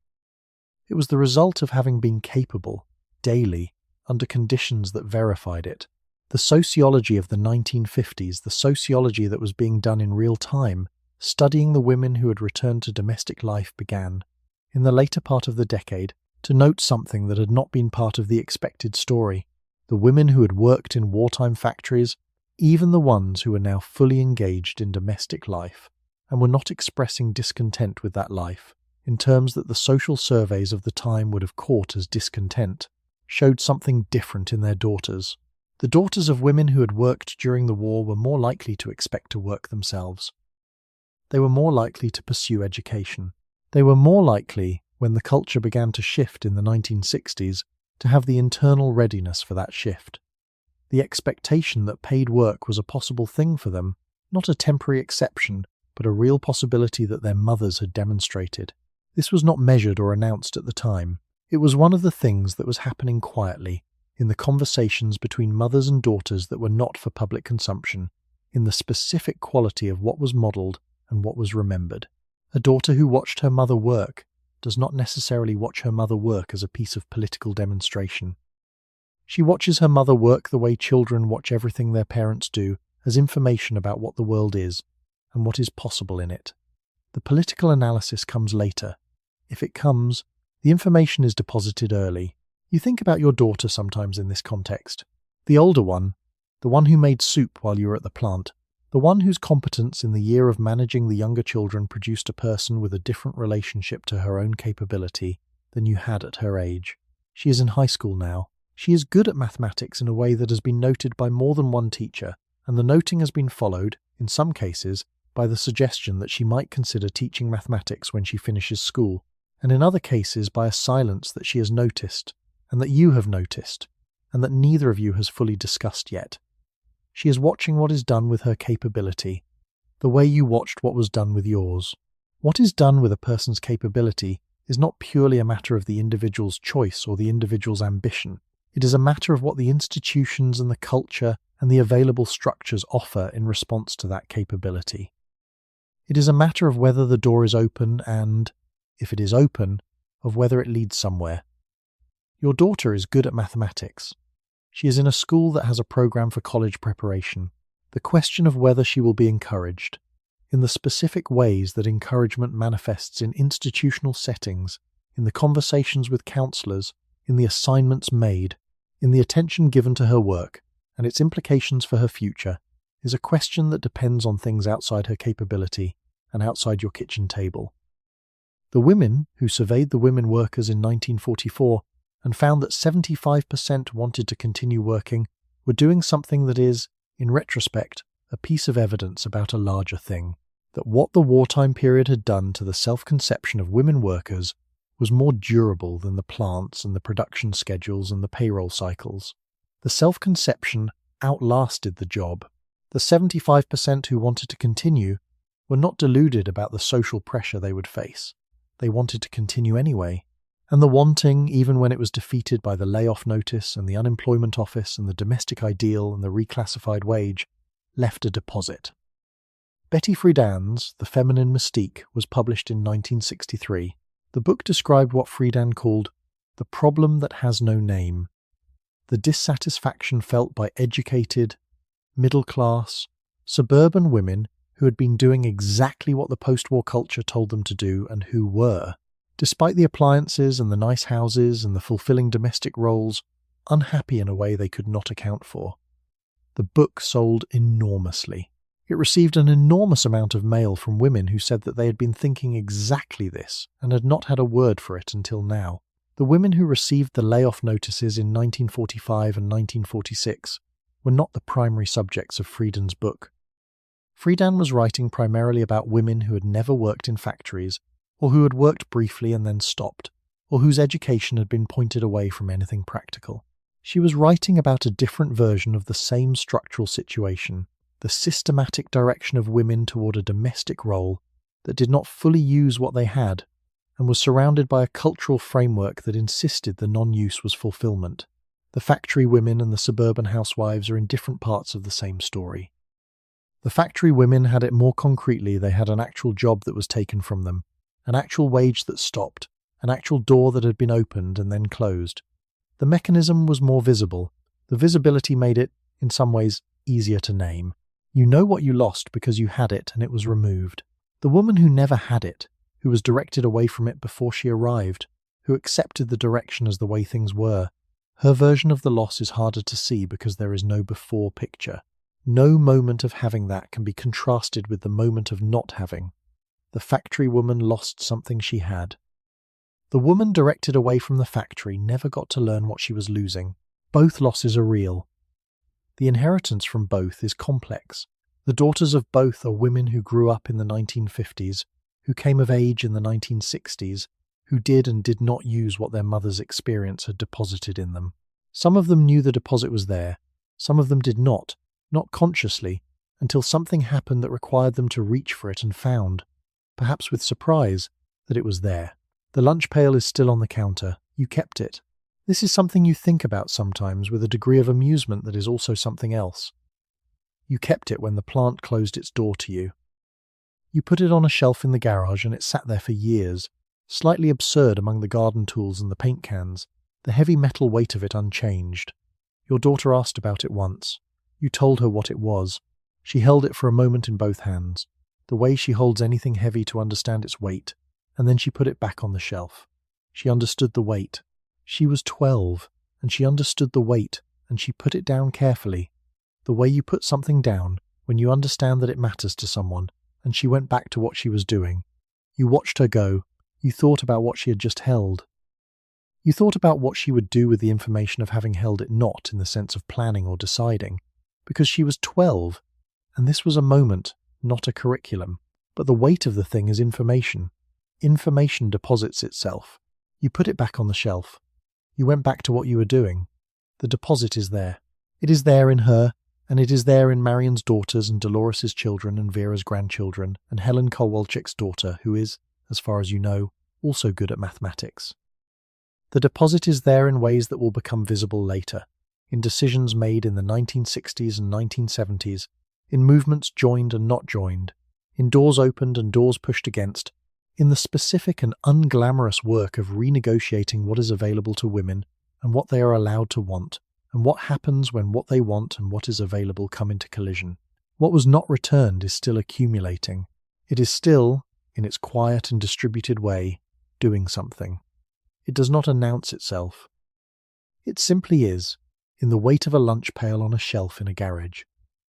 It was the result of having been capable, daily, under conditions that verified it. The sociology of the 1950s, the sociology that was being done in real time, studying the women who had returned to domestic life, began, in the later part of the decade, to note something that had not been part of the expected story. The women who had worked in wartime factories, even the ones who were now fully engaged in domestic life, and were not expressing discontent with that life, in terms that the social surveys of the time would have caught as discontent, showed something different in their daughters. The daughters of women who had worked during the war were more likely to expect to work themselves. They were more likely to pursue education. They were more likely, when the culture began to shift in the 1960s, to have the internal readiness for that shift. The expectation that paid work was a possible thing for them, not a temporary exception, but a real possibility that their mothers had demonstrated. This was not measured or announced at the time. It was one of the things that was happening quietly, in the conversations between mothers and daughters that were not for public consumption, in the specific quality of what was modelled and what was remembered. A daughter who watched her mother work does not necessarily watch her mother work as a piece of political demonstration. She watches her mother work the way children watch everything their parents do, as information about what the world is and what is possible in it. The political analysis comes later. If it comes, the information is deposited early. You think about your daughter sometimes in this context. The older one, the one who made soup while you were at the plant, the one whose competence in the year of managing the younger children produced a person with a different relationship to her own capability than you had at her age. She is in high school now. She is good at mathematics in a way that has been noted by more than one teacher, and the noting has been followed, in some cases, by the suggestion that she might consider teaching mathematics when she finishes school, and in other cases by a silence that she has noticed, and that you have noticed, and that neither of you has fully discussed yet. She is watching what is done with her capability, the way you watched what was done with yours. What is done with a person's capability is not purely a matter of the individual's choice or the individual's ambition. It is a matter of what the institutions and the culture and the available structures offer in response to that capability. It is a matter of whether the door is open and, if it is open, of whether it leads somewhere. Your daughter is good at mathematics. She is in a school that has a program for college preparation. The question of whether she will be encouraged, in the specific ways that encouragement manifests in institutional settings, in the conversations with counselors, in the assignments made, in the attention given to her work, and its implications for her future, is a question that depends on things outside her capability and outside your kitchen table. The women who surveyed the women workers in 1944 and found that 75% wanted to continue working were doing something that is, in retrospect, a piece of evidence about a larger thing, that what the wartime period had done to the self-conception of women workers was more durable than the plants and the production schedules and the payroll cycles. The self-conception outlasted the job. The 75% who wanted to continue were not deluded about the social pressure they would face. They wanted to continue anyway. And the wanting, even when it was defeated by the layoff notice and the unemployment office and the domestic ideal and the reclassified wage, left a deposit. Betty Friedan's The Feminine Mystique was published in 1963. The book described what Friedan called the problem that has no name, the dissatisfaction felt by educated, middle-class, suburban women who had been doing exactly what the post-war culture told them to do and who were, despite the appliances and the nice houses and the fulfilling domestic roles, unhappy in a way they could not account for. The book sold enormously. It received an enormous amount of mail from women who said that they had been thinking exactly this and had not had a word for it until now. The women who received the layoff notices in 1945 and 1946 were not the primary subjects of Friedan's book. Friedan was writing primarily about women who had never worked in factories, or who had worked briefly and then stopped, or whose education had been pointed away from anything practical. She was writing about a different version of the same structural situation, the systematic direction of women toward a domestic role that did not fully use what they had, and was surrounded by a cultural framework that insisted the non-use was fulfillment. The factory women and the suburban housewives are in different parts of the same story. The factory women had it more concretely. They had an actual job that was taken from them, an actual wage that stopped, an actual door that had been opened and then closed. The mechanism was more visible. The visibility made it, in some ways, easier to name. You know what you lost because you had it and it was removed. The woman who never had it, who was directed away from it before she arrived, who accepted the direction as the way things were, her version of the loss is harder to see because there is no before picture. No moment of having that can be contrasted with the moment of not having. The factory woman lost something she had. The woman directed away from the factory never got to learn what she was losing. Both losses are real. The inheritance from both is complex. The daughters of both are women who grew up in the 1950s, who came of age in the 1960s, who did and did not use what their mother's experience had deposited in them. Some of them knew the deposit was there. Some of them did not consciously, until something happened that required them to reach for it and found, perhaps with surprise, that it was there. The lunch pail is still on the counter. You kept it. This is something you think about sometimes with a degree of amusement that is also something else. You kept it when the plant closed its door to you. You put it on a shelf in the garage and it sat there for years, slightly absurd among the garden tools and the paint cans, the heavy metal weight of it unchanged. Your daughter asked about it once. You told her what it was. She held it for a moment in both hands, the way she holds anything heavy to understand its weight, and then she put it back on the shelf. She understood the weight. She was 12, and she understood the weight, and she put it down carefully, the way you put something down when you understand that it matters to someone, and she went back to what she was doing. You watched her go. You thought about what she had just held. You thought about what she would do with the information of having held it, not in the sense of planning or deciding, because she was 12, and this was a moment, not a curriculum. But the weight of the thing is information. Information deposits itself. You put it back on the shelf. You went back to what you were doing. The deposit is there. It is there in her, and it is there in Marion's daughters and Dolores's children and Vera's grandchildren and Helen Kowalczyk's daughter, who is, as far as you know, also good at mathematics. The deposit is there in ways that will become visible later, in decisions made in the 1960s and 1970s, in movements joined and not joined, in doors opened and doors pushed against, in the specific and unglamorous work of renegotiating what is available to women and what they are allowed to want, and what happens when what they want and what is available come into collision. What was not returned is still accumulating. It is still, in its quiet and distributed way, doing something. It does not announce itself. It simply is, in the weight of a lunch pail on a shelf in a garage,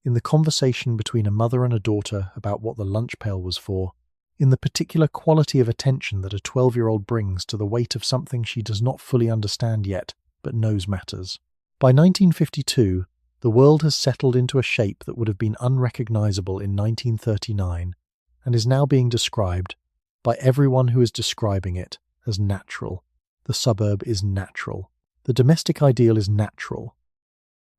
in the conversation between a mother and a daughter about what the lunch pail was for, in the particular quality of attention that a 12-year-old brings to the weight of something she does not fully understand yet, but knows matters. By 1952, the world has settled into a shape that would have been unrecognizable in 1939, and is now being described, by everyone who is describing it, as natural. The suburb is natural. The domestic ideal is natural.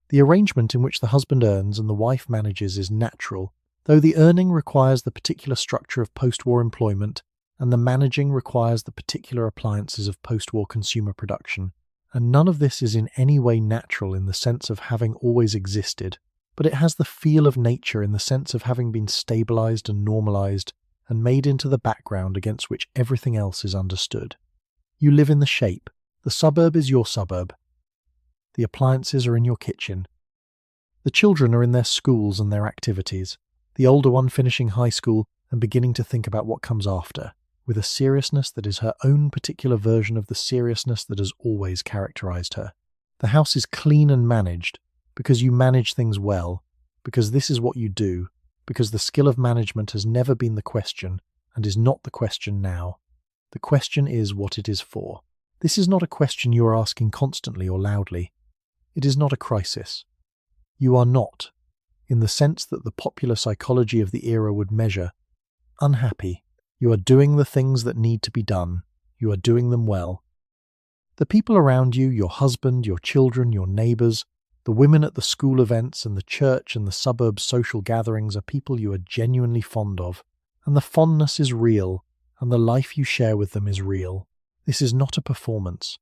The arrangement in which the husband earns and the wife manages is natural, though the earning requires the particular structure of post-war employment, and the managing requires the particular appliances of post-war consumer production. And none of this is in any way natural in the sense of having always existed, but it has the feel of nature in the sense of having been stabilized and normalized and made into the background against which everything else is understood. You live in the shape. The suburb is your suburb. The appliances are in your kitchen. The children are in their schools and their activities, the older one finishing high school and beginning to think about what comes after, with a seriousness that is her own particular version of the seriousness that has always characterized her. The house is clean and managed, because you manage things well, because this is what you do, because the skill of management has never been the question, and is not the question now. The question is what it is for. This is not a question you are asking constantly or loudly. It is not a crisis. You are not, in the sense that the popular psychology of the era would measure, unhappy. You are doing the things that need to be done. You are doing them well. The people around you, your husband, your children, your neighbours, the women at the school events and the church and the suburb social gatherings are people you are genuinely fond of, and the fondness is real, and the life you share with them is real. This is not a performance.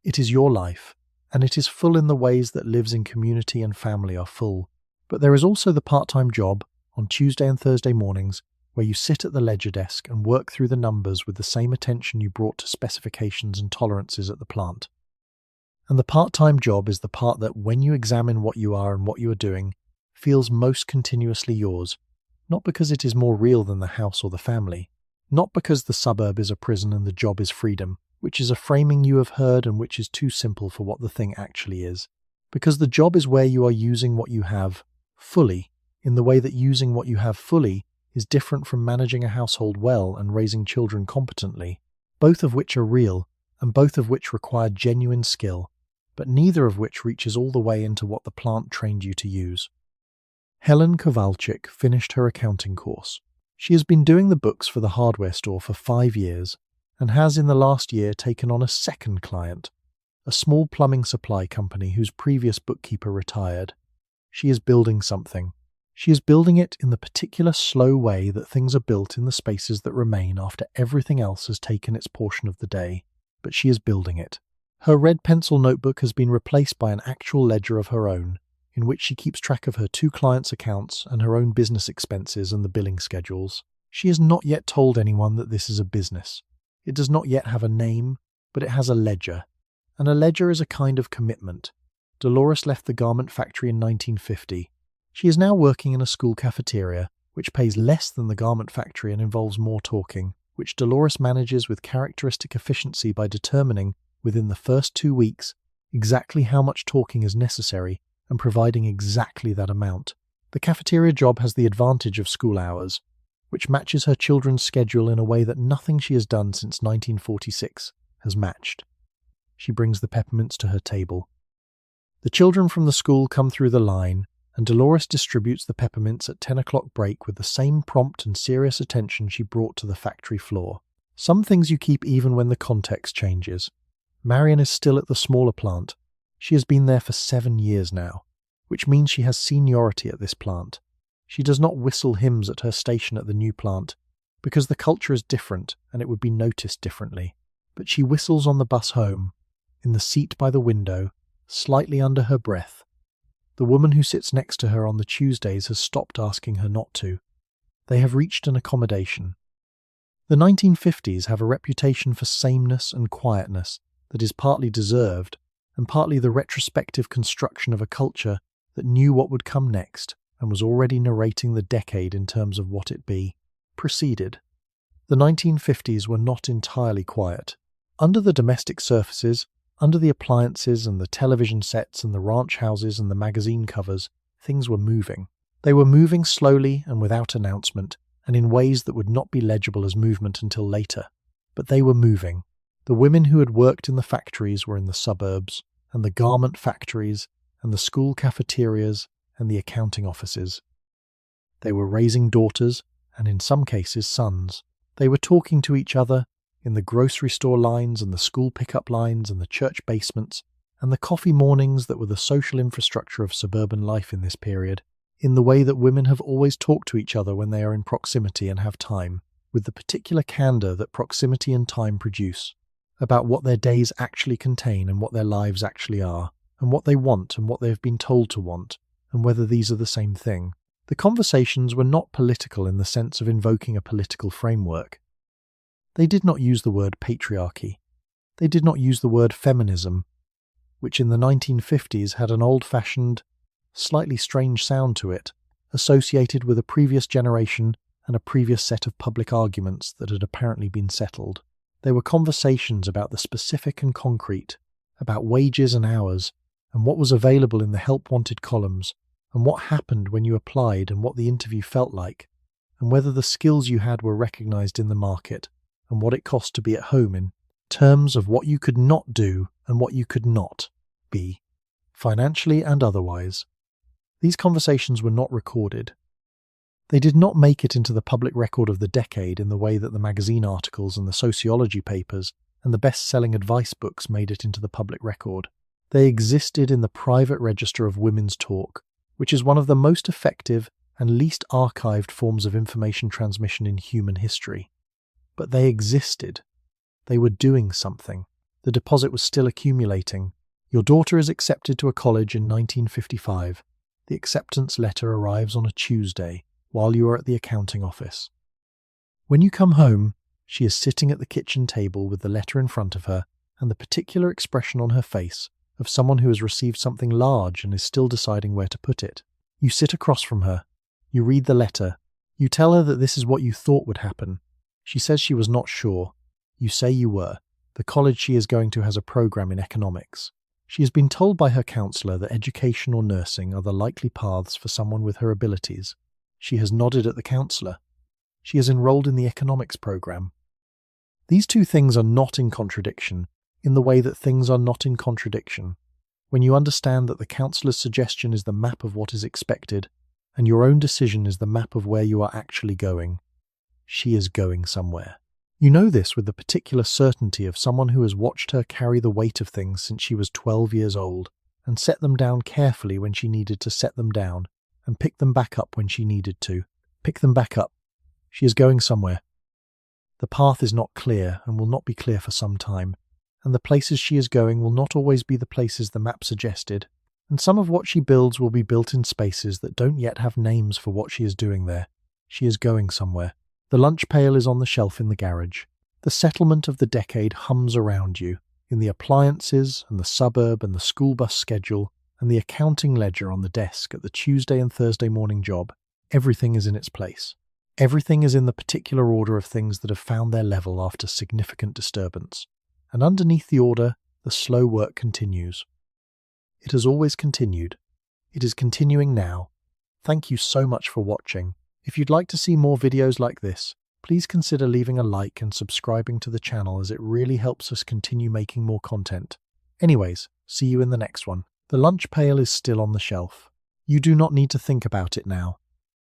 It is your life, and it is full in the ways that lives in community and family are full. But there is also the part-time job, on Tuesday and Thursday mornings, where you sit at the ledger desk and work through the numbers with the same attention you brought to specifications and tolerances at the plant. And the part-time job is the part that, when you examine what you are and what you are doing, feels most continuously yours, not because it is more real than the house or the family, not because the suburb is a prison and the job is freedom, which is a framing you have heard and which is too simple for what the thing actually is, because the job is where you are using what you have fully, in the way that using what you have fully is different from managing a household well and raising children competently, both of which are real and both of which require genuine skill, but neither of which reaches all the way into what the plant trained you to use. Helen Kowalczyk finished her accounting course. She has been doing the books for the hardware store for 5 years and has in the last year taken on a second client, a small plumbing supply company whose previous bookkeeper retired. She is building something. She is building it in the particular slow way that things are built in the spaces that remain after everything else has taken its portion of the day, but she is building it. Her red pencil notebook has been replaced by an actual ledger of her own, in which she keeps track of her 2 clients' accounts and her own business expenses and the billing schedules. She has not yet told anyone that this is a business. It does not yet have a name, but it has a ledger. And a ledger is a kind of commitment. Dolores left the garment factory in 1950. She is now working in a school cafeteria, which pays less than the garment factory and involves more talking, which Dolores manages with characteristic efficiency by determining, within the first 2 weeks, exactly how much talking is necessary and providing exactly that amount. The cafeteria job has the advantage of school hours, which matches her children's schedule in a way that nothing she has done since 1946 has matched. She brings the peppermints to her table. The children from the school come through the line, and Dolores distributes the peppermints at 10 o'clock break with the same prompt and serious attention she brought to the factory floor. Some things you keep even when the context changes. Marion is still at the smaller plant. She has been there for 7 years now, which means she has seniority at this plant. She does not whistle hymns at her station at the new plant, because the culture is different and it would be noticed differently. But she whistles on the bus home, in the seat by the window, slightly under her breath. The woman who sits next to her on the Tuesdays has stopped asking her not to. They have reached an accommodation. The 1950s have a reputation for sameness and quietness that is partly deserved and partly the retrospective construction of a culture that knew what would come next and was already narrating the decade in terms of what it preceded. The 1950s were not entirely quiet. Under the domestic surfaces, under the appliances and the television sets and the ranch houses and the magazine covers, things were moving. They were moving slowly and without announcement, and in ways that would not be legible as movement until later. But they were moving. The women who had worked in the factories were in the suburbs, and the garment factories, and the school cafeterias, and the accounting offices. They were raising daughters, and in some cases sons. They were talking to each other in the grocery store lines and the school pickup lines and the church basements, and the coffee mornings that were the social infrastructure of suburban life in this period, in the way that women have always talked to each other when they are in proximity and have time, with the particular candour that proximity and time produce, about what their days actually contain and what their lives actually are, and what they want and what they have been told to want, and whether these are the same thing. The conversations were not political in the sense of invoking a political framework. They did not use the word patriarchy. They did not use the word feminism, which in the 1950s had an old-fashioned, slightly strange sound to it, associated with a previous generation and a previous set of public arguments that had apparently been settled. They were conversations about the specific and concrete, about wages and hours, and what was available in the help-wanted columns, and what happened when you applied and what the interview felt like, and whether the skills you had were recognised in the market, and what it cost to be at home in terms of what you could not do and what you could not be, financially and otherwise. These conversations were not recorded. They did not make it into the public record of the decade in the way that the magazine articles and the sociology papers and the best-selling advice books made it into the public record. They existed in the private register of women's talk, which is one of the most effective and least archived forms of information transmission in human history. But they existed. They were doing something. The deposit was still accumulating. Your daughter is accepted to a college in 1955. The acceptance letter arrives on a Tuesday, while you are at the accounting office. When you come home, she is sitting at the kitchen table with the letter in front of her and the particular expression on her face of someone who has received something large and is still deciding where to put it. You sit across from her. You read the letter. You tell her that this is what you thought would happen. She says she was not sure. You say you were. The college she is going to has a program in economics. She has been told by her counsellor that education or nursing are the likely paths for someone with her abilities. She has nodded at the counsellor. She is enrolled in the economics program. These two things are not in contradiction, in the way that things are not in contradiction. When you understand that the counsellor's suggestion is the map of what is expected, and your own decision is the map of where you are actually going. She is going somewhere. You know this with the particular certainty of someone who has watched her carry the weight of things since she was 12 years old, and set them down carefully when she needed to set them down, and pick them back up when she needed to. Pick them back up. She is going somewhere. The path is not clear and will not be clear for some time, and the places she is going will not always be the places the map suggested, and some of what she builds will be built in spaces that don't yet have names for what she is doing there. She is going somewhere. The lunch pail is on the shelf in the garage. The settlement of the decade hums around you, in the appliances and the suburb and the school bus schedule and the accounting ledger on the desk at the Tuesday and Thursday morning job. Everything is in its place. Everything is in the particular order of things that have found their level after significant disturbance. And underneath the order, the slow work continues. It has always continued. It is continuing now. Thank you so much for watching. If you'd like to see more videos like this, please consider leaving a like and subscribing to the channel as it really helps us continue making more content. Anyways, see you in the next one. The lunch pail is still on the shelf. You do not need to think about it now.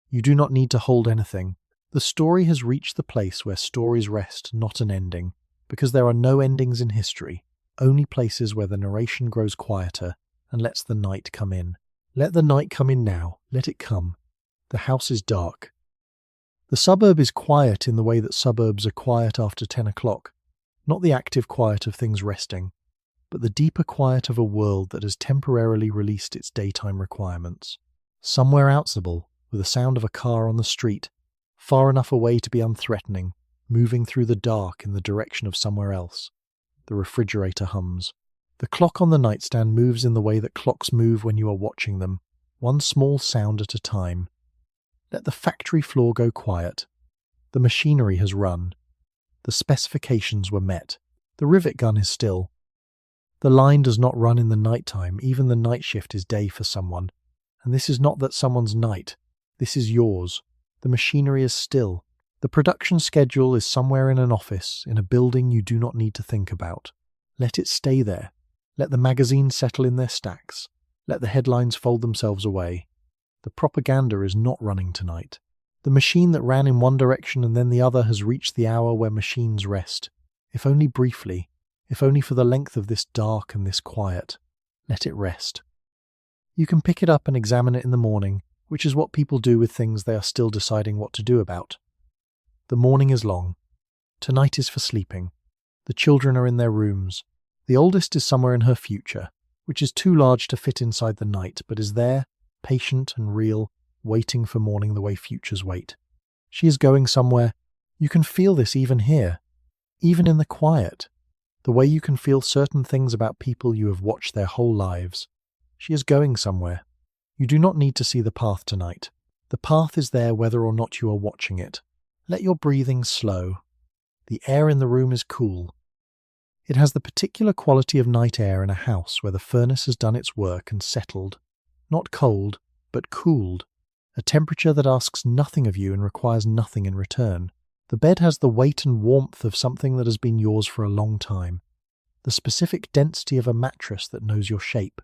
You do not need to hold anything. The story has reached the place where stories rest, not an ending, because there are no endings in history, only places where the narration grows quieter and lets the night come in. Let the night come in now. Let it come. The house is dark. The suburb is quiet in the way that suburbs are quiet after 10 o'clock, not the active quiet of things resting, but the deeper quiet of a world that has temporarily released its daytime requirements. Somewhere outside, with the sound of a car on the street, far enough away to be unthreatening, moving through the dark in the direction of somewhere else. The refrigerator hums. The clock on the nightstand moves in the way that clocks move when you are watching them, one small sound at a time. Let the factory floor go quiet. The machinery has run. The specifications were met. The rivet gun is still. The line does not run in the night time, even the night shift is day for someone. And this is not that someone's night, this is yours. The machinery is still. The production schedule is somewhere in an office, in a building you do not need to think about. Let it stay there. Let the magazines settle in their stacks. Let the headlines fold themselves away. The propaganda is not running tonight. The machine that ran in one direction and then the other has reached the hour where machines rest, if only briefly, if only for the length of this dark and this quiet. Let it rest. You can pick it up and examine it in the morning, which is what people do with things they are still deciding what to do about. The morning is long. Tonight is for sleeping. The children are in their rooms. The oldest is somewhere in her future, which is too large to fit inside the night, but is there, patient and real, waiting for morning the way futures wait. She is going somewhere. You can feel this even here, even in the quiet, the way you can feel certain things about people you have watched their whole lives. She is going somewhere. You do not need to see the path tonight. The path is there whether or not you are watching it. Let your breathing slow. The air in the room is cool. It has the particular quality of night air in a house where the furnace has done its work and settled. Not cold, but cooled. A temperature that asks nothing of you and requires nothing in return. The bed has the weight and warmth of something that has been yours for a long time. The specific density of a mattress that knows your shape.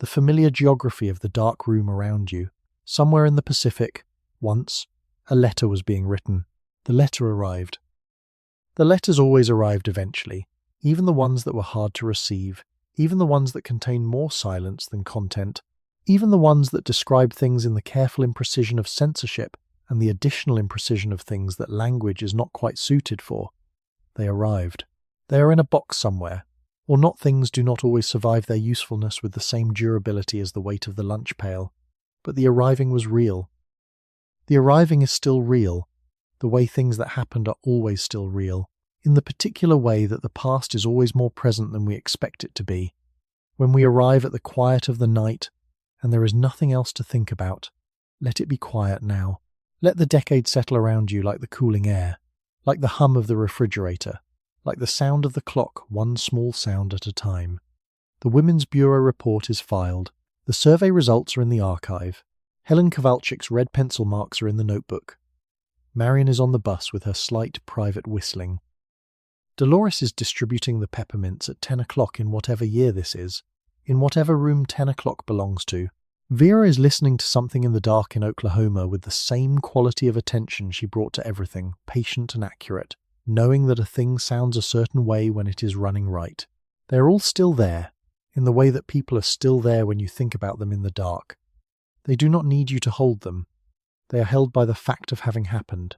The familiar geography of the dark room around you. Somewhere in the Pacific, once, a letter was being written. The letter arrived. The letters always arrived eventually, even the ones that were hard to receive, even the ones that contain more silence than content, even the ones that describe things in the careful imprecision of censorship and the additional imprecision of things that language is not quite suited for. They arrived. They are in a box somewhere, or not. Things do not always survive their usefulness with the same durability as the weight of the lunch pail, but the arriving was real. The arriving is still real, the way things that happened are always still real, in the particular way that the past is always more present than we expect it to be. When we arrive at the quiet of the night, and there is nothing else to think about, let it be quiet now. Let the decades settle around you like the cooling air, like the hum of the refrigerator, like the sound of the clock, one small sound at a time. The Women's Bureau report is filed. The survey results are in the archive. Helen Kowalczyk's red pencil marks are in the notebook. Marion is on the bus with her slight private whistling. Dolores is distributing the peppermints at 10 o'clock in whatever year this is, in whatever room 10 o'clock belongs to. Vera is listening to something in the dark in Oklahoma with the same quality of attention she brought to everything, patient and accurate, knowing that a thing sounds a certain way when it is running right. They are all still there, in the way that people are still there when you think about them in the dark. They do not need you to hold them. They are held by the fact of having happened.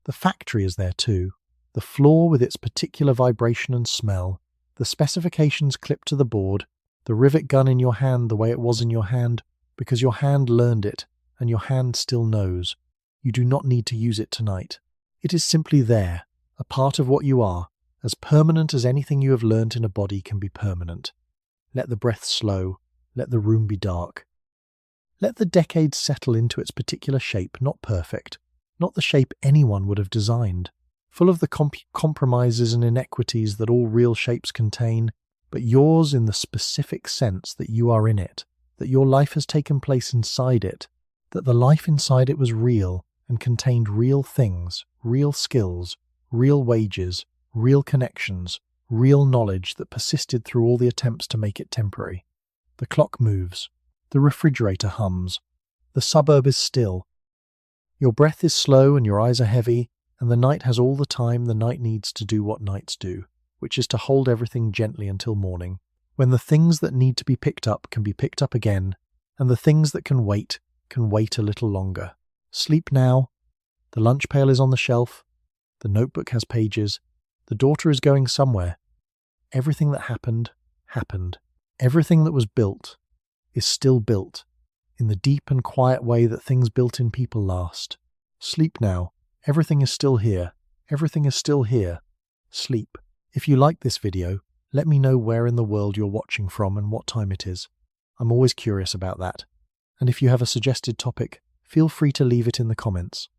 The factory is there too, the floor with its particular vibration and smell, the specifications clipped to the board, the rivet gun in your hand the way it was in your hand, because your hand learned it, and your hand still knows. You do not need to use it tonight. It is simply there, a part of what you are, as permanent as anything you have learnt in a body can be permanent. Let the breath slow, let the room be dark. Let the decades settle into its particular shape, not perfect, not the shape anyone would have designed, full of the compromises and inequities that all real shapes contain, but yours in the specific sense that you are in it, that your life has taken place inside it, that the life inside it was real and contained real things, real skills, real wages, real connections, real knowledge that persisted through all the attempts to make it temporary. The clock moves. The refrigerator hums. The suburb is still. Your breath is slow and your eyes are heavy, and the night has all the time the night needs to do what nights do, which is to hold everything gently until morning, when the things that need to be picked up can be picked up again, and the things that can wait a little longer. Sleep now. The lunch pail is on the shelf. The notebook has pages. The daughter is going somewhere. Everything that happened, happened. Everything that was built is still built, in the deep and quiet way that things built in people last. Sleep now. Everything is still here. Everything is still here. Sleep. If you like this video, let me know where in the world you're watching from and what time it is. I'm always curious about that. And if you have a suggested topic, feel free to leave it in the comments.